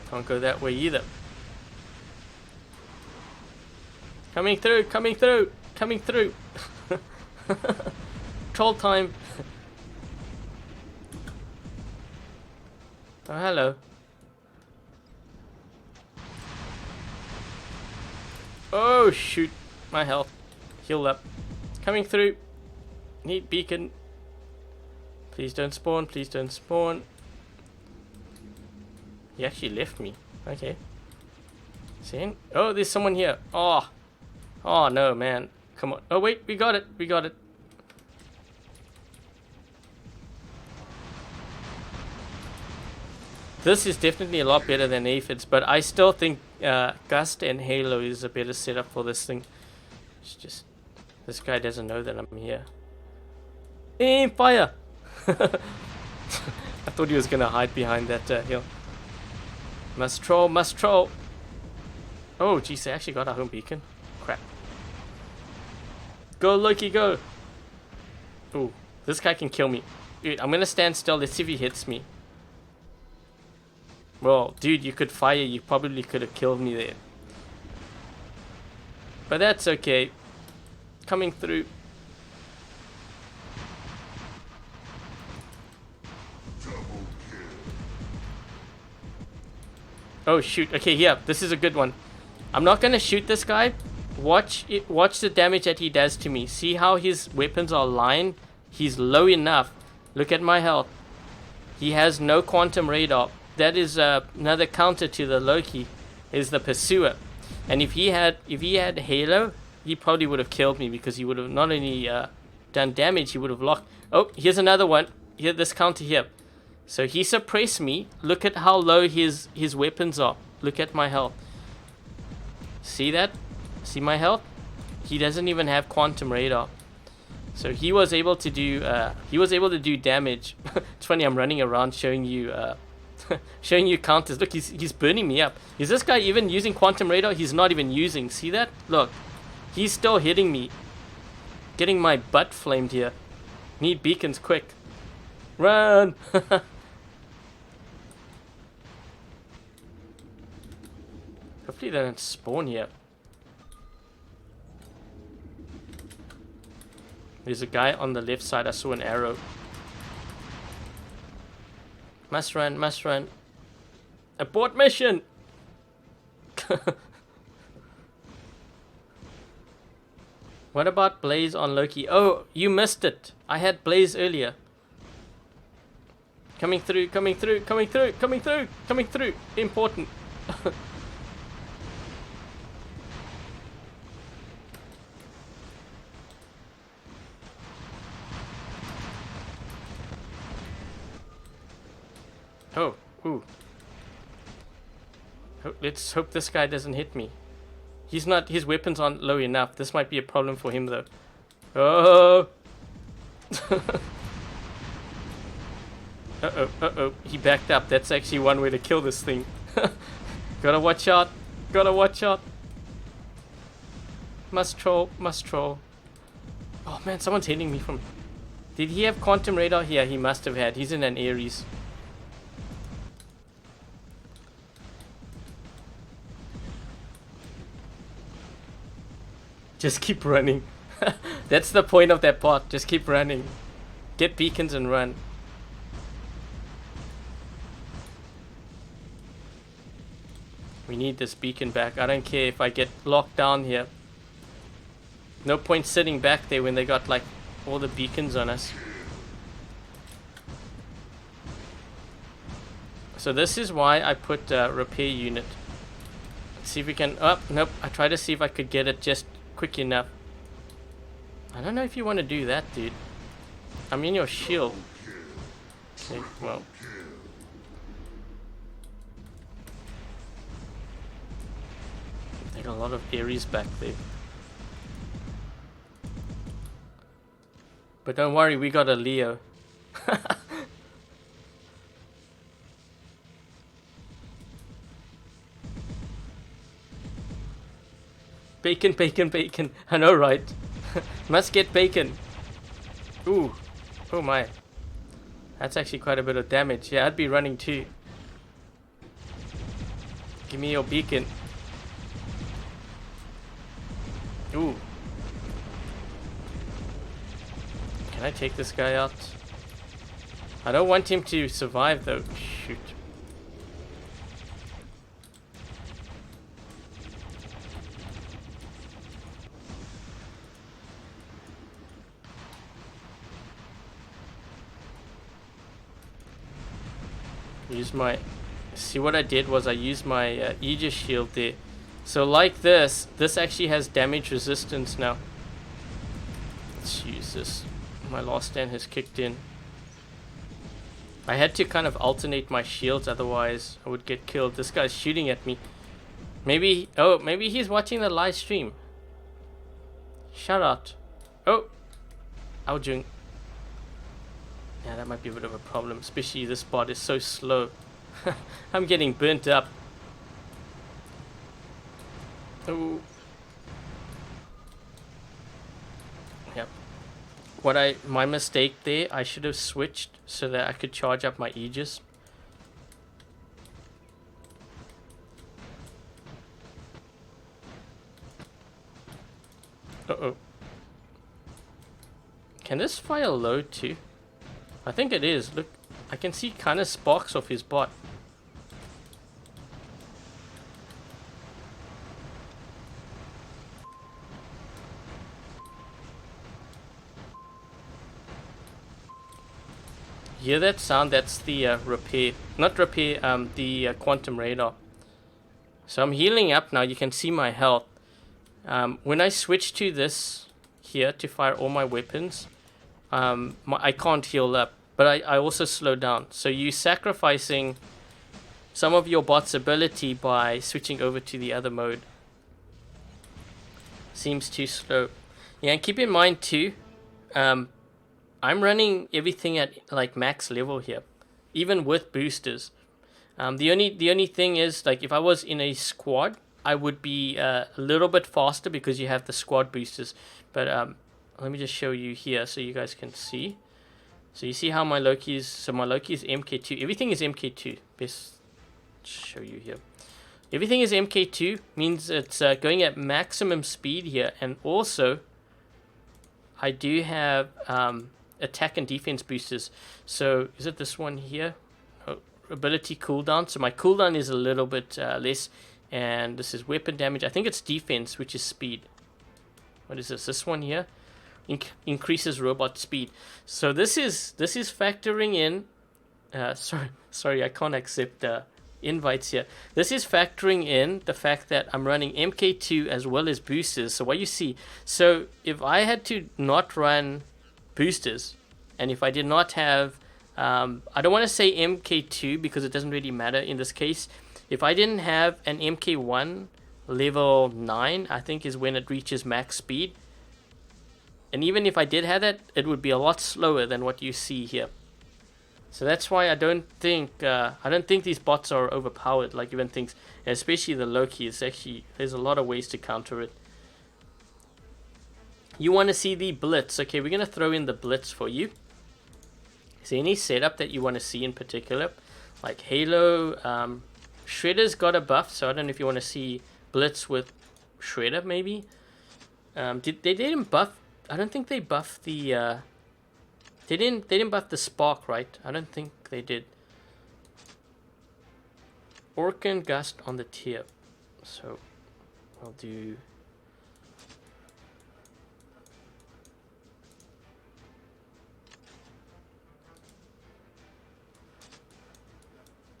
[SPEAKER 1] Can't go that way either. Coming through, coming through, coming through. Troll time. Oh, hello. Oh, shoot. My health. Heal up. Coming through. Need beacon. Please don't spawn. Please don't spawn. He actually left me. Okay. See? Oh, there's someone here. Oh. Oh, no, man. Come on. Oh, wait. We got it. We got it. This is definitely a lot better than Aphids, but I still think Gust and Halo is a better setup for this thing. It's just... This guy doesn't know that I'm here. Aim fire! I thought he was going to hide behind that hill. Must troll, must troll. Oh, jeez, they actually got our home beacon. Crap. Go, Loki, go. Ooh, this guy can kill me. Dude, I'm going to stand still. Let's see if he hits me. Well, dude, you could fire. You probably could have killed me there. But that's okay. Coming through. Oh shoot, okay, yeah, this is a good one. I'm not gonna shoot this guy. Watch it, watch the damage that he does to me. See how his weapons are aligned? He's low enough. Look at my health. He has no quantum radar. That is another counter to the Loki, is the Pursuer. And if he had Halo, he probably would have killed me, because he would have not only done damage, he would have locked. Oh, here's another one. Here, this counter here. So he suppressed me. Look at how low his weapons are. Look at my health. See that? See my health? He doesn't even have quantum radar. So he was able to do damage. It's funny, I'm running around showing you showing you counters. Look, he's burning me up. Is this guy even using quantum radar? He's not even using. See that? Look. He's still hitting me. Getting my butt flamed here. Need beacons quick. Run! Hopefully they don't spawn here. There's a guy on the left side. I saw an arrow. Must run, must run. Abort mission! What about Blaze on Loki? Oh, you missed it. I had Blaze earlier. Coming through, coming through, coming through, coming through, coming through. Important. Oh, ooh. Let's hope this guy doesn't hit me. He's not, his weapons aren't low enough. This might be a problem for him though. Oh! Uh-oh, uh-oh. He backed up. That's actually one way to kill this thing. Gotta watch out. Gotta watch out. Must troll, must troll. Oh man, someone's hitting me from... Did he have quantum radar? Yeah, he must have had. He's in an Ares. Just keep running. That's the point of that part. Just keep running. Get beacons and run. We need this beacon back. I don't care if I get locked down here. No point sitting back there when they got like all the beacons on us. So this is why I put repair unit. Let's see if we can... Oh, nope. I tried to see if I could get it just quick enough. I don't know if you want to do that, dude. I'm in your shield. Okay, well. They got a lot of Ares back there. But don't worry, we got a Leo. Bacon, bacon, bacon. I know, right? Must get bacon. Ooh. Oh my. That's actually quite a bit of damage. Yeah, I'd be running too. Give me your beacon. Ooh. Can I take this guy out? I don't want him to survive though. Shoot. Use my... See, what I did was I used my Aegis Shield there. So like this actually has damage resistance now. Let's use this. My last stand has kicked in. I had to kind of alternate my shields, otherwise I would get killed. This guy's shooting at me. Maybe... Oh, maybe he's watching the live stream. Shout out. Oh! Aljung. Yeah, that might be a bit of a problem, especially this bot is so slow. I'm getting burnt up. Oh. Yep. My mistake there, I should have switched so that I could charge up my Aegis. Uh-oh. Can this fire load too? I think it is. Look, I can see kind of sparks off his bot. Hear that sound? That's the repair. Not repair, the quantum radar. So I'm healing up now. You can see my health. When I switch to this here to fire all my weapons, I can't heal up, but I also slow down. So you're sacrificing some of your bot's ability by switching over to the other mode. Seems too slow. Yeah, and keep in mind too, I'm running everything at like max level here, even with boosters. The only thing is, like, if I was in a squad, I would be a little bit faster because you have the squad boosters. But let me just show you here so you guys can see. So you see how my Loki is. So my Loki is MK2. Everything is MK2. Best show you here. Everything is MK2, means it's going at maximum speed here, and also I do have attack and defense boosters. So is it this one here? Oh, ability cooldown. So my cooldown is a little bit less, and this is weapon damage. I think it's defense, which is speed. What is this? This one here increases robot speed. So this is factoring in. Sorry, I can't accept invites here. This is factoring in the fact that I'm running MK2 as well as boosters. So what you see, so if I had to not run boosters, and if I did not have, I don't want to say MK2 because it doesn't really matter in this case. If I didn't have an MK1 level 9, I think is when it reaches max speed. And even if I did have that, it would be a lot slower than what you see here. So that's why I don't think these bots are overpowered like everyone thinks. Especially the Loki. It's actually, there's a lot of ways to counter it. You want to see the blitz? Okay, we're gonna throw in the blitz for you. Is there any setup that you want to see in particular? Like Halo, Shredder's got a buff, so I don't know if you want to see blitz with Shredder maybe. They didn't buff. I don't think they buffed the. They didn't buff the spark, right? I don't think they did. Orkan Gust on the tip. So I'll do.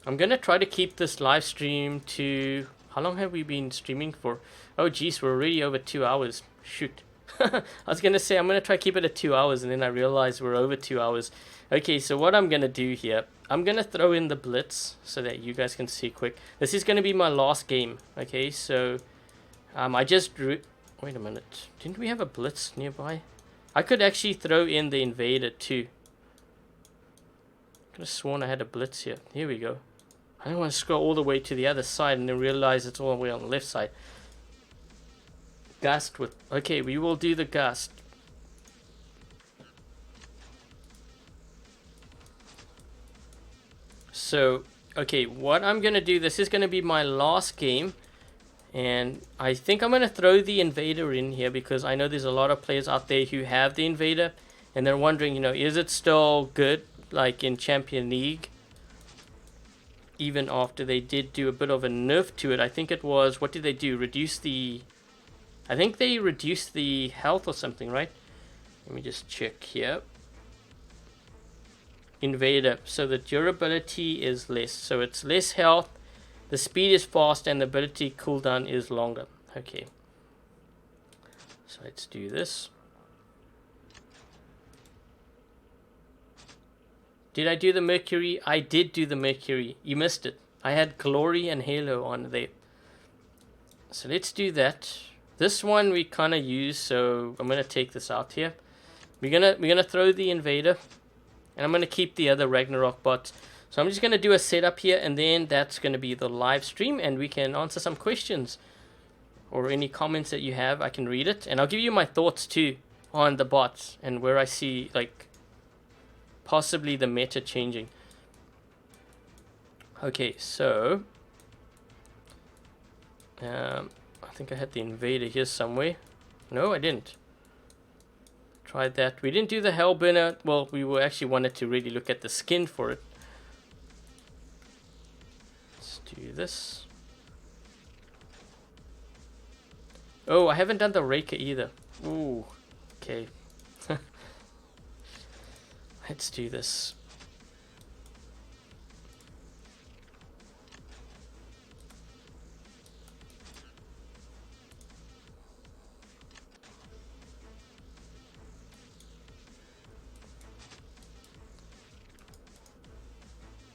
[SPEAKER 1] I'm gonna try to keep this live stream to... How long have we been streaming for? Oh geez, we're already over 2 hours. Shoot. I was gonna say I'm gonna try to keep it at 2 hours, and then I realized we're over 2 hours. Okay, so what I'm gonna do here, I'm gonna throw in the blitz so that you guys can see quick. This is gonna be my last game. Okay, so I just drew... Wait a minute. Didn't we have a blitz nearby? I could actually throw in the invader too. I could have sworn I had a blitz here. Here we go. I don't want to scroll all the way to the other side and then realize it's all the way on the left side. gust with... Okay, we will do the gust. So, okay, what I'm going to do, this is going to be my last game. And I think I'm going to throw the Invader in here because I know there's a lot of players out there who have the Invader. And they're wondering, you know, is it still good, like in Champion League? Even after they did do a bit of a nerf to it. I think it was, what did they do? Reduce the... I think they reduced the health or something, right? Let me just check here. Invader. So the durability is less. So it's less health. The speed is fast and the ability cooldown is longer. Okay. So let's do this. Did I do the Mercury? I did do the Mercury. You missed it. I had Glory and Halo on there. So let's do that. This one we kind of use, so I'm gonna take this out here. We're gonna throw the Invader, and I'm gonna keep the other Ragnarok bots. So I'm just gonna do a setup here, and then that's gonna be the live stream, and we can answer some questions or any comments that you have. I can read it, and I'll give you my thoughts too on the bots and where I see like possibly the meta changing. Okay, so I think I had the Invader here somewhere. No, I didn't. Tried that. We didn't do the Hellburner. Well, we were actually wanted to really look at the skin for it. Let's do this. Oh, I haven't done the Raker either. Ooh, okay. Let's do this.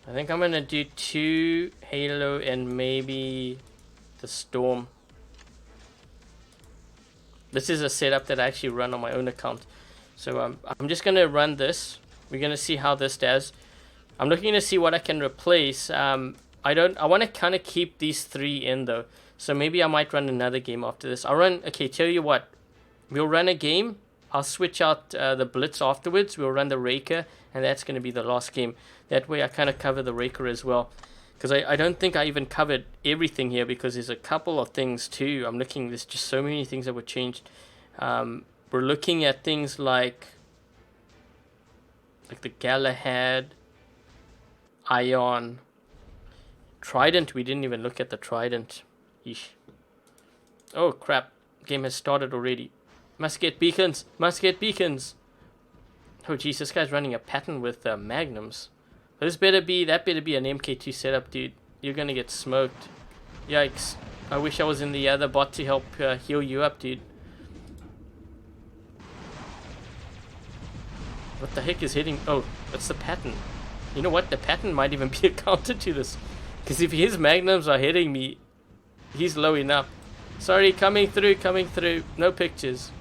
[SPEAKER 1] I think I'm gonna do 2 Halo and maybe the Storm. This is a setup that I actually run on my own account. So I'm just gonna run this. We're gonna see how this does. I'm looking to see what I can replace. I want to kind of keep these 3 in though. So maybe I might run another game after this. I'll run. Okay, tell you what. We'll run a game. I'll switch out the Blitz afterwards. We'll run the Raker, and that's going to be the last game. That way I kind of cover the Raker as well. Because I don't think I even covered everything here, because there's a couple of things too. I'm looking, there's just so many things that were changed. We're looking at things like the Galahad, Ion, Trident. We didn't even look at the Trident. Eesh. Oh crap, game has started already. Must get beacons, must get beacons. Oh jeez, this guy's running a pattern with magnums. That better be an MK2 setup, dude. You're gonna get smoked. Yikes. I wish I was in the other bot to help heal you up, dude. What the heck is hitting? Oh, that's the pattern. You know what? The pattern might even be a counter to this. Because if his magnums are hitting me, he's low enough. Sorry, coming through, coming through. No pictures.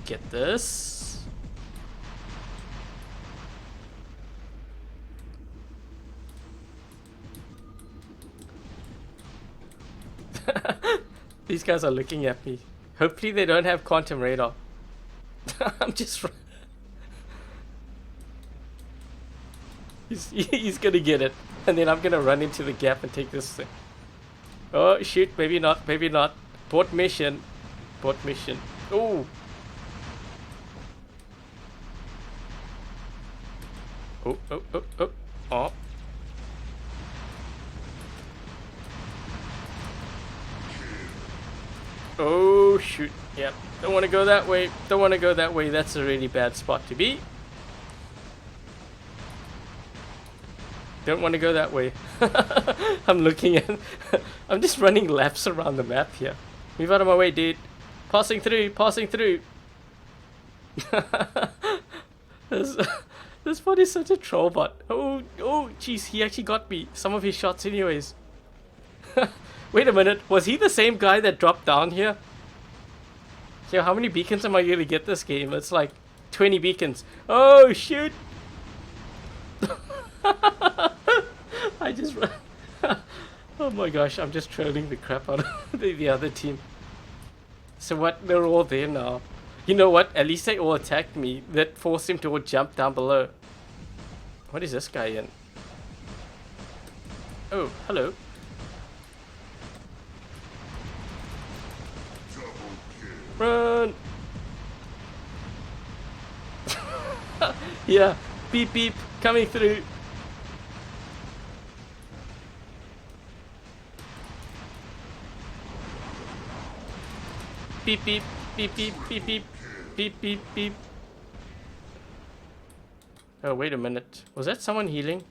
[SPEAKER 1] Get this. These guys are looking at me. Hopefully they don't have quantum radar. I'm just... He's gonna get it. And then I'm gonna run into the gap and take this thing. Oh shoot, maybe not, maybe not. Port mission. Port mission. Oh! Oh, oh, oh, oh. Oh. Oh shoot, yep. Don't want to go that way. Don't want to go that way. That's a really bad spot to be. Don't want to go that way. I'm looking at... I'm just running laps around the map here. Move out of my way, dude. Passing through, passing through. This bot is such a troll bot. Oh, oh, jeez, he actually got me. Some of his shots anyways. Wait a minute, was he the same guy that dropped down here? Yo, how many beacons am I gonna get this game? It's like 20 beacons. Oh, shoot! I just... Oh Oh my gosh, I'm just trolling the crap out of the other team. So what? They're all there now. You know what? At least they all attacked me. That forced him to all jump down below. What is this guy in? Oh, hello. Run! Yeah, beep beep, coming through. Beep beep, beep beep, beep beep, beep beep, beep. Oh, wait a minute. Was that someone healing?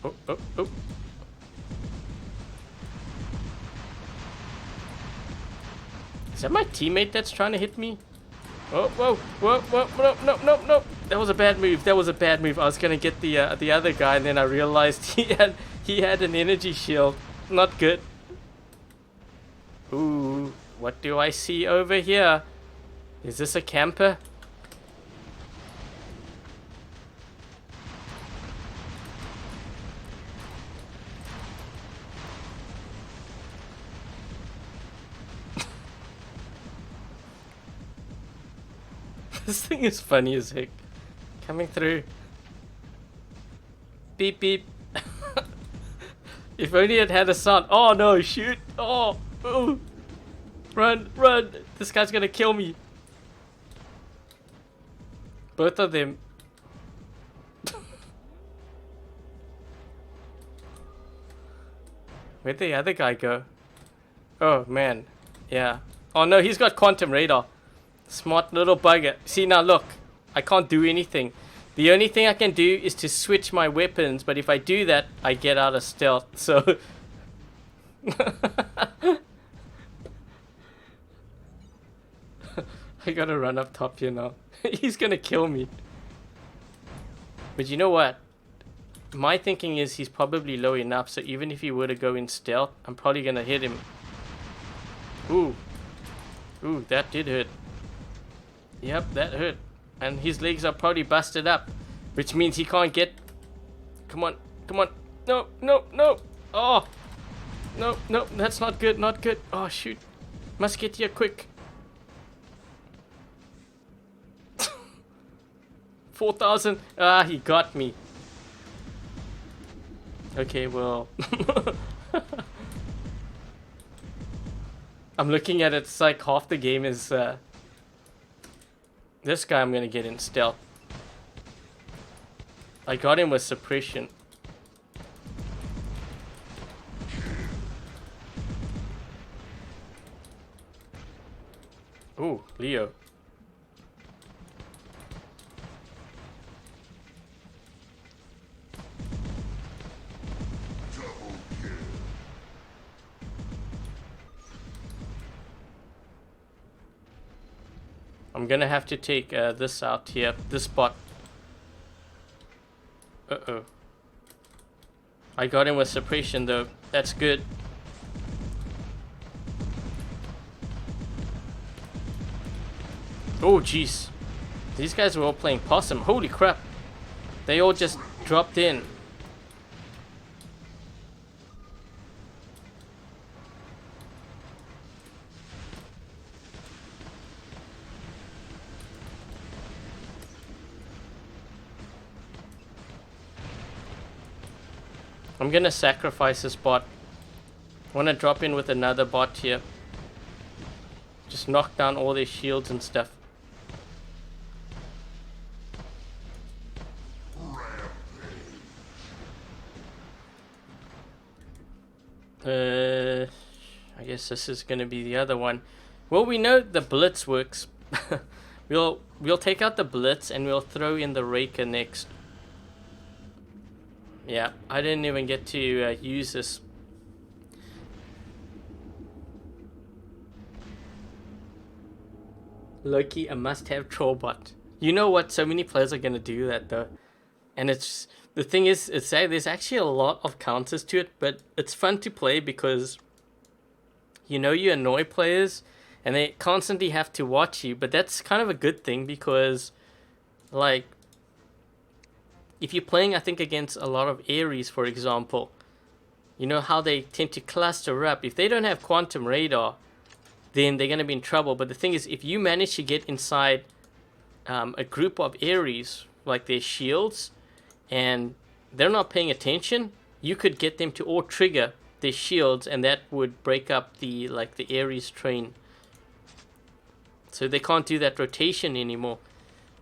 [SPEAKER 1] Oh, oh, oh. Is that my teammate that's trying to hit me? Oh, whoa, whoa, whoa, no, no, no, no. That was a bad move. That was a bad move. I was gonna get the other guy, and then I realized he had an energy shield. Not good. Ooh, what do I see over here? Is this a camper? This thing is funny as heck. Coming through. Beep beep. If only it had a sound. Oh no, shoot. Oh, ooh. Run, run. This guy's gonna kill me. Both of them. Where'd the other guy go? Oh man. Yeah. Oh no, he's got quantum radar. Smart little bugger. See now look, I can't do anything. The only thing I can do is to switch my weapons, but if I do that, I get out of stealth, so... I gotta run up top here now. He's gonna kill me. But you know what? My thinking is he's probably low enough, so even if he were to go in stealth, I'm probably gonna hit him. Ooh. Ooh, that did hurt. Yep, that hurt. And his legs are probably busted up, which means he can't get... Come on, come on. No, no, no. Oh. No, no, that's not good, not good. Oh, shoot. Must get here quick. 4,000. Ah, he got me. Okay, well... I'm looking at it, it's like half the game is... This guy I'm gonna get in stealth. I got him with suppression. Ooh, Leo. I'm gonna have to take this out here, this bot. Uh-oh. I got him with suppression though, that's good. Oh jeez. These guys were all playing possum, holy crap. They all just dropped in. I'm gonna sacrifice this bot. I wanna drop in with another bot here. Just knock down all their shields and stuff. I guess this is gonna be the other one. Well, we know the blitz works. we'll take out the blitz and we'll throw in the raker next. Yeah, I didn't even get to use this. Loki, a must-have troll bot. You know what? So many players are gonna do that though, and it's the thing is, there's actually a lot of counters to it, but it's fun to play because you know you annoy players, and they constantly have to watch you. But that's kind of a good thing because, like, if you're playing, I think, against a lot of Ares, for example, you know how they tend to cluster up. If they don't have quantum radar, then they're going to be in trouble. But the thing is, if you manage to get inside a group of Ares, like their shields, and they're not paying attention, you could get them to all trigger their shields, and that would break up the Ares train. So they can't do that rotation anymore.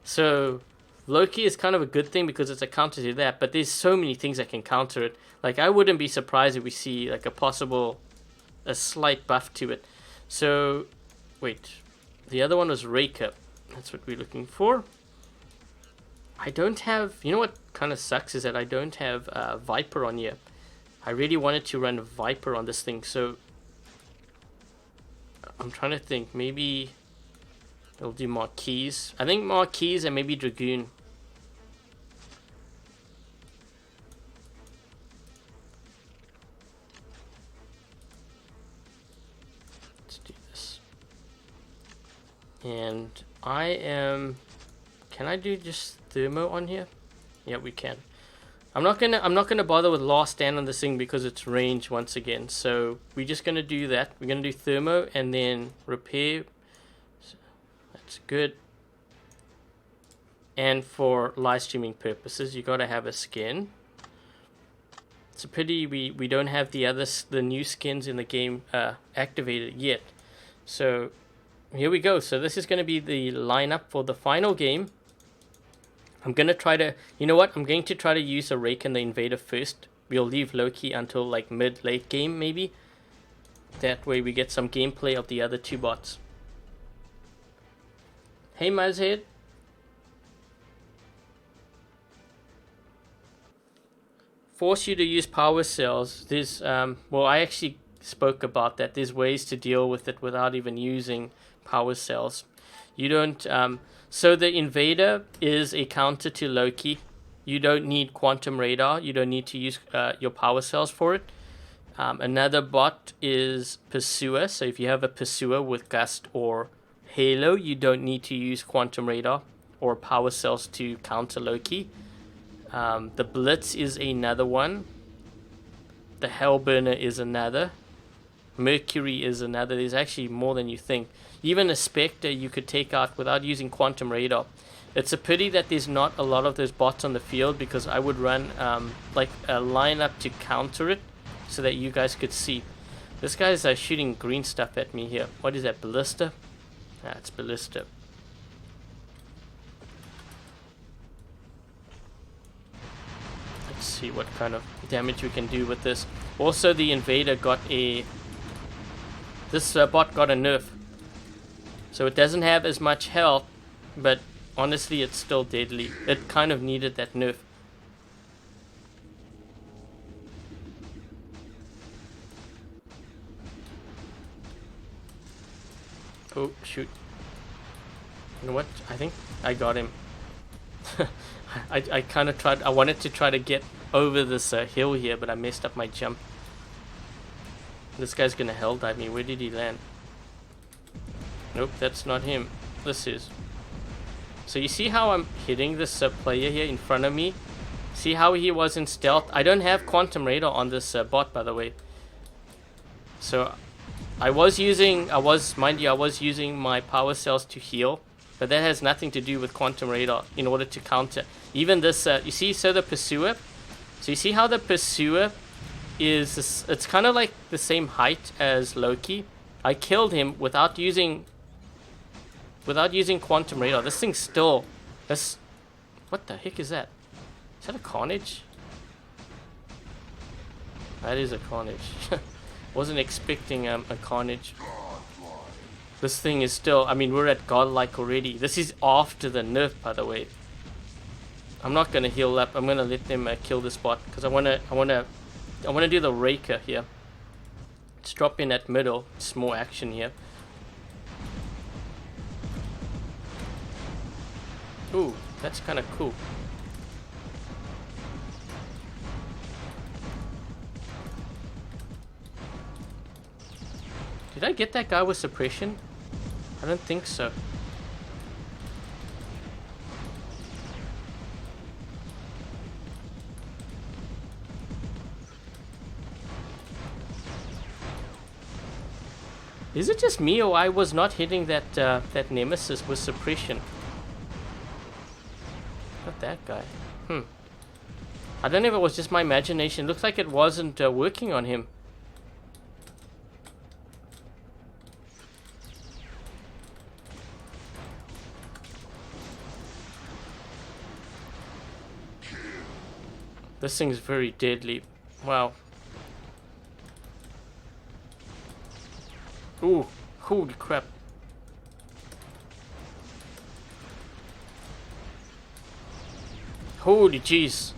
[SPEAKER 1] So Loki is kind of a good thing because it's a counter to that, but there's so many things that can counter it. Like, I wouldn't be surprised if we see like a slight buff to it. So, wait, the other one was Raker. That's what we're looking for. I don't have, you know what kind of sucks is that I don't have Viper on here. I really wanted to run Viper on this thing, so I'm trying to think, maybe I'll do Marquis. I think Marquis and maybe Dragoon. Let's do this. And I am... Can I do just Thermo on here? Yeah, we can. I'm not gonna bother with last stand on this thing because it's range once again. So we're just gonna do that. We're gonna do Thermo and then repair. That's good. And for live streaming purposes, you gotta have a skin. It's a pity we don't have the new skins in the game activated yet. So here we go. So this is gonna be the lineup for the final game. I'm going to try to, you know what, I'm going to try to use a Rake and the Invader first. We'll leave Loki until like mid-late game maybe. That way we get some gameplay of the other two bots. Hey Mazhead. Force you to use power cells. There's, well, I actually spoke about that. There's ways to deal with it without even using power cells. You don't, so the Invader is a counter to Loki. You don't need quantum radar. You don't need to use your power cells for it. Another bot is Pursuer. So if you have a Pursuer with Gust or Halo, you don't need to use quantum radar or power cells to counter Loki. The Blitz is another one. The Hellburner is another. Mercury is another. There's actually more than you think. Even a Spectre you could take out without using quantum radar. It's a pity that there's not a lot of those bots on the field because I would run like a lineup to counter it so that you guys could see. This guy's shooting green stuff at me here. What is that, Ballista? Ah, it's Ballista. Let's see what kind of damage we can do with this. Also, the Invader got a... This bot got a nerf. So it doesn't have as much health, but honestly it's still deadly. It kind of needed that nerf. Oh, shoot. You know what? I think I got him. I kind of tried, I wanted to try to get over this hill here, but I messed up my jump. This guy's gonna hell dive me. Where did he land? Nope, that's not him. This is. So you see how I'm hitting this player here in front of me? See how he was in stealth? I don't have quantum radar on this bot, by the way. So I was using my power cells to heal, but that has nothing to do with quantum radar in order to counter. Even this, you see, so the Pursuer. So you see how the Pursuer is, this, it's kind of like the same height as Loki. I killed him without using quantum radar. This thing's still, what the heck is that? Is that a Carnage? That is a Carnage. Wasn't expecting a Carnage. This thing is still, I mean, we're at Godlike already. This is after the nerf, by the way. I'm not gonna heal up. I'm gonna let them kill this bot because I wanna do the Raker here. Let's drop in at middle. It's more action here. Ooh, that's kind of cool. Did I get that guy with suppression? I don't think so. Is it just me or I was not hitting that that nemesis with suppression? Not that guy. I don't know if it was just my imagination. Looks like it wasn't working on him. This thing's very deadly. Wow. Ooh, holy crap. Holy jeez.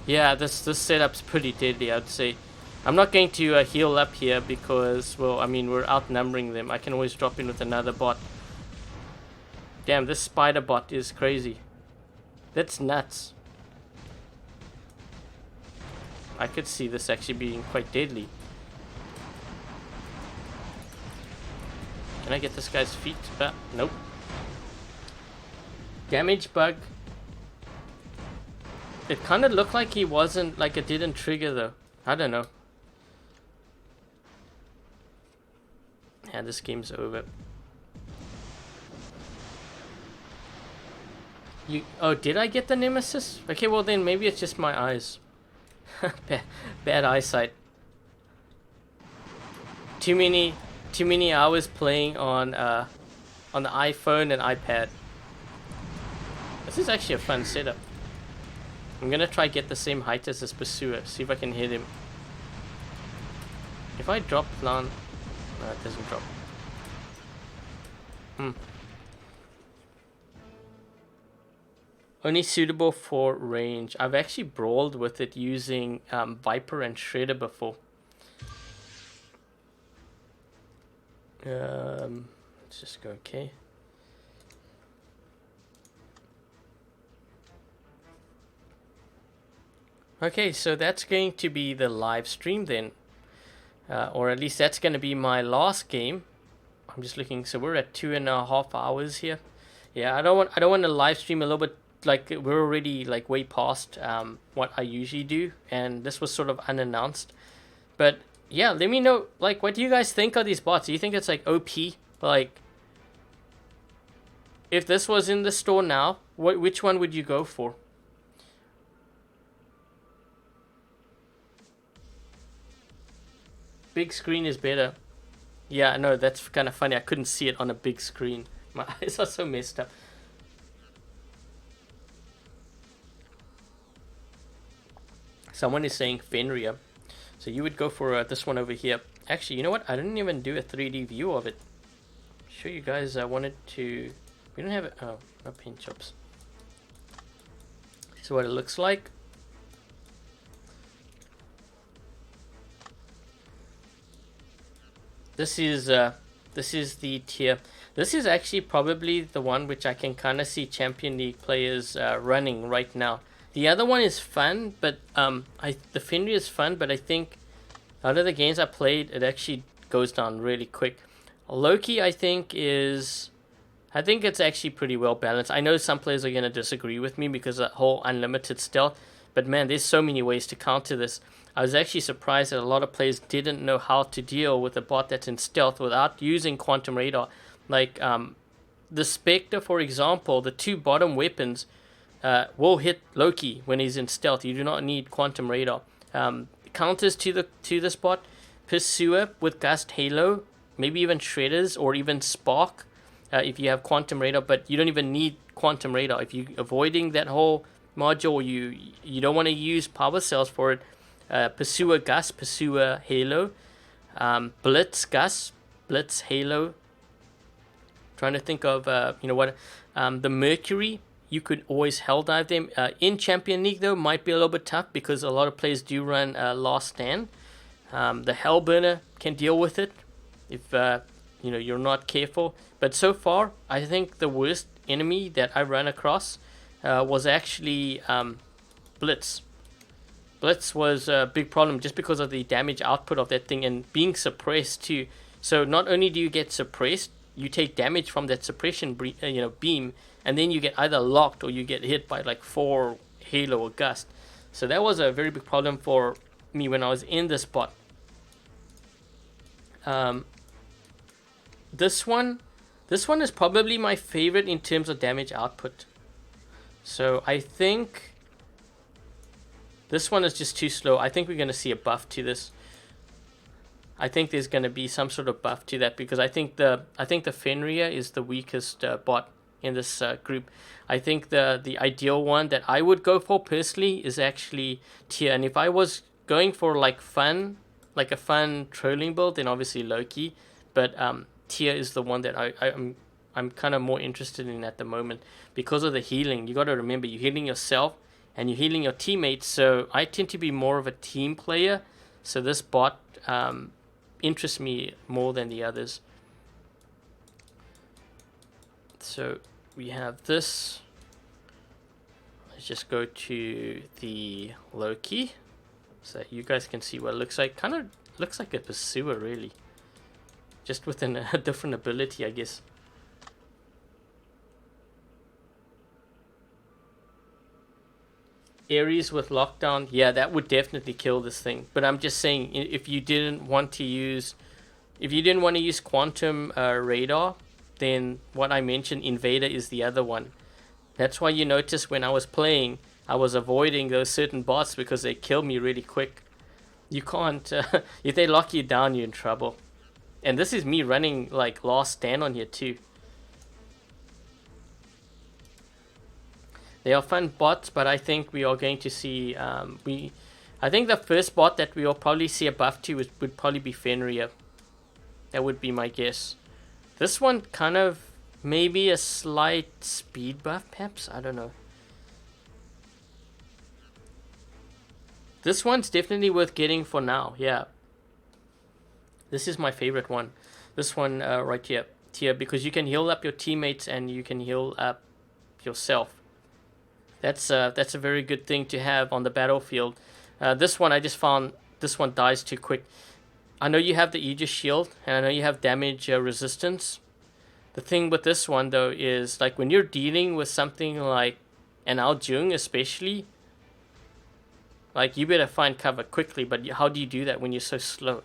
[SPEAKER 1] Yeah, this setup's pretty deadly, I'd say. I'm not going to heal up here because, well, I mean, we're outnumbering them. I can always drop in with another bot. Damn, this spider bot is crazy. That's nuts. I could see this actually being quite deadly. Can I get this guy's feet? Nope. Damage bug. It kind of looked like he wasn't, like it didn't trigger though. I don't know. Yeah, this game's over. Oh, did I get the nemesis? Okay, well then maybe it's just my eyes. Bad eyesight. Too many hours playing on the iPhone and iPad. This is actually a fun setup. I'm gonna try get the same height as this pursuer. See if I can hit him. If I drop plant, no, it doesn't drop. Only suitable for range. I've actually brawled with it using Viper and Shredder before. Let's just go okay. Okay, so that's going to be the live stream then. Or at least that's going to be my last game. I'm just looking, so we're at 2.5 hours here. Yeah, I don't want to live stream a little bit, like we're already like way past what I usually do, and this was sort of unannounced. But yeah, let me know, like, what do you guys think of these bots? Do you think it's like OP? Like, if this was in the store now, which one would you go for? Big screen is better. Yeah, I know, that's kind of funny. I couldn't see it on a big screen. My eyes are so messed up. Someone is saying Fenrir. So you would go for this one over here. Actually, you know what? I didn't even do a 3D view of it. Show you guys. I wanted to... We don't have it. Oh, no paint jobs. This is what it looks like. This is the tier. This is actually probably the one which I can kind of see Champion League players running right now. The other one is fun, but the Fenrir is fun, but I think out of the games I played, it actually goes down really quick. Loki, I think it's actually pretty well balanced. I know some players are going to disagree with me because of that whole unlimited stealth, but man, there's so many ways to counter this. I was actually surprised that a lot of players didn't know how to deal with a bot that's in stealth without using Quantum Radar. Like the Spectre, for example, the two bottom weapons will hit Loki when he's in stealth. You do not need Quantum Radar. Counters to this bot: Pursuer with Gust, Halo, maybe even Shredders or even Spark if you have Quantum Radar. But you don't even need Quantum Radar if you're avoiding that whole module. You don't want to use power cells for it. Pursuer Gust, Pursuer Halo, Blitz Gust, Blitz Halo. Trying to think of the Mercury. You could always hell dive them. In Champion League though, might be a little bit tough because a lot of players do run Last Stand. The Hellburner can deal with it if you're not careful. But so far, I think the worst enemy that I ran across was actually Blitz. Blitz was a big problem just because of the damage output of that thing and being suppressed too. So not only do you get suppressed, you take damage from that suppression beam, and then you get either locked or you get hit by like 4 Halo or Gust. So that was a very big problem for me when I was in this spot. this one is probably my favorite in terms of damage output. So I think this one is just too slow. I think we're going to see a buff to this. I think there's going to be some sort of buff to that, because I think the Fenrir is the weakest bot in this group. I think the ideal one that I would go for personally is actually Tyr. And if I was going for like a fun trolling build, then obviously Loki. But Tyr is the one that I'm kind of more interested in at the moment because of the healing. You got to remember, you're healing yourself and you're healing your teammates. So I tend to be more of a team player. So this bot interests me more than the others. So we have this. Let's just go to the Loki so that you guys can see what it looks like. Kind of looks like a pursuer, really. Just with a different ability, I guess. Ares with lockdown, yeah, that would definitely kill this thing. But I'm just saying, if you didn't want to use quantum radar, then what I mentioned, Invader, is the other one. That's why you notice when I was playing, I was avoiding those certain bots because they kill me really quick. You can't, if they lock you down, you're in trouble. And this is me running like last stand on here too. They are fun bots, but I think we are going to see, I think the first bot that we will probably see a buff to would probably be Fenrir. That would be my guess. This one kind of, maybe a slight speed buff perhaps, I don't know. This one's definitely worth getting for now, yeah. This is my favorite one. This one right here, because you can heal up your teammates and you can heal up yourself. That's a very good thing to have on the battlefield. This one, I just found this one dies too quick. I know you have the Aegis Shield, and I know you have damage resistance. The thing with this one, though, is like when you're dealing with something like an Aljung especially, like you better find cover quickly, but how do you do that when you're so slow?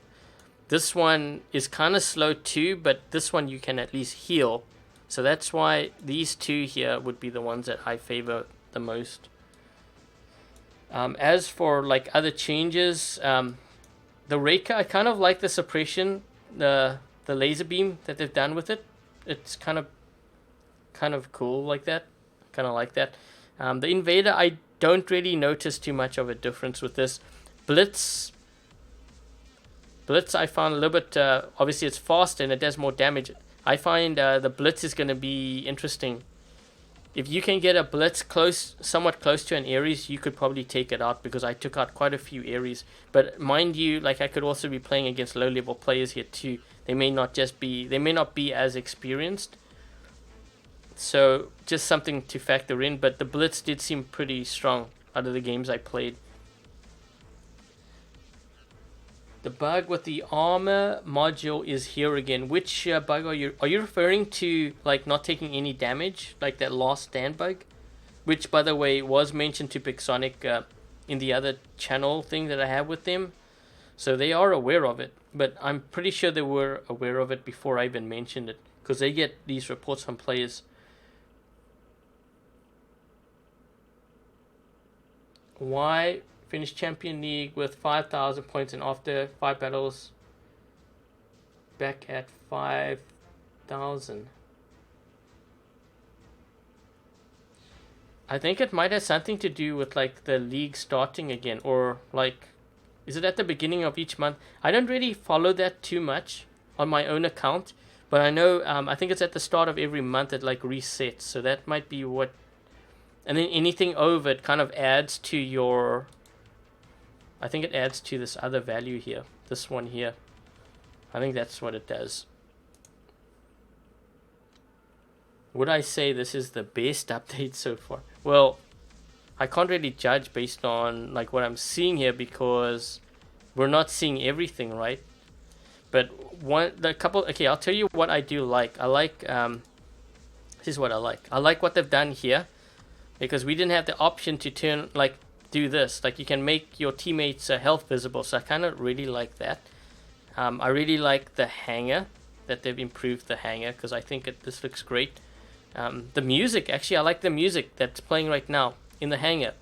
[SPEAKER 1] This one is kind of slow too, but this one you can at least heal. So that's why these two here would be the ones that I favor the most. As for like other changes, the Reika, I kind of like the suppression, the laser beam that they've done with it. It's kind of cool like that. Kind of like that. The Invader, I don't really notice too much of a difference with this. Blitz, I found a little bit, obviously it's fast and it does more damage. I find the Blitz is going to be interesting. If you can get a Blitz somewhat close to an Ares, you could probably take it out, because I took out quite a few Ares. But mind you, like I could also be playing against low level players here too. They may not be as experienced. So just something to factor in, but the Blitz did seem pretty strong out of the games I played. The bug with the armor module is here again. Which bug are you referring to, like not taking any damage, like that last stand bug? Which, by the way, was mentioned to Pixonic in the other channel thing that I have with them. So they are aware of it, but I'm pretty sure they were aware of it before I even mentioned it, because they get these reports from players. Why finish Champion League with 5,000 points and after 5 battles back at 5,000? I think it might have something to do with like the league starting again, or like, is it at the beginning of each month? I don't really follow that too much on my own account, but I know I think it's at the start of every month it like resets, so that might be what. And then anything over it kind of adds to your, I think it adds to this other value here, this one here. I think that's what it does. Would I say this is the best update so far? Well, I can't really judge based on like what I'm seeing here, because we're not seeing everything, right? But okay, I'll tell you what I do like. I like, this is what I like. I like what they've done here, because we didn't have the option to do this. Like you can make your teammates' health visible, so I kind of really like that. I really like the hanger that they've improved the hangar, because I think this looks great. The music, actually, I like the music that's playing right now in the hangar.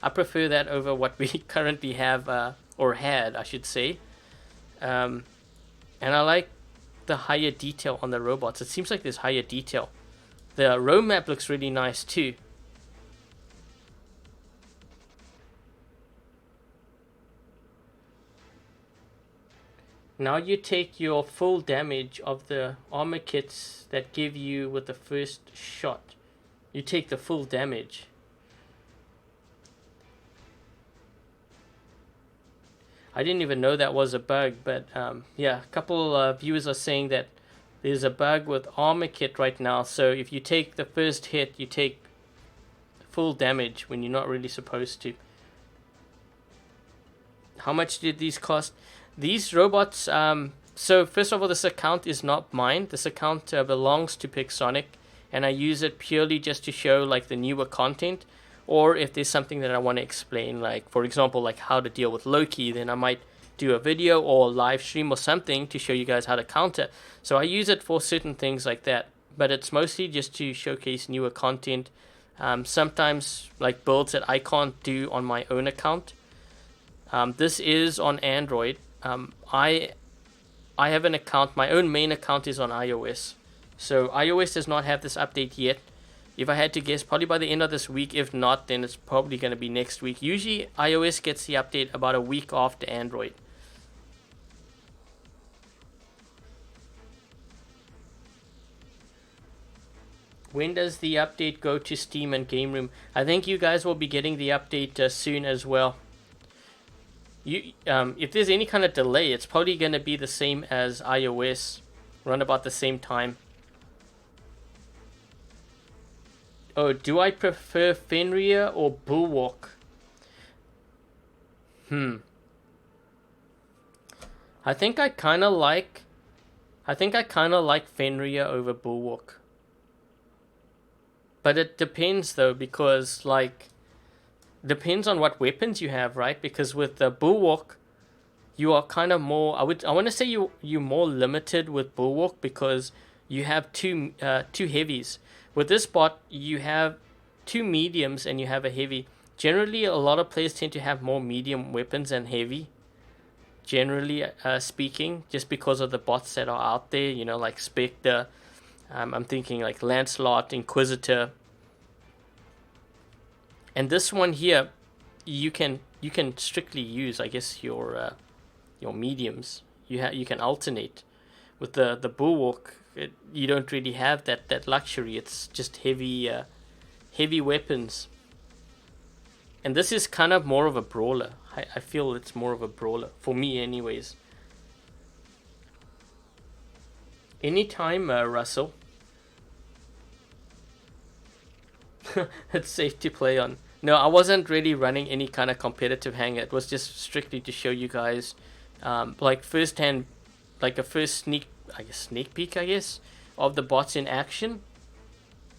[SPEAKER 1] I prefer that over what we currently have, or had, I should say. And I like the higher detail on the robots. It seems like there's higher detail. The road map looks really nice too. Now you take your full damage of the armor kits that give you with the first shot. You take the full damage. I didn't even know that was a bug, but yeah, a couple viewers are saying that there's a bug with armor kit right now. So if you take the first hit, you take full damage when you're not really supposed to. How much did these cost? These robots, so first of all, this account is not mine. This account belongs to Pixonic, and I use it purely just to show like the newer content, or if there's something that I want to explain, like for example, like how to deal with Loki, then I might do a video or live stream or something to show you guys how to counter. So I use it for certain things like that, but it's mostly just to showcase newer content. Sometimes like builds that I can't do on my own account. This is on Android. I have an account, my own main account is on iOS. So iOS does not have this update yet. If I had to guess, probably by the end of this week. If not, then it's probably going to be next week. Usually iOS gets the update about a week after Android. When does the update go to Steam and Game Room? I think you guys will be getting the update soon as well. If there's any kind of delay, it's probably going to be the same as iOS, around about the same time. Oh, do I prefer Fenrir or Bulwark? I think I kind of like Fenrir over Bulwark. But it depends though, because like depends on what weapons you have, right? Because with the Bulwark, you are kind of more. I want to say you're more limited with Bulwark because you have two heavies. With this bot, you have two mediums and you have a heavy. Generally, a lot of players tend to have more medium weapons than heavy. Generally speaking, just because of the bots that are out there, you know, like Spectre. I'm thinking like Lancelot, Inquisitor. And this one here, you can strictly use, I guess, your mediums. You can alternate. With the Bulwark, you don't really have that luxury. It's just heavy weapons. And this is kind of more of a brawler. I feel it's more of a brawler for me, anyways. Anytime, Russell. It's safe to play on. No, I wasn't really running any kind of competitive hangar. It was just strictly to show you guys, like firsthand, like a first sneak peek, I guess, of the bots in action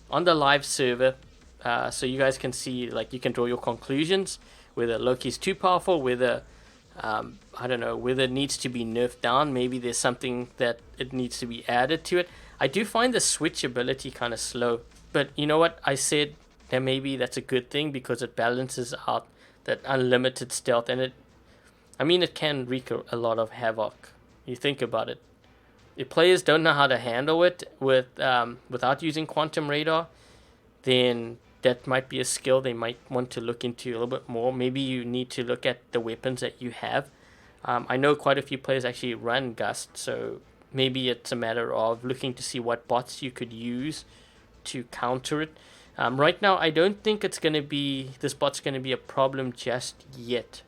[SPEAKER 1] on the live server. So you guys can see, like, you can draw your conclusions whether Loki's too powerful, whether I don't know, whether it needs to be nerfed down. Maybe there's something that it needs to be added to it. I do find the switch ability kind of slow, but you know what? I said that maybe that's a good thing because it balances out that unlimited stealth, and it can wreak a lot of havoc. You think about it. If players don't know how to handle it without using quantum radar, then that might be a skill they might want to look into a little bit more. Maybe you need to look at the weapons that you have. I know quite a few players actually run Gust, so maybe it's a matter of looking to see what bots you could use to counter it. Right now, I don't think this bot's going to be a problem just yet.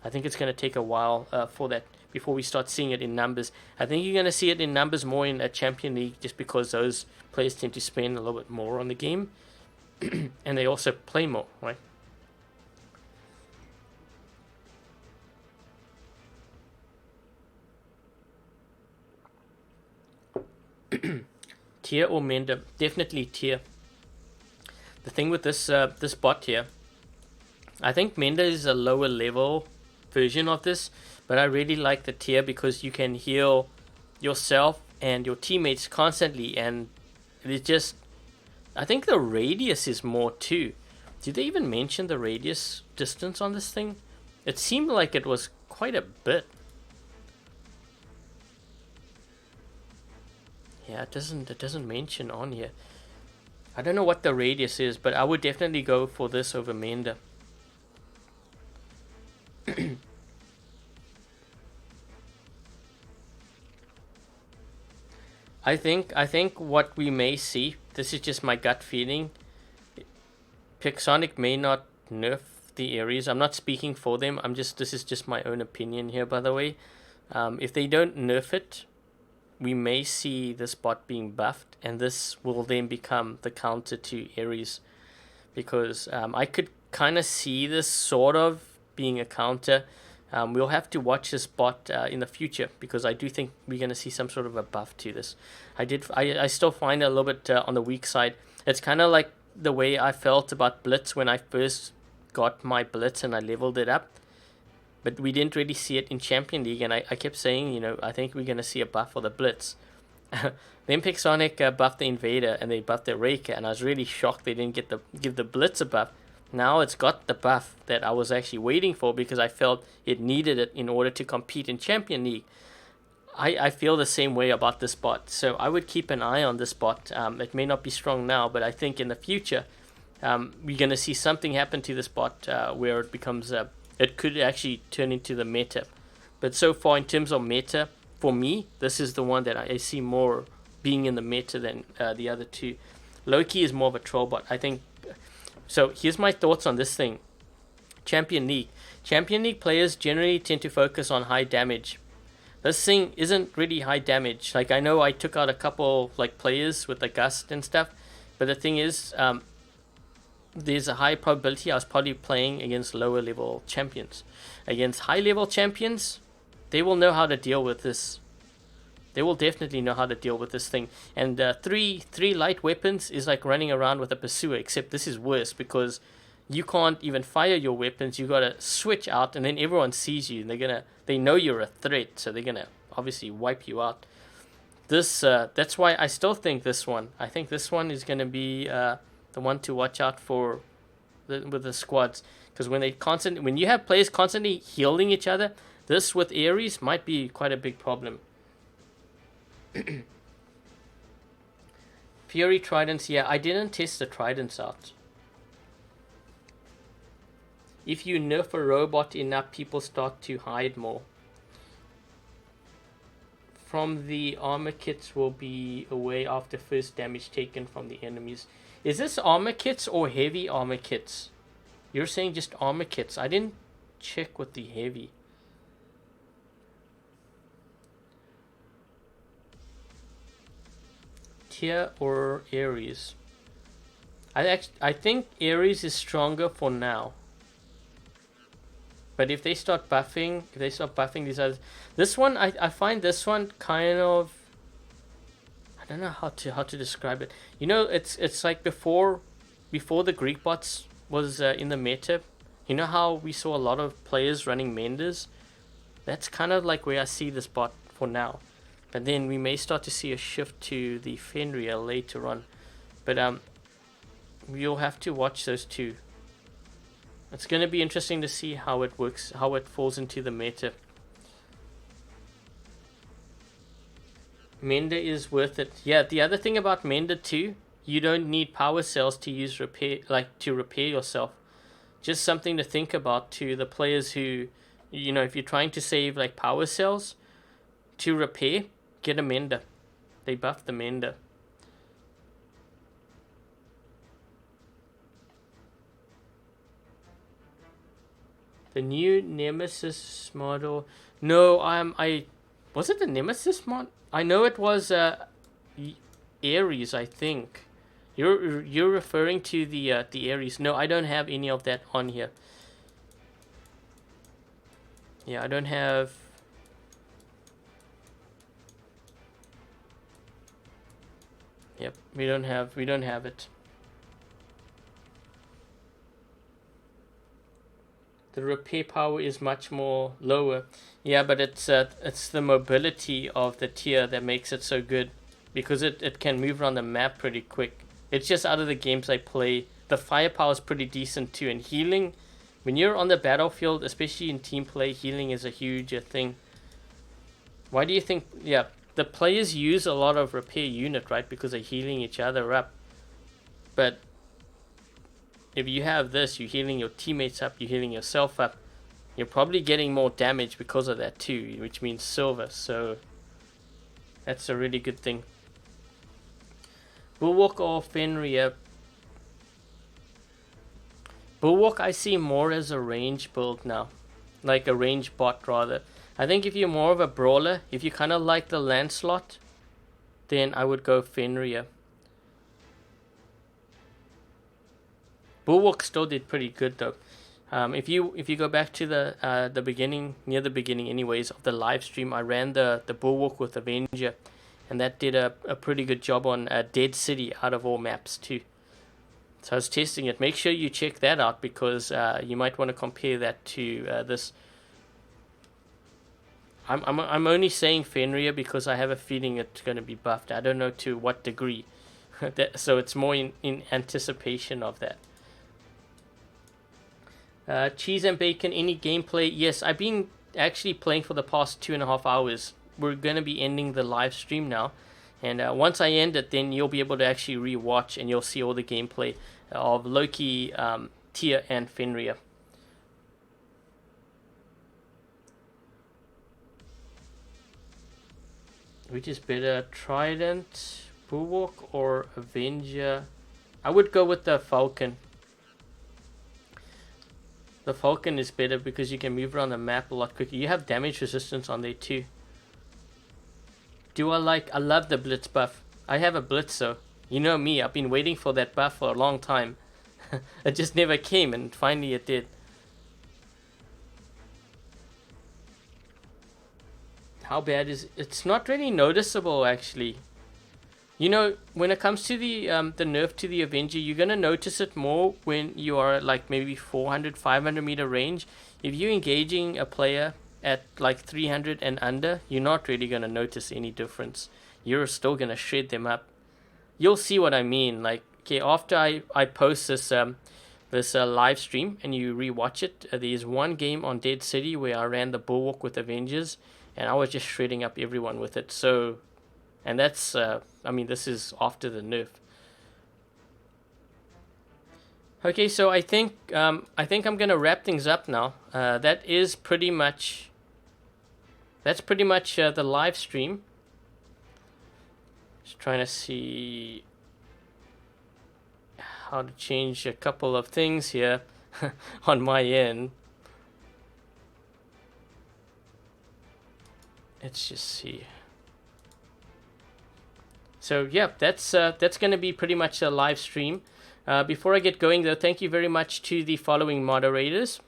[SPEAKER 1] I think it's going to take a while for that, before we start seeing it in numbers. I think you're going to see it in numbers more in a Champion League, just because those players tend to spend a little bit more on the game. And they also play more, right? Tyr or Mender? Definitely Tyr. The thing with this bot here, I think Mender is a lower level version of this, but I really like the Tyr because you can heal yourself and your teammates constantly, and it just, I think the radius is more too. Did they even mention the radius distance on this thing? It seemed like it was quite a bit. Yeah, it doesn't mention on here. I don't know what the radius is, but I would definitely go for this over Mender. I think what we may see, this is just my gut feeling. Pixonic may not nerf the Ares. I'm not speaking for them. This is just my own opinion here, by the way. If they don't nerf it, we may see this bot being buffed, and this will then become the counter to Ares, because I could kind of see this sort of being a counter. We'll have to watch this bot in the future, because I do think we're going to see some sort of a buff to this. I still find it a little bit on the weak side. It's kind of like the way I felt about Blitz when I first got my Blitz and I leveled it up. But we didn't really see it in Champion League, and I kept saying, I think we're going to see a buff for the Blitz. Then Pixonic buffed the Invader, and they buffed the Raker, and I was really shocked they didn't give the Blitz a buff. Now it's got the buff that I was actually waiting for, because I felt it needed it in order to compete in Champion League. I feel the same way about this bot, so I would keep an eye on this bot. It may not be strong now, but I think in the future we're going to see something happen to this bot where it becomes it could actually turn into the meta. But so far, in terms of meta, for me, this is the one that I see more being in the meta than the other two. Loki is more of a troll bot, I think. So here's my thoughts on this thing. Champion League players generally tend to focus on high damage. This thing isn't really high damage. Like, I know I took out a couple like players with the gust and stuff, but the thing is, there's a high probability I was probably playing against lower level champions. Against high level champions, they will know how to deal with this. They will definitely know how to deal with this thing. And three light weapons is like running around with a pursuer, except this is worse, because you can't even fire your weapons. You gotta switch out, and then everyone sees you, and they know you're a threat, so they're gonna obviously wipe you out. That's why I still think this one. I think this one is gonna be the one to watch out for with the squads, because when you have players constantly healing each other, this with Ares might be quite a big problem. Fury Tridents, yeah, I didn't test the Tridents out. If you nerf a robot enough, people start to hide more. From the armor kits will be away after first damage taken from the enemies. Is this armor kits or heavy armor kits? You're saying just armor kits. I didn't check with the heavy. Tyr or Ares? I think Ares is stronger for now. But if they start buffing these others, this one I find this one kind of, I don't know how to describe it. It's like before the Greek bots was in the meta. You know how we saw a lot of players running Menders? That's kind of like where I see this bot for now. But then we may start to see a shift to the Fenrir later on. But we'll have to watch those two. It's going to be interesting to see how it works, how it falls into the meta. Mender is worth it. Yeah, the other thing about Mender too, you don't need power cells to use to repair yourself. Just something to think about to the players who, if you're trying to save like power cells to repair, get a Mender. They buff the Mender. The new Nemesis model. No, was it the Nemesis mod? I know it was Ares, I think. You're referring to the Ares. No, I don't have any of that on here. Yeah, I don't have. Yep, we don't have it. The repair power is much more lower. Yeah, but it's the mobility of the Tyr that makes it so good, because it can move around the map pretty quick. It's just out of the games I play, the firepower is pretty decent too, and healing, when you're on the battlefield, especially in team play, healing is a huge thing. Why do you think? Yeah, the players use a lot of repair unit, right? Because they're healing each other up. But if you have this, you're healing your teammates up, you're healing yourself up. You're probably getting more damage because of that too, which means silver. So that's a really good thing. Bulwark or Fenrir? Bulwark I see more as a range build now. Like a range bot rather. I think if you're more of a brawler, if you kind of like the Lancelot, then I would go Fenrir. Bulwark still did pretty good though. If you go back to the beginning, near the beginning anyways, of the live stream, I ran the Bulwark with Avenger, and that did a pretty good job on Dead City out of all maps too. So I was testing it. Make sure you check that out, because you might want to compare that to this. I'm only saying Fenrir because I have a feeling it's going to be buffed. I don't know to what degree. So it's more in anticipation of that. Cheese and bacon, any gameplay? Yes, I've been actually playing for the past 2.5 hours. We're going to be ending the live stream now. And once I end it, then you'll be able to actually re-watch, and you'll see all the gameplay of Loki, Tyr, and Fenrir. Which is better, Trident, Bulwark, or Avenger? I would go with the Falcon. The Falcon is better because you can move around the map a lot quicker. You have damage resistance on there too. I love the Blitz buff. I have a Blitz, so you know me, I've been waiting for that buff for a long time. It just never came, and finally it did. How bad is it? It's not really noticeable actually. You know, when it comes to the nerf to the Avenger, you're gonna notice it more when you are at like maybe 400, 500 meter range. If you're engaging a player at like 300 and under, you're not really gonna notice any difference. You're still gonna shred them up. You'll see what I mean. Like, okay, after I post this live stream and you rewatch it, there's one game on Dead City where I ran the Bulwark with Avengers, and I was just shredding up everyone with it. So, and that's, I mean, this is after the nerf. Okay, so I think I'm gonna wrap things up now. That's pretty much the live stream. Just trying to see how to change a couple of things here on my end. Let's just see. So yeah, that's going to be pretty much a live stream. Before I get going though, thank you very much to the following moderators.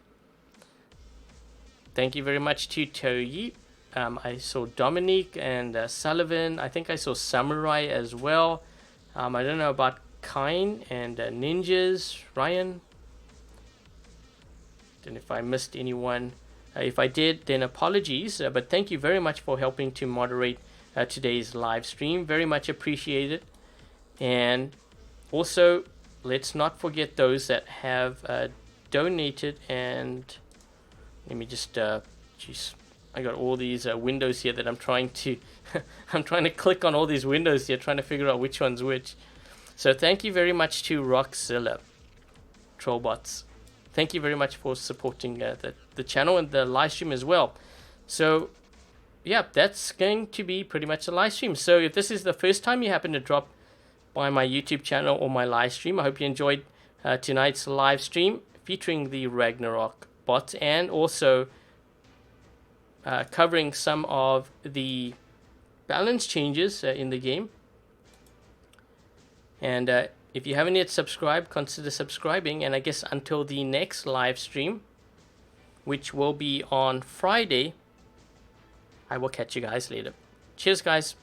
[SPEAKER 1] Thank you very much to Toyi. I saw Dominique and Sullivan. I think I saw Samurai as well. I don't know about Kine and Ninjas, Ryan. Don't know if I missed anyone. If I did, then apologies. But thank you very much for helping to moderate today's live stream. Very much appreciated. And also, let's not forget those that have donated. And let me just, jeez, I got all these windows here that I'm trying to, I'm trying to click on all these windows here, trying to figure out which one's which. So thank you very much to Rockzilla, Trollbots. Thank you very much for supporting the channel and the live stream as well. So, yeah, that's going to be pretty much a live stream. So if this is the first time you happen to drop by my YouTube channel or my live stream, I hope you enjoyed tonight's live stream featuring the Ragnarok bots, and also covering some of the balance changes in the game. And if you haven't yet subscribed, consider subscribing. And I guess until the next live stream, which will be on Friday, I will catch you guys later. Cheers, guys.